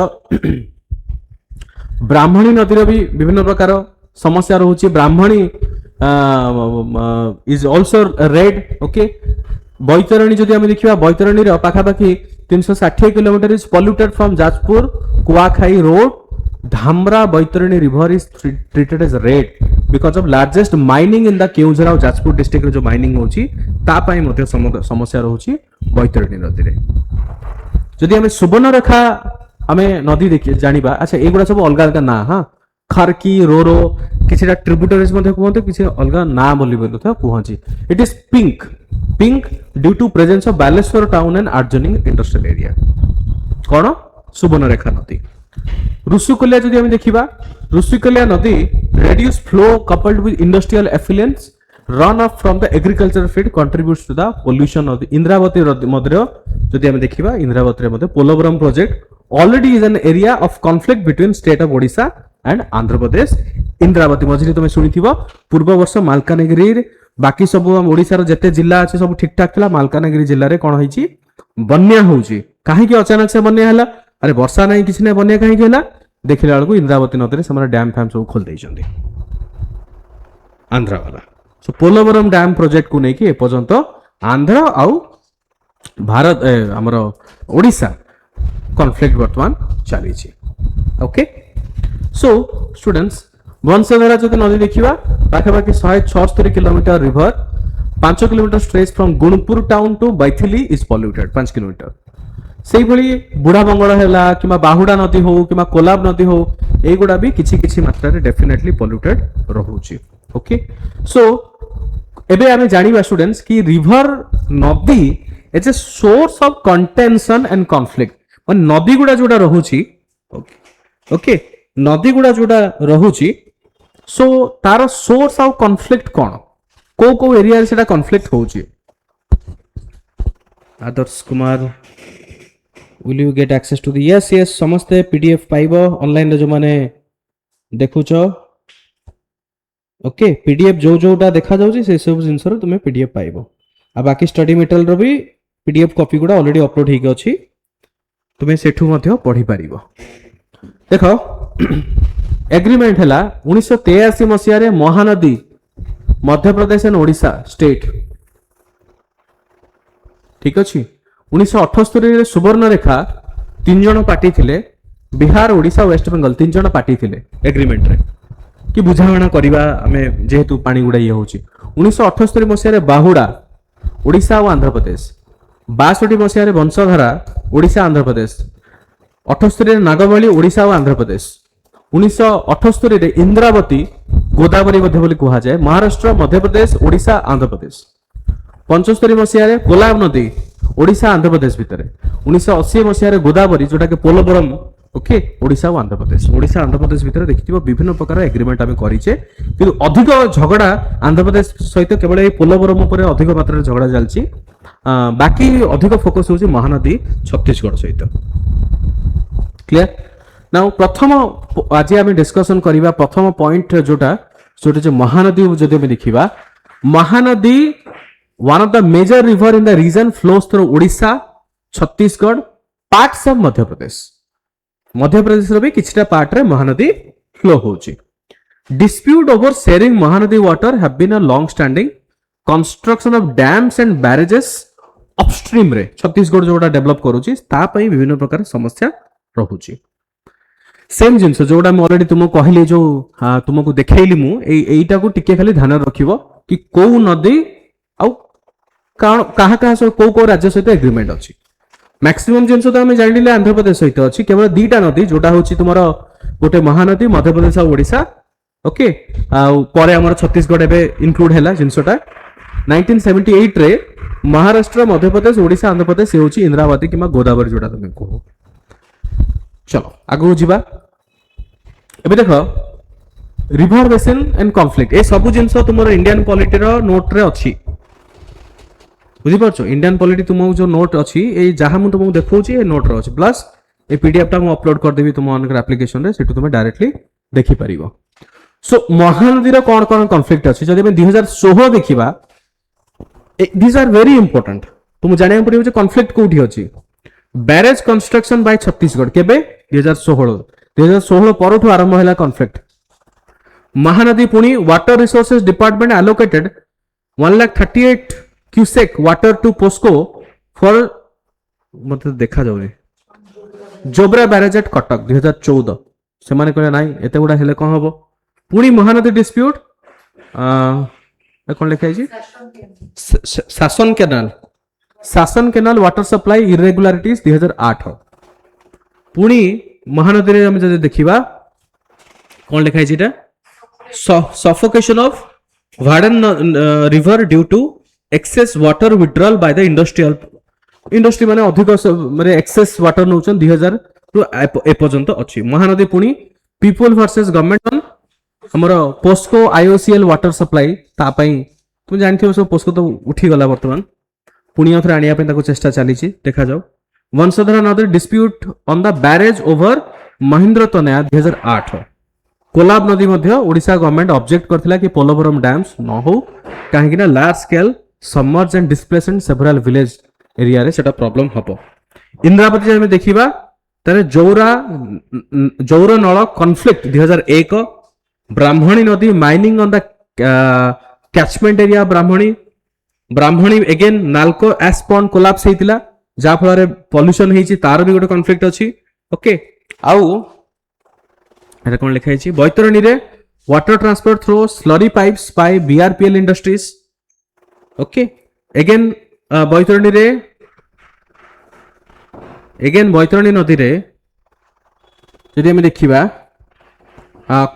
ब्राह्मणी नदी रो भी विभिन्न प्रकार समस्या रहउची Brahmani is also red okay Baitarani जदि हम देखिबा बैतरणी रो पाखापाखि 360 kilometre is polluted from Jajpur Kuakhai road Dhamra Baitharani river is treated as red because of largest mining in the Keonjhar और जाजपुर डिस्ट्रिक्ट रे जो माइनिंग होची ता पई मध्ये समस्या रहउची बैतरणी नदी रे जदि हमें सुवर्णरेखा हमें नदी देखि जानिबा अच्छा एगुडा सब अलग अलग ना हां ଖାରକି ରୋରୋ किछिटा ट्रिब्यूटरीज मध्ये कहते किछि अलगा ना बोली बोलु था कहछि it is pink due to presence of Baleshwar town and adjoining industrial area कोन सुवर्णरेखा नदी ऋषिकुल्या जदि हम देखिबा ऋषिकुल्या नदी reduce flow coupled with industrial effluents run off from the agricultural field contributes to the pollution of the Indravati मध्य जदि हम देखिबा इंद्रावती मध्ये पोलोवरम project already is an area of conflict between state of Odisha and Andhra Pradesh Indravati मझिरे तुम शुणिथिबो पूर्व वर्ष मालकानगिरी बाकी सब ओडिसा रो जते जिल्ला अछि सब ठीक ठाक थिला मालकानगिरी जिल्ला रे कोन होईची बन्या होउची काहे कि अचानक से बन्या हला अरे वर्षा नहीं किछि ने बन्या काहे कि हला देखिला बेलको इंद्रावती नदी रे समरा डैम फैम सब खोल दैछन्ती आंध्रा वाला सो पोलोवरम डैम प्रोजेक्ट को नेकी ए पर्यंत आंध्र आउ भारत हमर ओडिसा कॉन्फ्लिक्ट वर्तमान चली छी ओके सो स्टूडेंट्स वंशधारा जो नदी देखा पाखापाखि 176 kilometre river 5 kilometre stretch from Gunupur town to बैथिली इज पॉल्यूटेड 5 किलोमीटर से भली बुढ़ा बंगड़ है कि बाहुड़ा नदी हो कि कोलाब नदी हो एगुड़ा भी किछि मात्रा रे डेफिनेटली पॉल्यूटेड रहउची ओके सो एबे आमे जानिबा स्टूडेंट्स कि रिवर नदी is a source of contention and conflict मन नदी गुड़ा जोड़ा रहउची ओके नदी गुड़ा जोड़ा रहउची सो तार सोर्स ऑफ कॉन्फ्लिक्ट कोन को एरिया रे सेटा कॉन्फ्लिक्ट होउची Adarsh Kumar will you get access to the yes समस्त पीडीएफ पाइबो ऑनलाइन रे जो माने देखुचो ओके पीडीएफ जो जोटा देखा जाउची से सब जिंस रो तुमे पीडीएफ पाइबो आ बाकी स्टडी मटेरियल रो भी पीडीएफ कॉपी गुडा ऑलरेडी अपलोड हेक अछि तुमे सेठू मध्ये पढी पारिबो देखो एग्रीमेंट है 1983 मसीह महानदी मध्य प्रदेश एंड ओडिशा स्टेट ठीक अच्छे 1978 सुवर्णरेखा 3 जन पार्टी थिले बिहार ओडिशा वेस्ट बंगाल 3 जन पार्टी थिले एग्रीमेंट रे कि बुझाणा करबा हमें जेहेतु पानी गुडा ये होची 1978 मसीह बाहुड़ा ओडिशा और आंध्र प्रदेश 62 मसीह वंशधारा ओडिशा आंध्र प्रदेश 78 नागबली ओडिशा और आंध्र प्रदेश 1978 इंद्रावती गोदावरी बोली कहा जाए महाराष्ट्र मध्य प्रदेश ओडिशा आंध्र प्रदेश 75 मसीह कोलाब नदी ओडिशा आंध्र प्रदेश भितर 1980 मसीह गोदावरी जोटा कि पोलोवरम ओके ओडिशा और आंध्र प्रदेश भितर देखिथिबो विभिन्न प्रकार एग्रीमेंट आमे करिचे किंतु अधिक झगड़ा आंध्र प्रदेश सहित केवल ए पोलोवरम ऊपर अधिक मात्रा रे झगड़ा चलची बाकी अधिक फोकस होची महानदी छत्तीसगढ़ सहित क्लियर नाउ प्रथम आज आम डिस्कशन करबा प्रथम पॉइंट जोटा जो महानदी जदि हम देखिबा Mahanadi one of the major river in the region flows through Odisha Chhattisgarh parts of Madhya Pradesh रो भी किछटा पार्ट रे महानदी फ्लो होची dispute over sharing Mahanadi water have been a long standing construction of dams and barrages upstream रे छत्तीसगढ़ जोटा डेवलप करूची ता पई विभिन्न प्रकार समस्या रहूची सेम जिंस जोटा मैं ऑलरेडी तुमको कहली जो तुमको देखैली मु एईटा को टिके खाली ध्यान रखिबो कि को नदी आउ कहा कहा सब को राज्य सहित एग्रीमेंट अछि मैक्सिमम जिंस तो हम जानिले आंध्र प्रदेश सहित अछि केवल दीटा नदी जोटा होची तुमरो गोटे महानदी मध्य प्रदेश और ओडिशा ओके आ परे हमर छत्तीसगढ़ एबे इंक्लूड हैला जिंसटा 1978 रे महाराष्ट्र मध्य प्रदेश ओडिशा आंध्र प्रदेश होची इंद्रावती किमा गोदावरी जोटा तुम कहो चलो आगु जीवा एबे देखो रिवर बेसिन एंड कॉन्फ्लिक्ट ए सब जिंस तुमरो इंडियन पॉलिटी रो नोट रे अछि बुझी परछो इंडियन पॉलिटी तुमको जो नोट अछि ए जहां मु तुमको देखौची ए नोट रो अछि प्लस ए पीडीएफ टा मु अपलोड कर देबी तुम अनकर एप्लीकेशन रे सेटु तुम डायरेक्टली देखि परिबो सो महानदी रो कोन कोन कॉन्फ्लिक्ट अछि जदि मैं 2016 देखिबा दिस आर वेरी इंपोर्टेंट तुम जानिया पड़िबो जे कॉन्फ्लिक्ट कोठी अछि बैरेज कंस्ट्रक्शन बाय छत्तीसगढ़ केबे 2016 परठु आरंभ हैला कॉन्फ्लिक्ट महानदी पुणी water resources department allocated 138 cusec water to POSCO for मतलब देखा जाउनी जोब्रा बैरेज एट कटक 2014 से माने कहले नाही एते गुडा हेले कोन हबो पुणी महानदी डिस्प्यूट कोन लिखा है शासन केनाल वाटर सप्लाई इरेगुलारिटीज 2008 पुणी महानदी रे हम जदि देखिबा कौन लिखा है जीटा सफोकेशन ऑफ वार्डन river due to excess water withdrawal by the industrial industry माने अधिक माने एक्सेस वाटर नउछन 2000 टू ए पर्यंत अछि महानदी पुणी पीपल वर्सेस गवर्नमेंट ऑन हमर पोस्को आईओसीएल वाटर सप्लाई ता पई तुम जानथियो सब पोस्को तो उठी गला वर्तमान पुणी आथरे आनिया पे ताको चेष्टा चली छी देखा जाओ वंशधर नदर dispute on the barrage over Mahendratanaya 2008 Kolab नदी मध्य ओडिशा गवर्नमेंट ऑब्जेक्ट करथिला कि पोलोवरम डैम्स न हो काहे ना large scale submerge and displacement several village area रे सेटा प्रॉब्लम हबो इंद्रावती जे देखिबा तारे जौर नळ कॉन्फ्लिक्ट 2001 ब्राह्मणी नदी mining on the catchment area Brahmani again NALCO एस्पॉन कोलाप्स हेतिला जा फल रे पॉल्यूशन हेची तार भी गोटे कॉन्फ्लिक्ट अछि ओके आउ एटा कोन लिखा हेची बैतरणी रे water transport through slurry pipes by BRPL industries okay again Baitarani नदी रे यदि हम देखिबा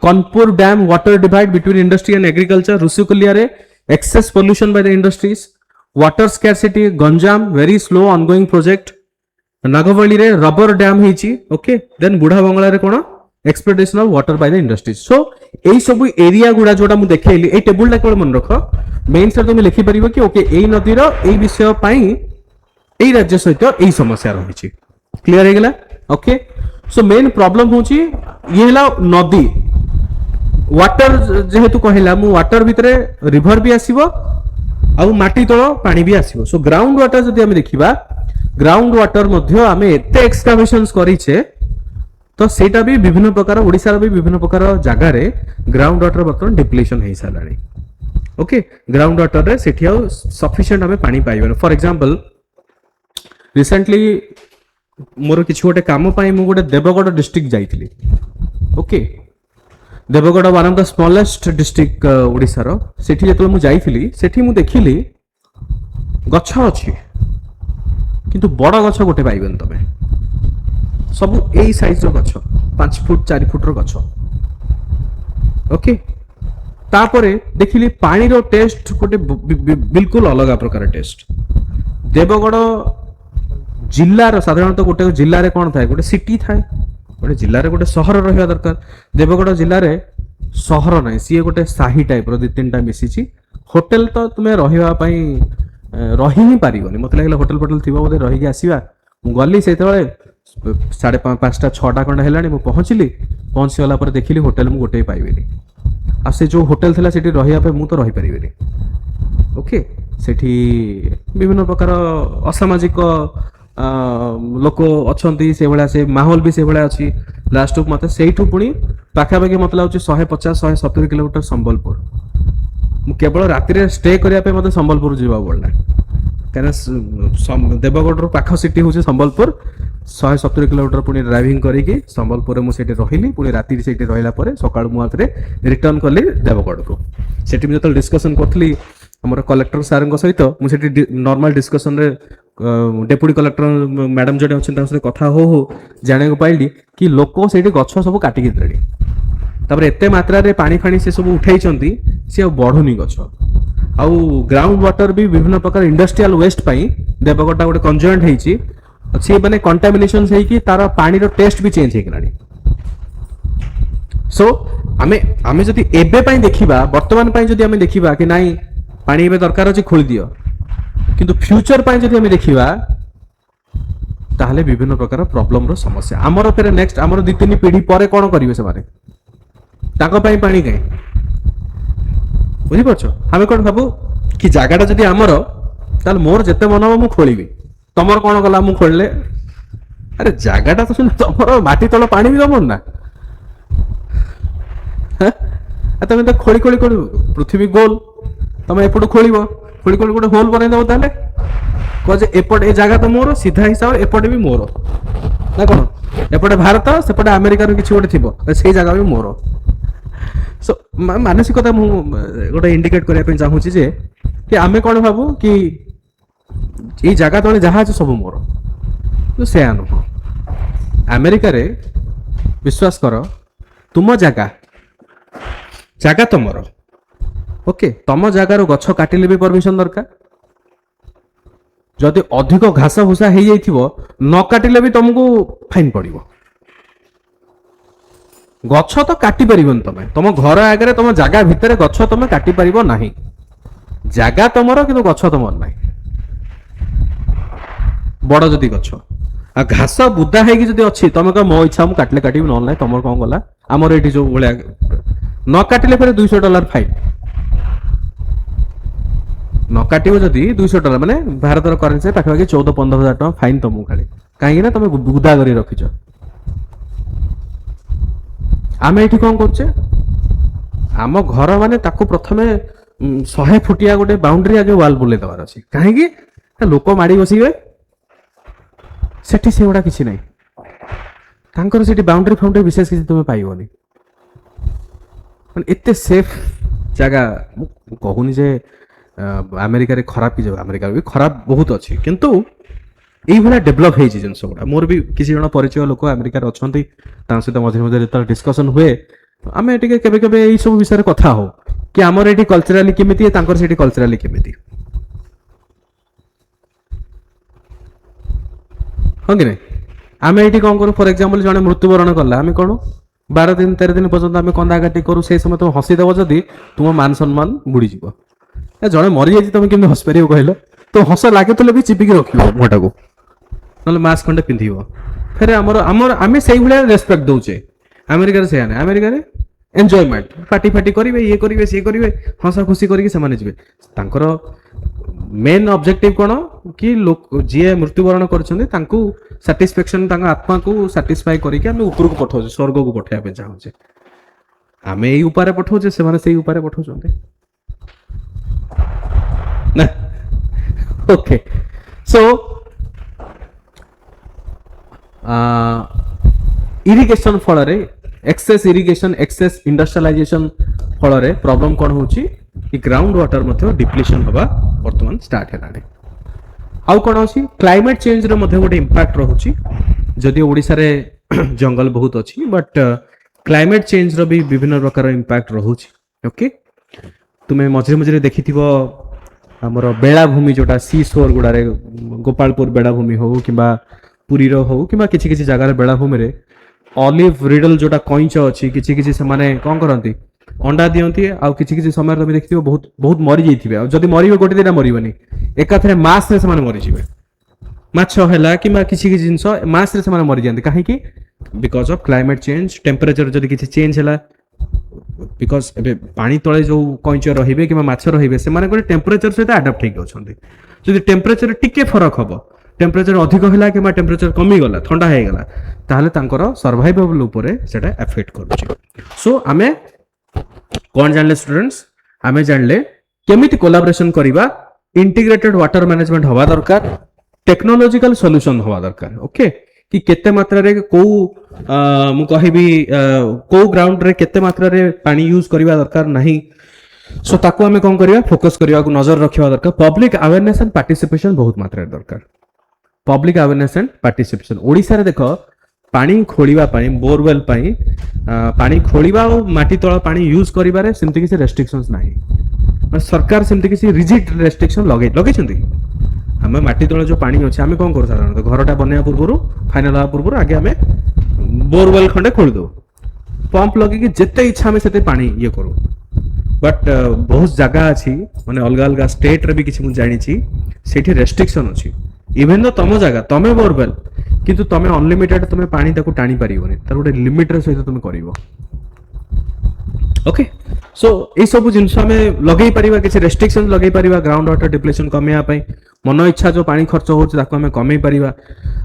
Kanpur dam water divide between industry and agriculture Rushikulya रे excess pollution by the industries water scarcity Ganjam very slow ongoing project Nagavali रे रबर डैम हेची ओके देन बुढ़ा बंगला रे कोन exploitation of water by the industries so एई सब एरिया गुडा जोटा मु देखेली ए टेबल ला केवल मन रख मेन सर तुम लिखि परिबो कि ओके एई नदी रो एई विषय पई एई राज्य सहित एई समस्या रहिछि क्लियर हे गेला ओके सो मेन प्रॉब्लम होची ये हला नदी वाटर जेहेतु कहला मु वाटर भितरे रिवर भी आसीबो आउ माटी तळ पानी भी आसीबो सो ग्राउंड वाटर जदि हम देखिबा ग्राउंड वाटर मध्य आमे एते एक्सकावेशंस करिछे तो सेटा भी विभिन्न प्रकार ओडिसा भी विभिन्न प्रकार जगह रे ग्राउंड वाटर बर्तन डिप्लीशन हे सालानी ओके ग्राउंड वाटर रे सेठी आउ सफिशिएंट हमें पानी पाइबे फॉर एग्जांपल रिसेंटली मोर किछ गोटे काम पाई मु गोटे देवगढ़ डिस्ट्रिक्ट जाइथिली okay Deogarh one of the smallest district Odisha रो सेठी जेतले मु जाइथिली सेठी मु देखिली गछ अछि किंतु बड़ गछ गोटे पाइबेन तमे सब एई साइज रो गछ 5 फुट 4 फुट रो गछ ओके तापरे देखिली पानी रो टेस्ट गोटे बिल्कुल अलग प्रकार टेस्ट देवगढ़ जिल्ला रो साधारणतः गोटे जिल्ला रे कोन थाए गोटे सिटी थाए गोटे जिल्ला रे गोटे शहर रहिया दरकार देवगढ़ जिल्ला रे शहर नै सी गोटे साही टाइप रो दि तीनटा मिसिची होटल तो तुमे रहिबा पई रही ही पारिबोनी मते लागला होटल पटल थिबा बोले रही के आसीबा मु गली सेतबेले 5:30 6टा खंड हेलानी मु पहुंचली गला पर देखिली होटल मु गोटे पाइबेनी आ से जो होटल थिला सेठी रहिया पे मु तो रही परिबेनी ओके सेठी विभिन्न प्रकार असामाजिक लोक अच्छी से भाया से माहौल भी से भाया अच्छी लास्ट मत से पुणी पाखापाखि मत लगे 150-170 किलोमीटर संबलपुर केवल राति स्टे करने मत संबलपुर जावा पड़ना कहीं देवगढ़ पाख सिटी हूँ संबलपुर 170 किलोमीटर पुणी ड्राइविंग करके संबलपुर मुझे रही पुणी राति रहा सका मुझे रिटर्न कली देवगढ़ को सेठी जो डिस्कसन करी आम कलेक्टर सार सहित मुझे normal discussion deputy collector madam जो अच्छे कथा हो जाना पाइली कि लोक से गछ सब काटिकी देले तापर एते मात्रा रे पानी फानी से सब उठाई सी बढ़ुनी गछ आउ ग्राउंड वाटर भी विभिन्न प्रकार इंडस्ट्रियल वेस्ट पाई देवगढ़ गोटे कंजुएंट होती सी माने कंटामिनेशन होगी तार पानी रो टेस्ट भी चेंज होगलानी सो आमे आमे जदि एबे पाई देखिबा वर्तमान पाई जदि आमे देखिबा कि नाही पानी एबे दरकार अछि खोली दियो किंतु फ्यूचर पाई जदि आमे देखिबा ताहले विभिन्न प्रकार प्रॉब्लम रो समस्या हमरो फेर नेक्स्ट हमरो 2-3 पीढ़ी परे कोन करिवे से माने ताको पाई पानी काई बुझी परछो हमें कोन भाबू कि जागाटा जदि हमरो ताल मोर जते मन हो मु खोलिबी तमर कोन गला मु खोलले अरे जागाटा तो सुन तमरो माटी तळ पानी भी दमन ना तमें तो खोली खोली खोली पृथ्वी गोल तमें एपट खोल खोली खोली गोटे होल बनई दब ताले कह एपट ए जगह तो मोर सीधा हिसाब एपटे भी मोर ना कौन एपटे भारत सेपटे अमेरिकार किसी गोटे थी से जगह भी मोर सो मानसिकता गोटे इंडिकेट करने चाहूँगी जे कि आमे कौन भावु कि ये जगह तले जहाँ अच्छे सब मोर से नुह अमेरिका रे विश्वास कर तुम जगह ଜାଗା ତମର, ଓକେ। ତମ ଜାଗାରୁ ଗଛ କାଟିଲେ ବି ପରମିଶନ ଦରକାର। ଯଦି ଅଧିକ ଘାସ ଭୁଷା ହେଇଯାଇଥିବ ନ କାଟିଲେ ବି ତମକୁ ଫାଇନ ପଡିବ। ଗଛ ତ କାଟି ପାରିବନି ତମେ, ତମ ଘର ଆଗରେ ତମ ଜାଗା ଭିତରେ ଗଛ ତମେ କାଟି ପାରିବ ନାହିଁ। ଜାଗା ତମର କିନ୍ତୁ ଗଛ ତମର ନାହିଁ, ବଡ ଯଦି ଗଛ। ଆଉ ଘାସ ବୁଦା ହେଇକି ଯଦି ଅଛି ତମେ କହ ମୋ ଇଚ୍ଛା ମୁଁ କାଟିଲେ କାଟିବି ନହେଲେ ନାହିଁ, ତମର କଣ ଗଲା। ଆମର ଏଠି ଯୋଉ ଭଳିଆ ନ କାଟିଲେ ଫେରେ $200 ଫାଇନ। ନ କାଟିବ ଯଦି $200 ମାନେ ଭାରତର କରେନ୍ସି ପାଖାପାଖି 14-15 ହଜାର ଟଙ୍କା ଫାଇନ ତମକୁ ଖାଲି, କାହିଁକି ନା ତମେ ବୁଦା କରି ରଖିଛ। ଆମେ ଏଠି କଣ କରୁଛେ, ଆମ ଘର ମାନେ ତାକୁ ପ୍ରଥମେ 100 ଫୁଟିଆ ଗୋଟେ ବାଉଣ୍ଡ୍ରି ଆଗେ ୱାଲ ବୁଲେଇ ଦେବାର ଅଛି। କାହିଁକି ଲୋକ ମାଡି ବସିବେ, ସେଠି ସେଗୁଡା କିଛି ନାହିଁ। ତାଙ୍କର ସେଠି ବାଉଣ୍ଡ୍ରି ଫାଉଣ୍ଡ୍ରି ବିଶେଷ କିଛି ତୁମେ ପାଇବନି। ମାନେ ଏତେ ସେଫ ଜାଗା। ମୁଁ କହୁନି ଯେ ଆମେରିକାରେ ଖରାପ କିଛି, ଆମେରିକାରେ ବି ଖରାପ ବହୁତ ଅଛି, କିନ୍ତୁ এইভাবে ডেভেলপ হয়েছে জিনিস গুড়া। মোর বি কিছু জন পরিচয় লোক আমেরিকার অনেক, তার সহ মঝে মঝে যেত ডিসকসন হুয়ে আমি টিকে কেবে কেবে এই সব বিষয়ে কথা হও কি আমার এটি কলচরালি কেমিতি তাঙ্কর সেটি কলচরালি কেমিতি, হ্যাঁ কি না। আমি এটি কম করু, ফর এক্সাম্পল জনে মৃত্যুবরণ কলা আমি কোণ 12-13 দিন পর্যন্ত আমি কন্দাকাটি করু, সেই সময় তুমি হসিদেব যদি তুম মান সম্মান বুড়িଯିব। জনে মরি যাই তুমি কেমনি হসপারিব কহিল, তো হস লাগুলে ବି ଚିପିକି ରଖିବ ମୁହଁଟାକୁ, ନହେଲେ ମାସ୍କ ଖଣ୍ଡେ ପିନ୍ଧିବ। ଫେରେ ଆମେ ସେଇଭଳିଆ ରେସ୍ପେକ୍ଟ ଦଉଛେ। ଆମେରିକାରେ ସେଇଆ ନାହିଁ, ଆମେରିକାରେ ଏନ୍ଜୟମେଣ୍ଟ, ପାର୍ଟି ଫାଟି କରିବେ, ଇଏ କରିବେ ସିଏ କରିବେ, ହସ ଖୁସି କରିକି ସେମାନେ ଯିବେ। ତାଙ୍କର ମେନ୍ ଅବଜେକ୍ଟିଭ କ'ଣ କି ଲୋକ ଯିଏ ମୃତ୍ୟୁବରଣ କରିଛନ୍ତି ତାଙ୍କୁ ସାଟିସ୍ଫାକ୍ସନ, ତାଙ୍କ ଆତ୍ମାକୁ ସାଟିସ୍ଫାଇ କରିକି ଆମେ ଉପରକୁ ପଠାଉଛେ, ସ୍ୱର୍ଗକୁ ପଠାଇବା ପାଇଁ ଚାହୁଁଛେ। ଆମେ ଏଇ ଉପାୟରେ ପଠାଉଛେ, ସେମାନେ ସେଇ ଉପାୟରେ ପଠାଉଛନ୍ତି ନା। ଓକେ, ସୋ ইরিগেশন ফলরে এক্সেস ইরিগেশন এক্সেস ইন্ডস্ট্রিয়ালাইজেশন ফলরে প্রবলেম কোন হচ্ছে কি গ্রাউন্ড ওয়াটার মধ্যে ডিপ্লিশন হবা বর্তমান স্টার্ট হেলানি। আউ কোন আছে ক্লাইমেট চেঞ্জ রে মধ্যে গোটে ইম্প্যাক্ট রহুছি। যদি ওড়িশারে জঙ্গল বহুত ଅଛି বট ক্লাইমেট চেঞ্জ র भी বিভিন্ন প্রকার ইম্প্যাক্ট রহুছি। ওকে, তুমি মঝিরে মঝিরে দেখিথিব আমার বেড়াভূমি যেটা সি সোর গুড়ারে, গোপালপুর বেড়াভূমি হো কিংবা পুরীর হো কিংবা কিছু কিছু জায়গার বেড়াভূমি রে অলিভ রিডল যেটা কইঁচ ଅଛି କିଛି କିଛି ସେମାନେ କ'ଣ କରନ୍ତି ଅଣ୍ଡା ଦିଅନ୍ତି, ଆଉ କିଛି କିଛି ସମୟରେ ତମେ ଦେଖିଥିବ ବହୁତ ବହୁତ ମରି ଯାଇଥିବେ। ଆଉ ଯଦି ମରିବେ ଗୋଟେ ଦିଟା ମରିବନି, ଏକାଥରେ ମାସରେ ସେମାନେ ମରିଯିବେ। ମାଛ ହେଲା କିମ୍ବା କିଛି କିଛି ଜିନିଷ ମାସରେ ସେମାନେ ମରିଯାଆନ୍ତି। କାହିଁକି? Because of climate change, temperature ଯଦି କିଛି ଚେଞ୍ଜ ହେଲା, ବିକଜ ଏବେ ପାଣି ତଳେ ଯୋଉ କଇଁଚ ରହିବେ କିମ୍ବା ମାଛ ରହିବେ ସେମାନେ ଗୋଟେ ଟେମ୍ପରେଚର ସହିତ ଆଡାପ୍ଟ ହେଇକି ଅଛନ୍ତି। ଯଦି ଟେମ୍ପରେଚର ଟିକେ ଫରକ ହବ, ଟେମ୍ପରେଚର ଅଧିକ ହେଲା କିମ୍ବା ଟେମ୍ପରେଚର କମିଗଲା, ଥଣ୍ଡା ହେଇଗଲା, ତାହେଲେ ତାଙ୍କର ସର୍ଭାଇଭେବଲ ଉପରେ ସେଟା ଏଫେକ୍ଟ କରୁଛି। ସୋ ଆମେ କ'ଣ ଜାଣିଲେ ଷ୍ଟୁଡେଣ୍ଟସ୍, ଆମେ ଜାଣିଲେ କେମିତି କୋଲାବରେସନ କରିବା, ଇଣ୍ଟିଗ୍ରେଟେଡ ୱାଟର ମ୍ୟାନେଜମେଣ୍ଟ ହବା ଦରକାର, ଟେକ୍ନୋଲୋଜିକାଲ ସଲ୍ୟୁସନ ହବା ଦରକାର। ଓକେ, କି କେତେ ମାତ୍ରାରେ କୋଉ ମୁଁ କହିବି କୋଉ ଗ୍ରାଉଣ୍ଡରେ କେତେ ମାତ୍ରାରେ ପାଣି ୟୁଜ କରିବା ଦରକାର ନାହିଁ, ସୋ ତାକୁ ଆମେ କ'ଣ କରିବା, ଫୋକସ କରିବାକୁ, ନଜର ରଖିବା ଦରକାର। ପବ୍ଲିକ ଆୱାରନେସ ଆଣ୍ଡ ପାର୍ଟିସିପେସନ ବହୁତ ମାତ୍ରାରେ ଦରକାର। Public awareness and participation. ଓଡ଼ିଶାରେ ଦେଖ ପାଣି ଖୋଳିବା ପାଇଁ, ବୋରୱେଲ ପାଇଁ ପାଣି ଖୋଳିବା ଆଉ ମାଟି ତଳ ପାଣି ୟୁଜ କରିବାରେ ସେମିତି କିଛି ରେଷ୍ଟ୍ରିକ୍ସନ୍ସ ନାହିଁ। ସରକାର ସେମିତି କିଛି ରିଜିଡ ରେଷ୍ଟ୍ରିକ୍ସନ ଲଗେଇଛନ୍ତି। ଆମେ ମାଟି ତଳେ ଯୋଉ ପାଣି ଅଛି ଆମେ କ'ଣ କରୁ ସାଧାରଣତଃ, ଘରଟା ବନେଇବା ପୂର୍ବରୁ, ଫାଇନାଲ ହେବା ପୂର୍ବରୁ ଆଗେ ଆମେ ବୋରୱେଲ ଖଣ୍ଡେ ଖୋଳିଦେଉ, ପମ୍ପ ଲଗେଇକି ଯେତେ ଇଚ୍ଛା ଆମେ ସେତେ ପାଣି ଇଏ କରୁ। ବଟ୍ ବହୁତ ଜାଗା ଅଛି, ମାନେ ଅଲଗା ଅଲଗା ଷ୍ଟେଟରେ ବି କିଛି ମୁଁ ଜାଣିଛି, ସେଇଠି ରେଷ୍ଟ୍ରିକ୍ସନ ଅଛି। ଇଭେନ୍ ତ ତମ ଜାଗା, ତମେ ବୋରୱେଲ, କିନ୍ତୁ ତମେ ଅନଲିମିଟେଡ ତମେ ପାଣି ତାକୁ ଟାଣି ପାରିବନି, ତାର ଗୋଟେ ଲିମିଟର ସହିତ ତମେ କରିବ। ଓକେ, ସୋ এই ସବୁ ଜିନିଷ ଆମେ ଲଗେଇ ପାରିବା, କିଛି ରେଷ୍ଟ୍ରିକ୍ସନ ଲଗେଇ ପାରିବା ଗ୍ରାଉଣ୍ଡ ୱାଟର ଡିପ୍ଲେସନ କମେଇବା ପାଇଁ। ମନ ଇଚ୍ଛା ଯୋଉ ପାଣି ଖର୍ଚ୍ଚ ହଉଛି ତାକୁ ଆମେ କମେଇ ପାରିବା।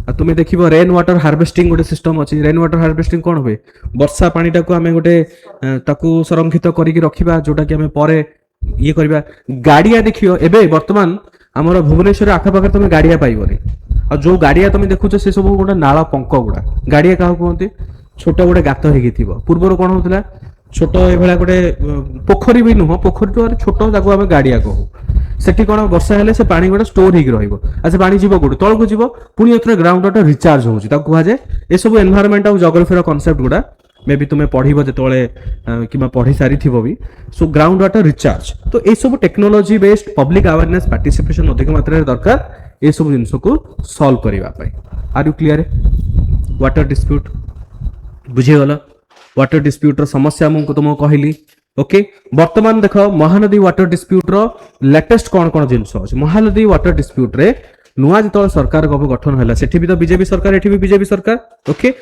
ଆଉ ତୁମେ ଦେଖିବ ରେନ୍ ୱାଟର ହାର୍ଭେଷ୍ଟିଂ ଗୋଟେ ସିଷ୍ଟମ ଅଛି। ରେନ୍ ୱାଟର ହାର୍ଭେଷ୍ଟିଂ କ'ଣ ହୁଏ, ବର୍ଷା ପାଣିଟାକୁ ଆମେ ଗୋଟେ ତାକୁ ସଂରକ୍ଷିତ କରିକି ରଖିବା, ଯୋଉଟା କି ଆମେ ପରେ ଇଏ କରିବା। ଗାଡିଆ ଦେଖିବ ଏବେ ବର୍ତ୍ତମାନ ଆମର ଭୁବନେଶ୍ୱର ଆଖପାଖରେ ତମେ ଗାଡିଆ ପାଇବନି। ଆଉ ଯୋଉ ଗାଡିଆ ତମେ ଦେଖୁଛ ସେ ସବୁ ଗୋଟେ ନାଳ ପଙ୍କ ଗୁଡା। ଗାଡିଆ କାହାକୁ କୁହନ୍ତି, ଛୋଟ ଗୋଟେ ଗାତ ହେଇକି ଥିବ। ପୂର୍ବରୁ କ'ଣ ହଉଥିଲା, ଛୋଟ ଏଭଳିଆ ଗୋଟେ ପୋଖରୀ ବି ନୁହଁ, ପୋଖରୀଠୁ ଛୋଟ, ତାକୁ ଆମେ ଗାଡିଆ କହୁ। ସେଠି କ'ଣ ବର୍ଷା ହେଲେ ସେ ପାଣି ଗୁଡା ଷ୍ଟୋର ହେଇକି ରହିବ। ଆଉ ସେ ପାଣି ଯିବ କୋଉଠି, ତଳକୁ ଯିବ, ପୁଣି ଏଥର ଗ୍ରାଉଣ୍ଡ ୱାଟର ରିଚାର୍ଜ ହଉଛି, ତାକୁ କୁହାଯାଏ। ଏସବୁ ଏନଭାୟରମେଣ୍ଟ ଆଉ ଜୋଗ୍ରାଫିର କନସେପ୍ଟ ଗୁଡା मे बी तुम्हें पढ़िबो जेतोळे किमा पढ़ी सारी थिबो भी सो ग्राउंड वाटर रिचार्ज तो ए सब technology based public awareness participation अधिक मात्रा रे दरकार ए सब जिंस को सॉल्व करबा पई are you clear water dispute बुझी गला वाटर डिस्प्यूट रो समस्या हमको तुमको कहली ओके वर्तमान देख महानदी वाटर डिस्प्यूट रो लेटेस्ट कौन कौन जिनस अछि महानदी वाटर डिस्प्यूट रे नुआ जतो सरकार गठन होला सेठी भी तो बीजेपी सरकार एठी भी बीजेपी सरकार ओके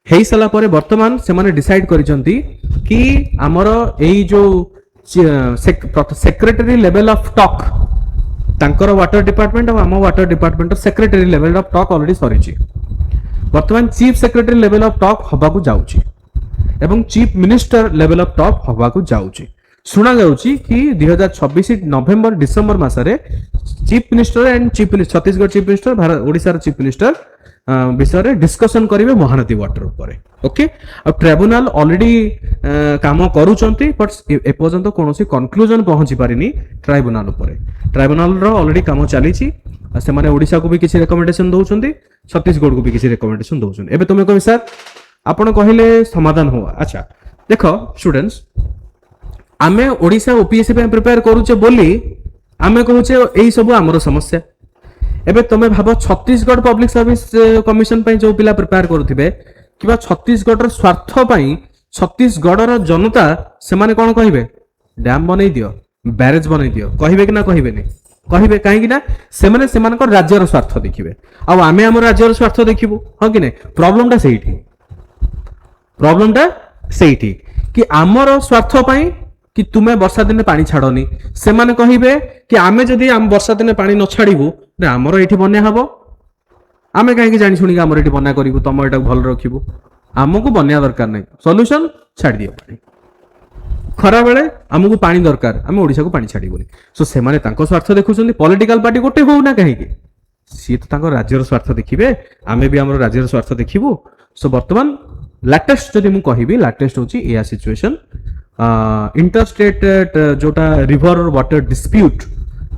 हेई सला परे वर्तमान से माने डिसाइड करिसंती कि हमर एई जो सेक्रेटरी लेवल ऑफ टॉक तांकर वाटर डिपार्टमेंट और आम water department secretary level of talk already सरीची वर्तमान chief secretary level of talk हबा को जाउची एवं chief minister level of top हवा को जाउची सुना जाउची कि 2026 नवेम्बर डिसेंबर मासरे chief minister and Chhattisgarh chief minister Bharat Odisha chief minister विषय रे डिस्कशन करिवे महानदी वाटर ऊपर ओके आ ट्रिब्यूनल ऑलरेडी काम करूचंती बट ए पर्यंत कोनोसी कंक्लूजन पहुंची पारिनी ट्रिब्यूनल ऊपर ट्रिब्यूनल रो ऑलरेडी काम चली छी से माने ओडिसा को भी किसी रिकमेंडेशन दउचंती छत्तीसगढ़ को भी किसी रिकमेंडेशन दउचंती एबे तुमे कहि सर आपण कहले समाधान हो अच्छा देख स्टूडेंट्स आमे ओडिसा ओपीएससी पे प्रिपेयर करूचे बोली आमे कहूचे एई सब हमरो समस्या एबे तमे भाबो छत्तीसगढ़ पब्लिक सर्विस कमिशन पे जो पिला प्रिपेयर करूथिबे किबा छत्तीसगढ़ र स्वार्थ पई छत्तीसगढ़ र जनता से माने कोन कहिबे डैम बनै दियो बैरेज बनै दियो कहिबे कि ना कहिबे नै कहिबे काहे कि ना से माने से मानकर राज्य र स्वार्थ देखिबे आ आमे हमर राज्य र स्वार्थ देखिबो हो कि नै प्रॉब्लम टा सेही प्रॉब्लम टा सेठी कि आमर स्वार्थ पाई कि तुमे वर्षा दिन पानी छाड़नी से माने कहिबे कि आमे जदी हम वर्षा दिन पानी न छाड़िबू रे आमर एठी बन्या हबो आमे काहे कि जानि सुनी कि आमर एठी बन्या करिवु तम एटा भल रखिबु हमकु बन्या दरकार नै सॉल्यूशन छाड़ दियो पानी खरा बेले हमकु पानी दरकार आमे ओडिसा को पानी छाड़िबुनी सो से माने तांको स्वार्थ देखुछन्ती पॉलिटिकल पार्टी गोटे हो ना काहे कि सी तो तांको राज्यर स्वार्थ देखिबे आमे भी हमर राज्यर स्वार्थ देखिबु सो वर्तमान लेटेस्ट जदि मु कहिबी लेटेस्ट होची एया सिचुएशन इंटरस्टेट जोटा रिवर वाटर डिस्प्यूट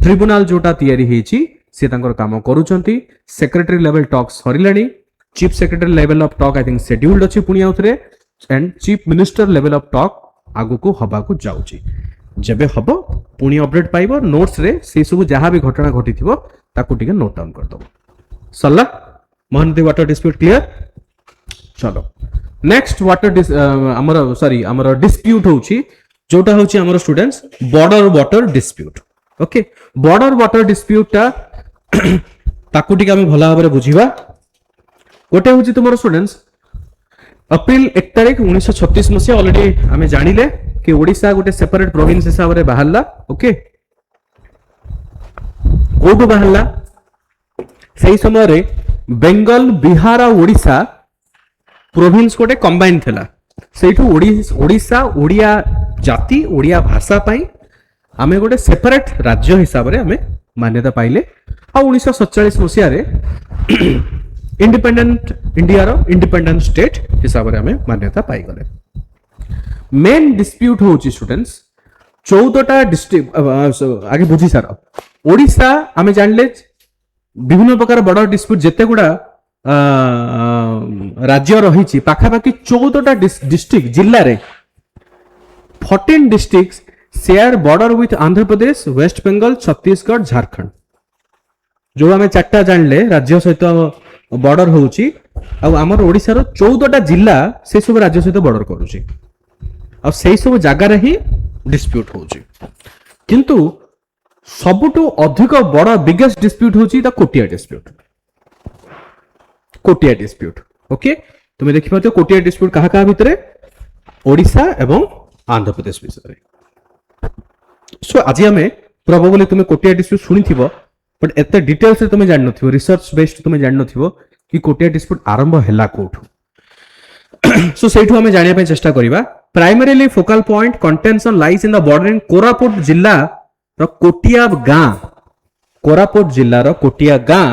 ट्रिब्यूनल जोटा तयारी हेची से तांकर काम करूचंती सेक्रेटरी लेवल टॉक सरिलानी chief secretary level of talk I think scheduled अछि पुनी आउथरे and chief minister level of talk आगु को हबा को जाउची जबे हबो पुनी अपडेट पाइबो नोट्स रे से सब जहां भी घटना घटिथिबो ताकू टिके नोट डाउन कर दो सल्ला महानदी वाटर डिस्प्यूट क्लियर चलो नेक्स्ट वाटर हमर सॉरी हमर डिस्प्यूट होची जोटा होची हमर students border water dispute okay border water dispute ता ताकू टिके हम भला भाबरे बुझिबा गोटे होची तुमर स्टूडेंट्स अप्रैल 1 तारिख 1936 मसिया ऑलरेडी हमें जानिले कि ओडिसा गोटे सेपरेट प्रोविंस हिसाब रे बाहरला ओके कोडो बाहरला सही समय रे बेंगल बिहार और ओडिसा प्रोविंस गोटे कंबाइन थिला सेठू ओडिसा ओडिया जाति ओडिया भाषा पाई आमे गोटे सेपरेट राज्य हिसाब रे हमें मान्यता पाइले आ 1947 मसिया रे इंडिपेंडेंट इंडिया रो इंडिपेंडेंट स्टेट हिसाब रे हमें मान्यता पाई गले मेन डिस्प्यूट होची स्टूडेंट्स 14टा डिस्ट्रिक्ट आगे बुझी सार ओडिसा हमें जानले विभिन्न प्रकार बड़ डिस्प्यूट जेते गुडा राज्य रही पाखापाखि 14टा डिस्ट्रिक्ट जिल्ला रे 14 districts share border with Andhra Pradesh West Bengal Chhattisgarh Jharkhand जो आम चार्टा जानले राज्य सहित बॉर्डर होउची आ हमर ओडिसा रो 14टा जिल्ला से सब राज्य सहित बॉर्डर करूची आ सेही सब जगह रे ही डिस्प्यूट होउची किंतु सबुटु अधिक बड़ बिगेस्ट डिस्प्यूट होउची द कोटिया डिस्प्यूट ओके तुम देखि पातो कोटिया डिस्प्यूट कहा कहा भितरे ओडिसा एवं आंध्र प्रदेश विषय सो आज हमें प्रोबेबली तुम कोटिया डिस्प्यूट सुनी थिबो बट एते डिटेल्स रे तुम जान नथिबो रिसर्च बेस्ड तुम जान नथिबो कि कोटिया डिस्प्यूट आरंभ हैला कोठु सो सेठु हमें जानिया पे चेष्टा करिबा primarily focal point contention lies in the bordering Koraput जिल्ला रो कोटिया गां कोरापुट जिल्ला रो कोटिया गां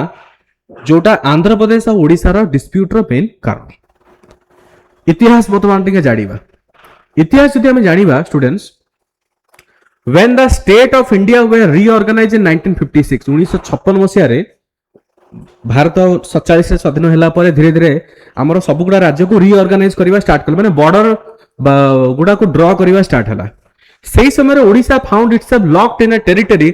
जोटा आंध्र प्रदेश और ओडिसा रो डिस्प्यूट रो मेन कारण इतिहास वर्तमान टिके जानिबा इतिहास जदि हमें जानिबा students when the state of India were reorganized in 1956 1956 मसिया रे भारत 47 ରେ ସ୍ୱାଧୀନ ହେଲା ପରେ ଧୀରେ ଧୀରେ ଆମର ସବୁଗୁଡା ରାଜ୍ୟକୁ ରିଅର୍ଗାନାଇଜ କରିବା ଷ୍ଟାର୍ଟ କଲେ, ମାନେ ବର୍ଡର ଗୁଡାକୁ ଡ୍ର କରିବା ଷ୍ଟାର୍ଟ ହେଲା। ସେହି ସମୟରେ Odisha found itself locked in a territory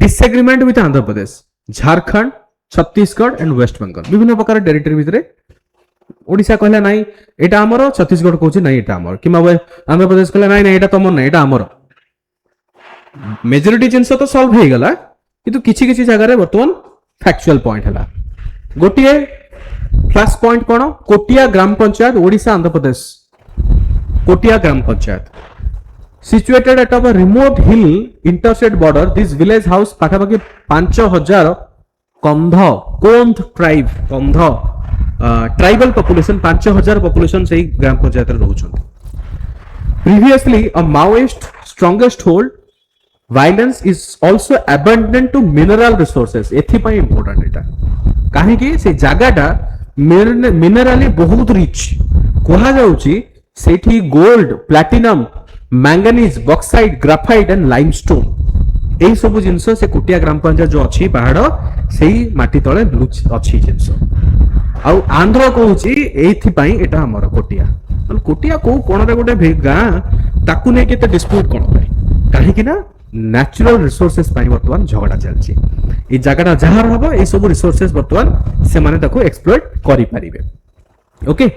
disagreement with Andhra Pradesh, Jharkhand, Chhattisgarh and West Bengal. ବିଭିନ୍ନ ପ୍ରକାର ଟେରିଟୋରୀ ଭିତରେ ଓଡ଼ିଶା କହିଲା ନାଇଁ ଏଇଟା ଆମର, ଛତିଶଗଡ଼ କହୁଛି ନାଇଁ ଏଇଟା ଆମର, କିମ୍ବା ଆନ୍ଧ୍ରପ୍ରଦେଶ କହିଲା ନାଇଁ ନାଇଁ ଏଇଟା ତମର ନାଇଁ ଏଇଟା ଆମର। मेजोरिटी जिनस तो सॉल्व हो गला, किंतु किछि किछि जगह वर्तमान फैक्चुअल पॉइंट है। गोटे क्लास पॉइंट कौन, कोटिया ग्राम पंचायत ओडिशा आंध्र प्रदेश। कोटिया ग्राम panchayat situated at a remote hill interstate border, this village house पाखापाखि 5000 Kondh tribe, Kandha tribal population 5000 population से ग्राम पंचायत रोचंती। Previously a Maoist strongest hold, violence is also abundant to mineral resources. एथिपाई इंपोर्टेंट एटा काहेकि से जगाटा मिनरली बहुत रिच कहा जाउची। सेठी gold, platinum, manganese, bauxite, graphite and limestone एही सब जिंस से कोटिया ग्राम पंचायत जो अच्छी पहाड़ सेही माटी तले अच्छी जिंस। आउ आंध्र कहूची एथिपाई एटा हमर कोटिया। कोटिया को कोन रे गोटे गां ताकू नै केते डिस्प्यूट कोन पाई, काहेकि ना न्याचुरल रिसोर्सेस पाई वर्तमान झगड़ा चलछि। ए जगहटा जहार हबो ए सब रिसोर्सेस वर्तमान से माने ताको एक्सप्लॉइट करि परिबे। ओके,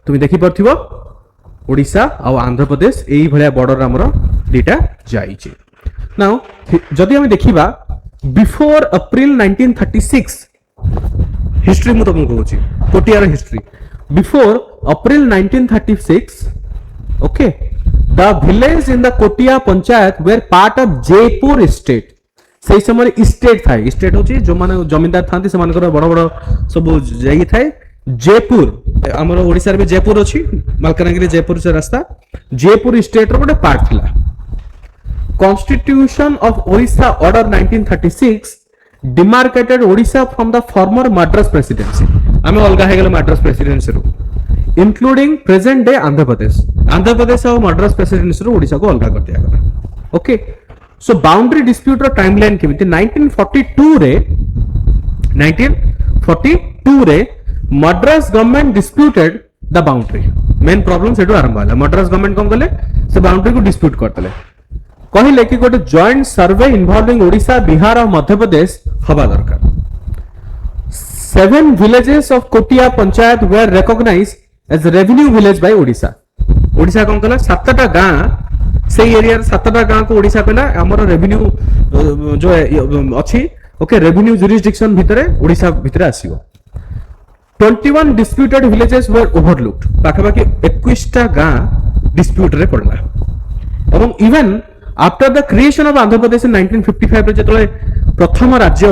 तुम देखि परथिबो ओडिशा आ आंध्र प्रदेश एही भलिया बॉर्डर हमर दीटा जाईछि। नाउ जदि हम देखिबा बिफोर अप्रैल 1936 हिस्ट्री मु तुमको कहूछि, कोटियार history before April 1936, okay, the village in the Kotia panchayat were part of Jeypore state. सही समय स्टेट था, स्टेट होची जो माने जमींदार थांती से मानकर बड़ बड़ सब जाई थाए। जयपुर हमर ओडिसा रे भी जयपुर अछि, मालकानगिरी जयपुर से रास्ता, जयपुर स्टेट रो गोटे पार्ट थिला। Constitution of Odisha order 1936 demarcated Odisha from the former Madras presidency. हमें अलगा हे गेल मद्रास प्रेसिडेंसी रो, including present day Andhra Pradesh. Andhra Pradesh और मद्रास प्रेसिडेंसी रो ओडिशा को अलग कर दिया गला। ओके, सो बाउंड्री डिस्प्यूट रो टाइमलाइन केमिति 1942 रे Madras government disputed the boundary. Main problem सेटू आरंभ होला। मद्रास गवर्नमेंट कोन कले से बाउंड्री को डिस्प्यूट करतले, कहिले कि गोटे जॉइंट सर्वे इन्वॉल्विंग ओडिशा, बिहार और मध्य प्रदेश हवा दरकार। 7 villages of Kotia panchayat were recognized as revenue village by Odisha. Odisha कौन कला 7टा गां से एरिया 7टा गां को ओडिशा कहला हमर रेवेन्यू जो अछि, ओके, रेवेन्यू जुरिसडिक्शन भितरे ओडिशा भितरे आसीबो। 21 disputed villages were overlooked, पाखापाखि 21टा गां डिस्प्यूट रे पड़ला। एवं even after the creation of Andhra Pradesh in 1955 रे जतले प्रथम राज्य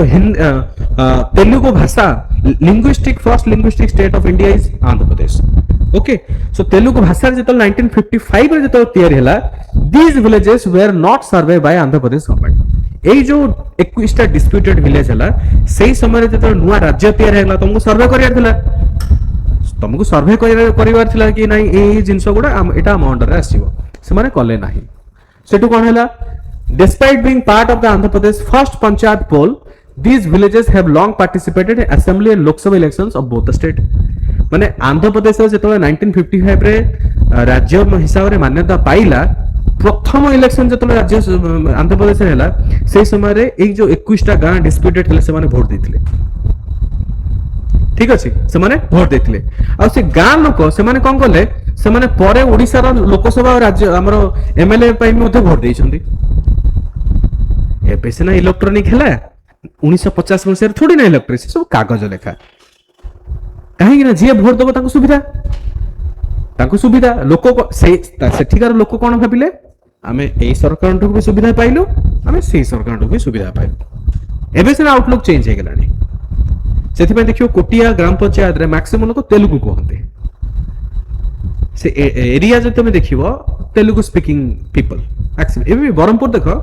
तेलुगु भाषा linguistic first linguistic state of India is Andhra Pradesh. Okay, so Telugu भाषा रे जतले 1955 रे जतले तैयारी हला, these villages were not survey by Andhra Pradesh government. एई जो 21टा डिस्प्यूटेड विलेज हला सेही समय रे जतले नुवा राज्य तैयारी हला तुमको सर्वे करियार थिला, तुमको सर्वे करिवार थिला कि नाही एई जिंस गुडा एटा हम अंडर रे आसीबो, से माने कले नाही। सेटू कोन हला, despite being part of the Andhra Pradesh first panchayat poll, these villages have long participated in assembly and Lok Sabha elections of both the state। माने आंध्र प्रदेश जेतले 1955 रे राज्य हिसाब रे मान्यता पाइला, प्रथम इलेक्शन जेतले राज्य आंध्र प्रदेश रे हला सेही समय रे एक जो 21टा गां डिस्प्यूटेड थिले से माने वोट देथिले। ठीक अछि, से माने वोट देथिले। आ से गां लोक से माने कोन करले, से माने परे ओडिसा रो लोकसभा राज्य हमरो एमएलए पई मध्ये वोट देइछंती। ए सिना इलेक्ट्रॉनिक है 1950 मसीह थोड़ी ना इलेक्ट्रिक सब कागज लेखा, कहीं जी भोट दब सुविधा लोक सेठिकार लोक कौन भाविले आम ए सरकार भी सुविधा पाइलु, आम से सरकार भी सुविधा पाइलु। एबे सिना आउटलुक चेंज हो गलानी। से देखियो कोटिया ग्राम पंचायत रे मैक्सिमम लोक तेलुगु कहते, से एरिया जो तुम देखिबो तेलुगु स्पीकिंग पीपल मैक्सिमम। एबे बरहमपुर देखो,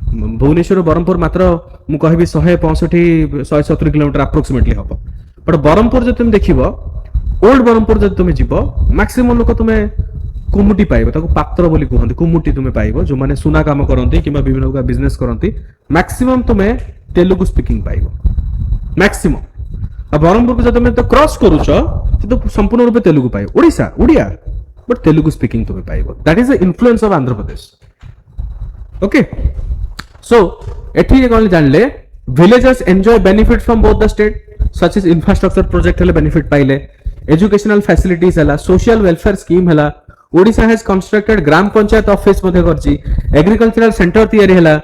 भुवनेश्वर बरहमपुर मात्र मु कहबी 165-170 किलोमीटर अप्रोक्सीमेटली हम, बट बरहमपुर जो तुम देखिबो ओल्ड बरहमपुर जो तुम जीव मैक्सिमम लोक तुम कुमुटी पाइबो, ताको पात्र बोली कहंती, कुमुटी तुम पाइबो जो माने सुना काम करंती किबा विभिन्न बिजनेस करंती, मैक्सिमम तुम तेलुगु स्पीकिंग पाइबो मैक्सिमम। आ बरहमपुर को जब तुम तो क्रॉस करूछ से तो संपूर्ण रूप तेलुगु पाइब ओडिशा ओडिया बट तेलुगु स्पीकिंग तुम पाइब that is the influence of Andhra Pradesh okay सो एठी कौन जानले villagers enjoy benefit from both the state such is infrastructure project हेले बेनिफिट पाइले एजुकेशनल फैसिलिटीज हला सोशल वेलफेयर स्कीम हला Odisha has constructed gram panchayat office मध्ये करची एग्रीकल्चरल सेंटर तयारी हला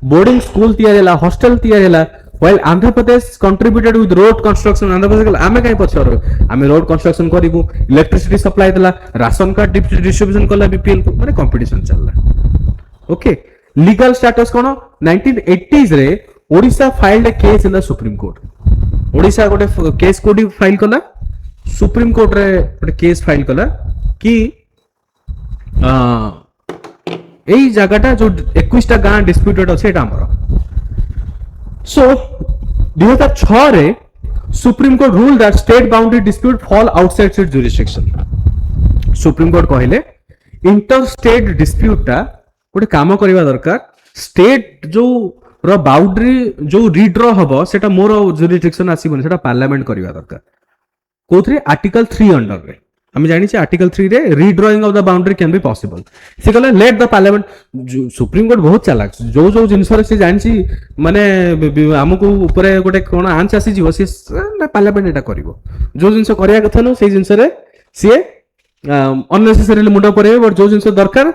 बोर्डिंग स्कूल तयारी हला हॉस्टल तयारी हला while Andhra Pradesh contributed with road construction Andhra Pradesh आमे काई पछर आमे रोड कंस्ट्रक्शन करिबु इलेक्ट्रिसिटी सप्लाई देला राशन कार्ड डिस्ट्रीब्यूशन कला बीपीएल को माने कंपटीशन चलला ओके लीगल स्टेटस कोन 1980s रे Odisha filed a case in the supreme court Odisha गोटे केस कोडी फाइल कला सुप्रीम कोर्ट रे गोटे केस फाइल कला कि एई जगहटा जो 21 टा गां डिस्प्यूटेड अछि एटा हमर So, 2006 रे supreme court rule that state boundary dispute fall outside it's jurisdiction supreme court कहले इंटर स्टेट डिस्प्यूट टा गोटे काम करबा दरकार स्टेट जो रो बाउंड्री जो रीड्रॉ हबो सेटा मोर जुरिस्डिक्शन आसीबन सेटा पार्लियामेंट करबा दरकार कोथरे आर्टिकल 3 अंडर रे हम जानि छै आर्टिकल 3 रे redrawing of the boundary can be possible से कहले let the parliament supreme court बहुत चालाक जो जो जिंस रे से जानि छी माने हमकु ऊपर गोटे कोन आंच आसी जीवो से पार्लियामेंट एटा करिवो जो जिंस करिया कथा न से जिंस रे से अननेसेसरीली मुंडा परे बट जो जिंस दरकार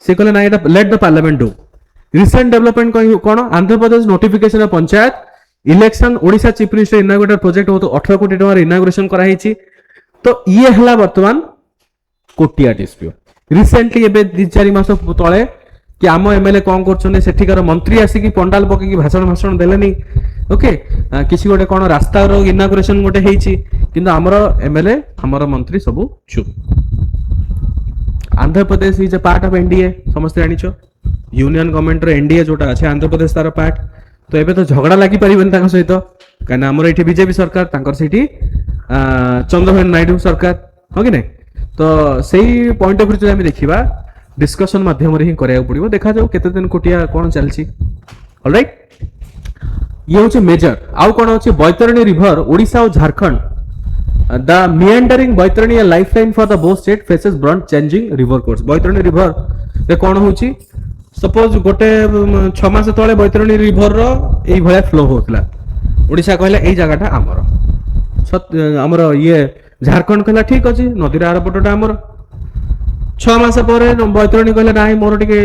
से कहले ना एटा let the parliament do recent development cone Andhra Pradesh notification of panchayat election Odisha chief minister inaugurated project हो तो 18 कोटी टका इनागुरेशन करा हेची तो ये हला वर्तमान कोटिया डिस्प्यूट रिसेंटली एबे 2-4 मास तळे कि आम एमएलए कोन करछने सेठिकार मंत्री आसी कि पंडाल पके कि भाषण देलेनी ओके किसी गोटे कोन रास्ता रो इनागुरेशन गोटे हेची किंतु हमरो एमएलए हमरो मंत्री सब चुप Andhra Pradesh is a part of NDA समस्त जानिछो यूनियन गवर्नमेंट रो एनडीए जोटा अछि आंध्र प्रदेश तार पार्ट तो एबे तो झगड़ा लागि परिबन ताका सहित काना हमर एठी बीजेपी सरकार तांकर सेठी चंद्रबाबू नायडू सरकार हो कि नहीं तो सही पॉइंट ऑफ व्यू देखा डिस्कशन माध्यम रे ही करिया पड़िबो देखा जाऊ केते दिन कोटिया कोन चलछि ऑलराइट ये होचे मेजर आउ कोन होचे बैतरणी रिवर ओडिशा और Jharkhand the meandering Baitarani a lifeline for the both state faces broad changing river course Baitarani river रे कोन होची सपोज गोटे 6 मास तळे बैतरणी रिवर रो एई भया फ्लो होतला ओडिशा कहला एई जगहटा हमर आमर ये झारखंड कहला ठीक अच्छे नदी आर पटटा आमर 6 मास पर बैतरणी कहला ना मोर टिके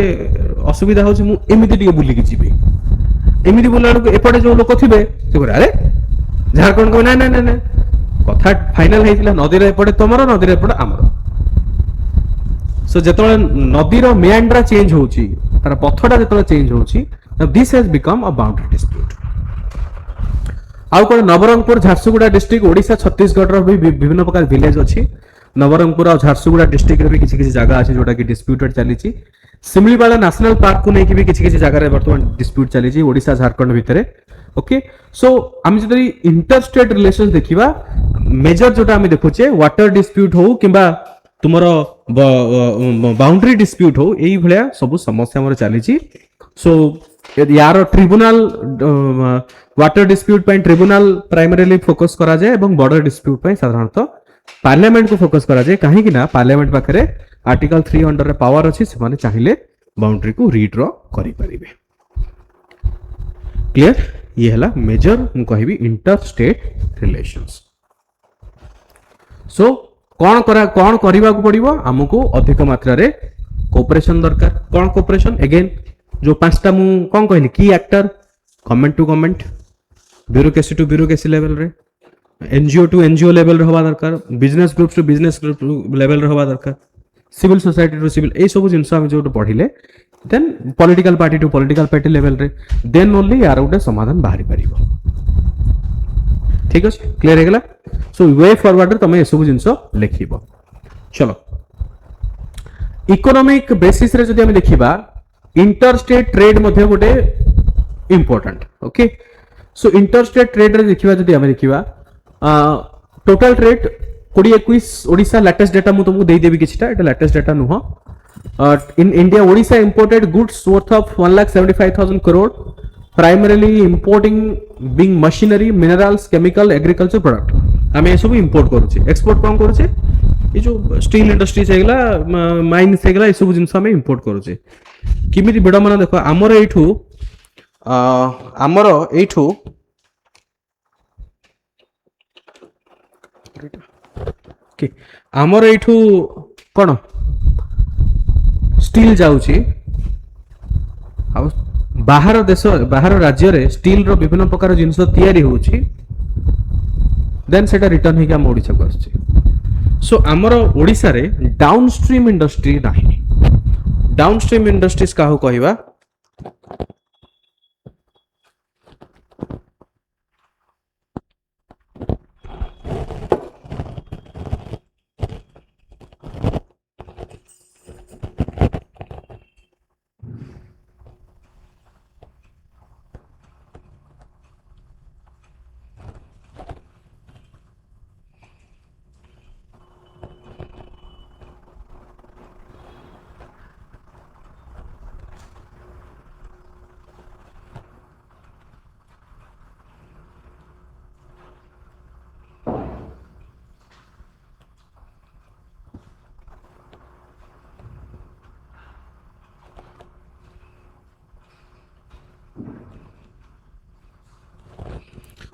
असुविधा होची मु एमिति टिके बुली कि जीबे एमिति बुलाड़ को एपटे जो लोक थिबे से करे अरे झारखंड को ना ना ना कथा फाइनल हेतिला नदी रे एपटे तमरो नदी रे एपटे आमर सो जेतले नदी रो मेंड्रा चेंज होची तार पथटा जेतले चेंज होची this has become a boundary dispute आउ कोन नवरंगपुर झारसुगुड़ा डिस्ट्रिक्ट ओडिशा छत्तीसगढ़ रो विभिन्न प्रकार विलेज अछि नवरंगपुर और झारसुगुड़ा डिस्ट्रिक्ट रे भी किछि किछि जगह अछि जोटा कि डिस्प्यूटेड चली छि सिमलीपाला नेशनल पार्क को नेकी भी किछि किछि जगह रे वर्तमान डिस्प्यूट चली छि ओडिशा झारखंड भितरे ओके सो हम जदि इंटर स्टेट रिलेशंस देखिबा मेजर जोटा हम देखुचे वाटर डिस्प्यूट हो किबा तुमरो बाउंड्री डिस्प्यूट हो एई भलिया सब समस्या हमर चली छि सो यार ट्रिब्यूनल वाटर डिस्प्यूट पे ट्रिब्यूनल प्राइमरीली फोकस करा जाए एवं बॉर्डर डिस्प्यूट पे साधारणतः पार्लियामेंट को फोकस करा जाए कहीं कि ना पार्लियामेंट पाखरे आर्टिकल 3 अंडर रे पावर अछि से माने चाहिले बाउंड्री को रीड्रॉ करि परिबे क्लियर ये हला मेजर मु कहबी इंटर स्टेट रिलेशंस सो कोन करबा को पड़िबो हमकु अधिक मात्रा रे कोऑपरेशन दरकार कोन कोऑपरेशन अगेन जो पांचटा मु कोन कहली की actor government to government bureaucracy to bureaucracy level रे एनजीओ टू एनजीओ लेवल रे होबा दरकार business group to business group level रे होबा दरकार सिविल सोसाइटी टू सिविल ए सब जिंस हम जो पढ़िले then political party to political party level रे देन ओनली यार गोटे समाधान बाहरी परिबो ठीक अछि क्लियर हे गेला सो वे फॉरवर्ड रे तमे ए सब जिंस लिखिबो चलो इकोनॉमिक बेसिस रे जदि हम देखिबा इंटर स्टेट ट्रेड मध्ये गोटे important okay so inter state trade रे देखिबा जदि हम देखिबा total trade 2021 Odisha latest data मु तुमको दे देबी किछटा एटा लेटेस्ट डाटा नुह in India Odisha imported goods worth of 1,75,000 crore primarily importing being machinery minerals chemical agriculture product आम ये सब इंपोर्ट करुचे एक्सपोर्ट कौन करुचे ये जो स्टील इंडस्ट्रीज होगला माइन्स होगला ये सब जिनस आम इंपोर्ट करुचे किमिति विडंबना देखो आमर एठू आमर एठू कौन स्टील जाउची बाहर देश बाहर राज्य रे स्टील रो विभिन्न प्रकार जिनस तैयारी होउची देन सेटा रिटर्न हे हम ओडिसा को आछी सो आमर ओडिसा रे डाउनस्ट्रीम इंडस्ट्री नाही डाउनस्ट्रीम इंडस्ट्रीज काहू कहबा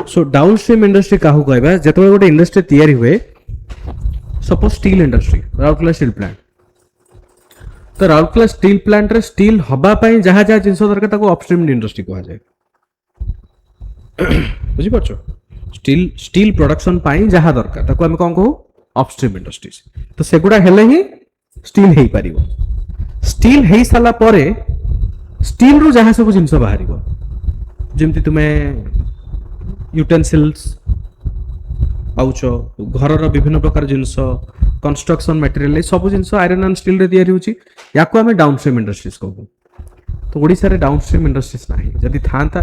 सो डाउनस्ट्रीम इंडस्ट्री काहू कहबा जेतबे गोटे इंडस्ट्री तैयारी हुए suppose steel industry Rourkela steel plant तो राउरकेला स्टील प्लांट रे स्टील हबा पई जहा जहा जिंस दरकार ताको अपस्ट्रीम इंडस्ट्री कहा जाए बुझी परछो स्टील स्टील प्रोडक्शन पई जहा दरकार ताको हम कोन कहू अपस्ट्रीम इंडस्ट्रीज तो सेगुडा हेले ही स्टील हेई परिबो स्टील हेई साला परे स्टील रो जहा सब जिंस बाहरिबो जेमति तुमे यूटेंसिल्स पाउच घर विभिन्न प्रकार जिनस कंस्ट्रक्शन मटेरियल सब जिनस आयरन एंड स्टील रे तैयारी होची याको हमें डाउनस्ट्रीम इंडस्ट्रीज कहू तो ओडिसा रे डाउनस्ट्रीम इंडस्ट्रीज नाही जदि थांता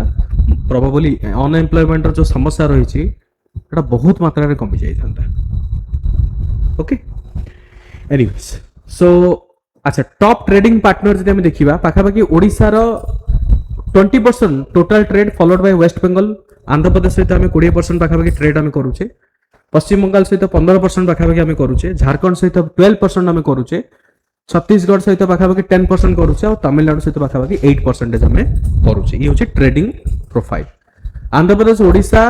प्रोबेबली अनएम्प्लॉयमेंट जो समस्या रही छी एटा बहुत मात्रा रे कमी जाई थांता ओके एनीवेज सो अच्छा टॉप ट्रेडिंग पार्टनर जदि हम देखिबा पाखापाखि ओडिसा रो 20% total trade followed by West Bengal Andhra Pradesh सहित आम 20% पाखापाखि ट्रेड आम करुचे पश्चिम बंगाल सहित 15% पाखापाखि आम करुचे झारखंड सहित 12% आम करुचे छत्तीसगढ़ सहित पाखापाखि 10% करुचे और तमिलनाडु सहित पाखापाखि 8% आम करुचे ये होची trading profile Andhra Pradesh Odisha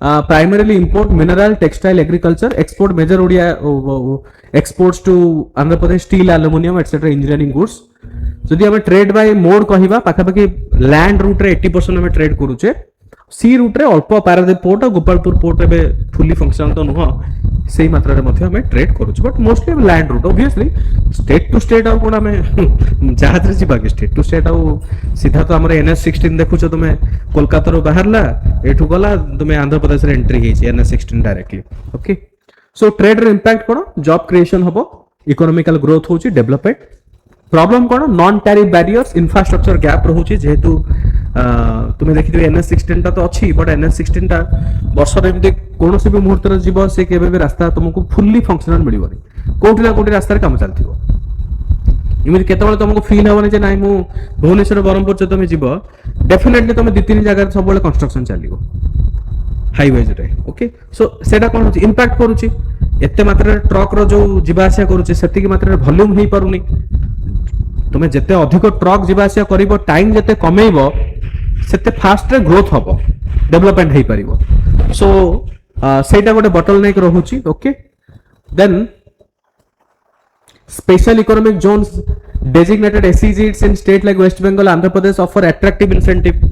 primarily import mineral textile agriculture export major Odia exports to Andhra Pradesh steel aluminium etcetera engineering goods जदि आम ट्रेड बाय मोड कहबा पाखापाखि लैंड रूट रे 80% आम ट्रेड करुचे सी रूट रे अल्प पारादीप पोर्ट और गोपालपुर पोर्ट एबे फुली फंक्शनल तो नुह सेही मात्रा रे मध्ये हमें ट्रेड करूछ but mostly land route obviously state to state आ कोन हमें जहाज रे जीवा के स्टेट टू स्टेट आ सीधा तो हमर NS16 देखुछ तुमे कोलकाता रो बाहरला एठु गला तुमे आंध्र प्रदेश रे एंट्री हेछि NS16 directly okay so trade रे इंपैक्ट कोन जॉब क्रिएशन हबो इकोनॉमिकल ग्रोथ होछि डेवलपमेंट प्रॉब्लम कोन non tariff barriers infrastructure gap रहउछि जेहेतु तुम्हें देखिए NS16 टा तो अच्छी बट NS16 टा वर्ष एमती कौन भी मुहूर्त जीव से केबे भी रास्ता तुमको फुल्ली फंक्शनल मिलबनी कोठी ना कोठी रास्ता काम चलथिबो इमिति केतबेले तुमको फील होबनी जे नाही मु भुवनेश्वर बरमपुर जे तुम जीव डेफिनेटली तुम 2-3 जगह सब बेले कंस्ट्रक्शन चलिबो हाईवेज रे ओके सो सेटा कोन होची इंपैक्ट करूची एते मात्रा ट्रक रो जो जीवा आसिया करूची सेति की मात्रा वॉल्यूम हेई पारुनी तुम जिते अधिक ट्रक जीवा आसिया करिवो टाइम जिते कमेइबो सेते फास्ट रे ग्रोथ हबो डेवलपमेंट हेई परिबो सो सेटा गोटे बॉटलनेक रहूची okay then special economic zones designated SEZs in state like West Bengal Andhra Pradesh offer attractive incentive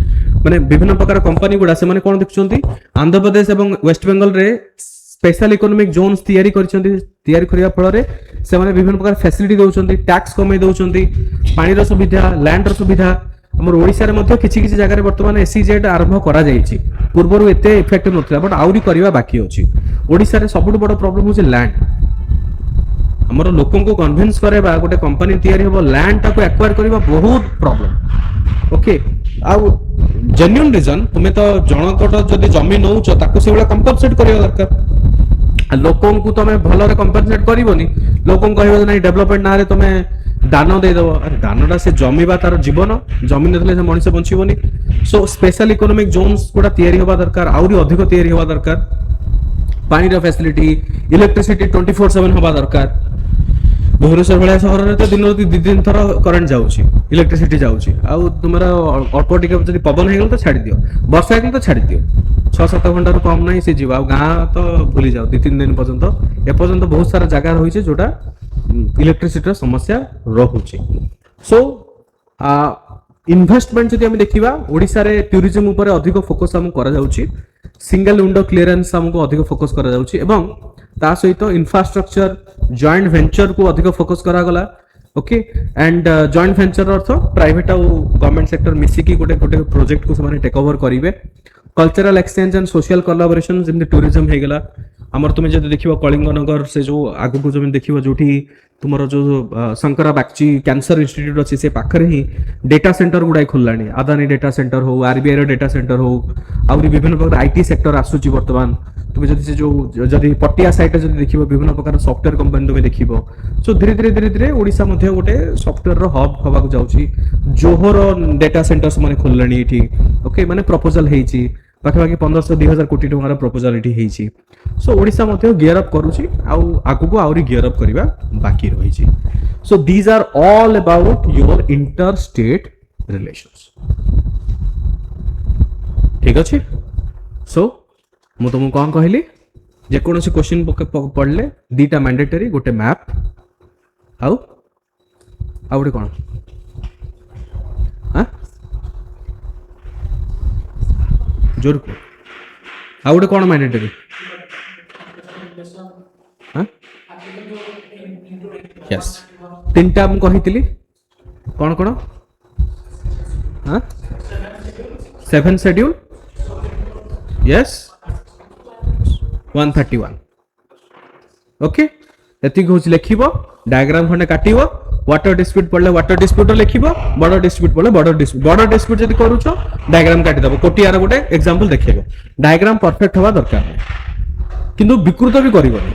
माने विभिन्न प्रकार कंपनी गुडा से माने कोन देखुचंती आंध्र प्रदेश एवं वेस्ट बंगाल रे स्पेशल इकोनॉमिक जोन्स तैयारी करछंती तैयारी करिया फल रे से माने विभिन्न प्रकार फैसिलिटी दउचंती टैक्स कमे दउचंती पानी रो सुविधा लैंड रो सुविधा हमर ओडिसा रे मध्ये किछि किछि जगह रे वर्तमान SEZ आरंभ करा जायछि पूर्वरु एते इफेक्टिव नथला बट आउरी करिवा बाकी अछि ओडिसा रे सबुठ बड़ प्रॉब्लम होछि लैंड हमर लोकन को कन्विंस करेबा गोटे कंपनी तैयारी हो लैंड टाको एक्वायर करबा बहुत प्रॉब्लम ओके आउ जेन्युइन रीजन तुमे तो जनकट जदी जमीन नउछ ताको सेबला कंपनसेट करिया दरकार लोकन को तमे भलो रे कंपनसेट करिवोनी लोकन कहबो नै डेवलपमेंट ना रे तमे दान देदेव अरे दानटा से जमीबा तार जीवन जमी नଥିଲେ से मनुष्य बंचीबनी सो स्पेशल इकोनॉमिक जोन्स गुड़ा तैयारी होबा दरकार आउरी अधिक तैयारी होबा दरकार पानी रो फैसिलिटी इलेक्ट्रिसिटी 24/7 होबा दरकार भुवनेश्वर भाया सहर में तो दिन दी दिन थर करंट जाउची इलेक्ट्रिसिटी जाउची आउ तुमरा अल्प टिके जदी पवन हे गेल तो छाड़ी दियो वर्षा हे गेल तो छाड़ी दियो 6-7 घंटा कम नहीं से जीवा गाँ तो भूली जाओ 2-3 दिन पर्यंत ए पर्यंत बहुत सारा जगह रही जोटा इलेक्ट्रिसिटी समस्या रहुची सो इन्वेस्टमेंट जदि आम देखा ओडिशा रे टूरिज्म ऊपर अधिक फोकस आम करा जाउची सिंगल विंडो क्लियरेंस हमको अधिक फोकस करा जाउची एवं ता सहित इंफ्रास्ट्रक्चर जॉइंट वेंचर को अधिक फोकस करा गला okay and joint venture earth private और गवर्नमेंट सेक्टर मिसिकी गोटे गोटे प्रोजेक्ट को से टेक ओवर करेंगे cultural exchange and social collaboration जमी टूरिज्म हो गला आमर तुम जब देख कलिंगनगर से जो आगु को जमी देख जो तुम जो शंकरा बागची कैंसर इंस्टीट्यूट अच्छी से पाखरे ही डेटा सेंटर गुड़ाई खोलला आदानी डेटा सेंटर हो आरबीआई डेटा सेंटर हो आउरी विभिन्न प्रकार आईटी सेक्टर आसूची वर्तमान तुम जब से जो जदि पटिया साइट जब देख विभिन्न प्रकार सॉफ्टवेयर कंपनी तुम देख सो धीरे धीरे धीरे धीरे ओडिशा मध्य गोटे सॉफ्टवेयर हब हवा जाऊँगी जोहोर डेटा सेंटर से खोललानी ये ओके माने प्रपोजल होती पाखापाखि 1500-2000 कोटी टंकार प्रपोजल ये सो ओडिशा मध्य गियर अप करुची आगु को आउरी गियर अप करबा बाकी रही so these are all about your inter state relations ठीक अच्छे सो मु तुमको कौन कहली जेकोसी क्वेश्चन पढ़ले दीटा मैंडेटरी गोटे मैप आउ गोटे कौन हाँ जोर को आउ गोटे कौन मैंडेटरी हाँ यस तीन टा मुझे कही कौन कौन हाँ 7 शेड्यूल यस 131 ओके एति हूँ लिख डायग्राम खंडे काट वाटर डिस्प्यूट पड़े वाटर डिस्प्यूट लिख बड़ डिस्प्यूट पड़े बड़ डिस्प्यूट जब करुच डायग्राम काटिदेव कोटियार गोटे एग्जांपल देखिए डायग्राम परफेक्ट हवा दरकार किंतु विकृत भी करबनी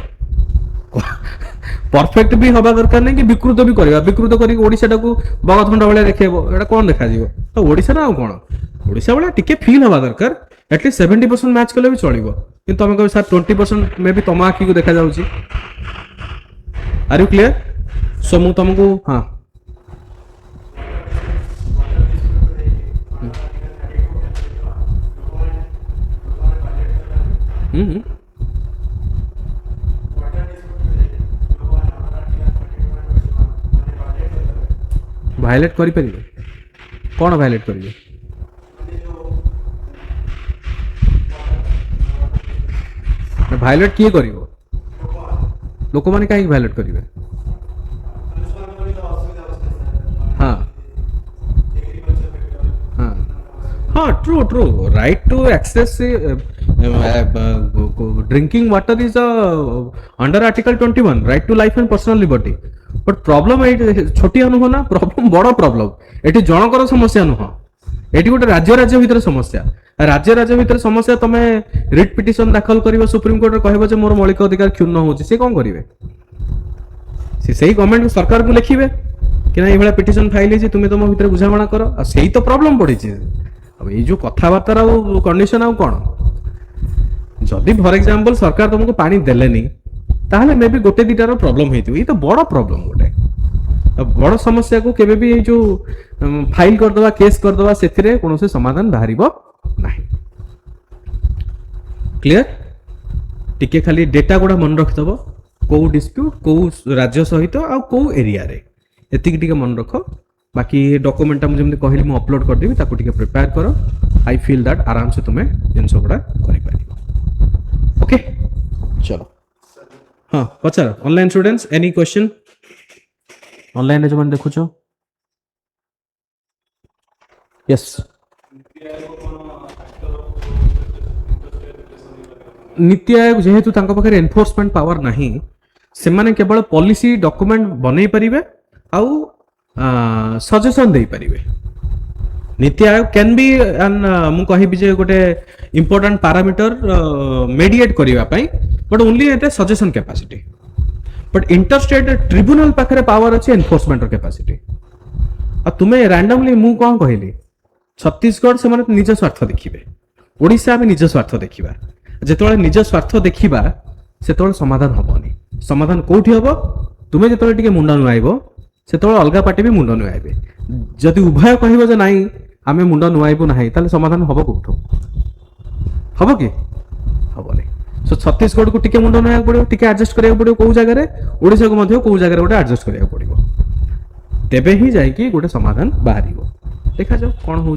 परफेक्ट भी हवा दरकार नहीं कि विकृत भी करवा विकृत करके ओडिशा को बगथंड भाया देखो एटा कौन देखा तो ओडिशा ना कौन ओडिशा भाया टिके फील हवा दरकार एटलिस्ट 70% मैच कले भी चलो कि तुम कह सर 20% मे भी तुम आखि को देखा जाउची आर यू क्लियर सो मु तुमको हाँ भायोलेट करि परिबे कौन भायोलेट करिवे भायोलेट किए करिवो लोक माने काहे भायोलेट करिवे हाँ हाँ हाँ true true right to access drinking water is under article 21 right to life and personal liberty but problem छोटिया नुह ना प्रॉब्लम बड़ प्रॉब्लम ये जनकर समस्या नुह ये गोटे राज्य भितर समस्या राज्य भितर समस्या तुम रिट पिटिशन दाखल कर सुप्रीम कोर्ट कह मोर मौलिक अधिकार क्षुण्ण हो कौन करेंगे से गवर्नमेंट सरकार को लिखे कि ना ये पिटिशन फाइल तुम तुम भर बुझाणा कर से तो प्रॉब्लम पड़ी अब ये जो कथबार्ता कंडीशन आउ कौन जदि फॉर एग्जांपल सरकार तुमको पानी देलेनी ताहले मे भी गोटे दुटार प्रॉब्लम होती तो बड़ प्रॉब्लम गोटे बड़ समस्या को केबे भी जो फाइल करदवा केस करदवा से कौन से समाधान बाहर ना क्लियर टिके खाली डेटा गुड़ा मन रखिदब कौ डिस्प्यूट कौ राज्य सहित आ कौ एरिया रे एतिक टिके मन रख बाकी डॉक्यूमेंट मुझे कहली मुझे अपलोड करदेवी ताको टिके प्रिपेयर कर आई फील दैट आराम से तुम्हें जिनस गुड़ा कर ओके चलो हाँ पचार online students any question online जो मैंने देखो यस नीति आयोग जेहेतु तांको पाखरे एनफोर्समेंट पावर नहीं से माने केवल पॉलिसी डॉक्यूमेंट बनै परिबे आउ सजेशन दे परिबे नीति आयोग कैन बी मु कहिबि जे गोटे इंपोर्टेंट पैरामीटर मेडिएट करिवा पई but only at suggestion capacity but inter state tribunal पाखे पावर अच्छे एनफोर्समेंट कैपेसिटी आ तुम्हें रैंडमली मु कौन कहली छत्तीसगढ़ से निज स्वार्थ देखिए ओडिशा आम निज स्वार्थ देखा जिते निज स्वार्थ देखा से समाधान हेनी समाधान कौटी हम तुम्हें जो मुंड नुआब से अलग पार्टी भी मुंड नुआबे जदि उभय कह नाई आम मुंड नुआबू ना समाधान हम कौटू हम कि हेनी सो छत्तीसगढ़ को टिके मुंड नुआ पड़ो टिके एडजस्ट करा पड़ो कौ जगह ओडिशा को कौ जगह गोटे एडजस्ट करा पड़ो तेबे ही जाइए गोटे समाधान बाहर देखा जाओ कौन हो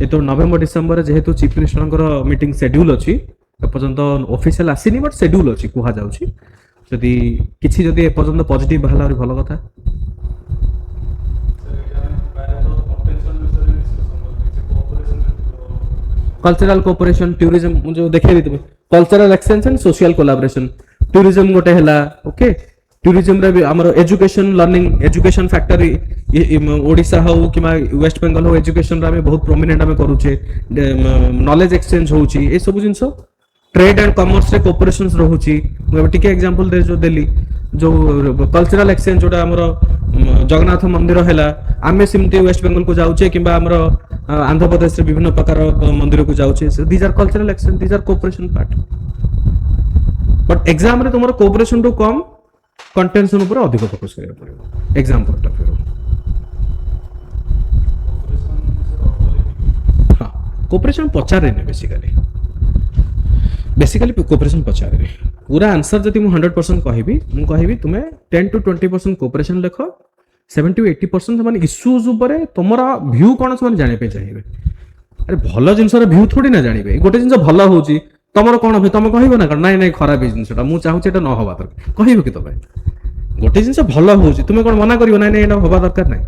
तो नवेम्बर डिसेम्बर जेहेतु चीफ मिनिस्टर मीटिंग शेड्यूल अच्छी एपर्यंत ऑफिशियल आसीनी बट शेड्यूल अच्छी कह जाउछि जदि किछि जदि एपर्यंत पॉजिटिव बाहला भल कथा कल्चरल कोऑपरेशन टूरिज्म जो देखै the cultural exchange and social collaboration tourism गोटे हला ओके टूरिज्म रे भी हमर education learning education factory Odisha हो कि वेस्ट बेंगल हो एजुकेशन रे बहुत प्रोमिनेंट हमें करूचे नॉलेज एक्सचेंज होउची ए सब जिंसो ट्रेड एंड कॉमर्स रे कोऑपरेशन रहउची मैं टिके एग्जांपल दे जो देली जो कल्चरल एक्सचेंज जोटा हमर जगन्नाथ मंदिर हैला आमे सिमती वेस्ट बेंगल को जाउचे किबा हमर आंध्र प्रदेश रे विभिन्न प्रकार मंदिर को जाउचे these are cultural exchange these are cooperation part but exam रे तुमर कोऑपरेशन टू कम कंटेंशन ऊपर अधिक फोकस करिया पड़िबो एग्जाम पॉइंट ऑफ व्यू हां कोऑपरेशन पचारे ने बेसिकली कोऑपरेशन पचारे पूरा आंसर जदि मु 100% कहबी मु कहबी तुम्हें 10 to 20% कोऑपरेशन लेख 70 to 80% माने इश्यूज ऊपर तमरा व्यू कोन से जाने पे चाहिए अरे भलो जिंस रे व्यू थोड़ी ना जानिबे गोटे जिंस भलो होउची तमरो कोन हो तुम कहबो ना नहीं नहीं खराब जिंसटा मु चाहूची एटा न होबा दरकार कहबो कि तबे गोटे जिंस भलो होउची तुमे कोन मना करियो नहीं नहीं एटा होबा दरकार नहीं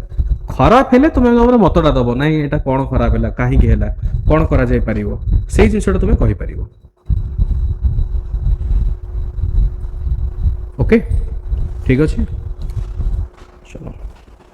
खराब हेले तुमे हमर मतटा दबो नहीं एटा कोन खराब हैला काहे कि हैला कोन करा जाय परिबो सेही जिंसटा तुमे कहि परिबो ओके ठीक अच्छे चलो।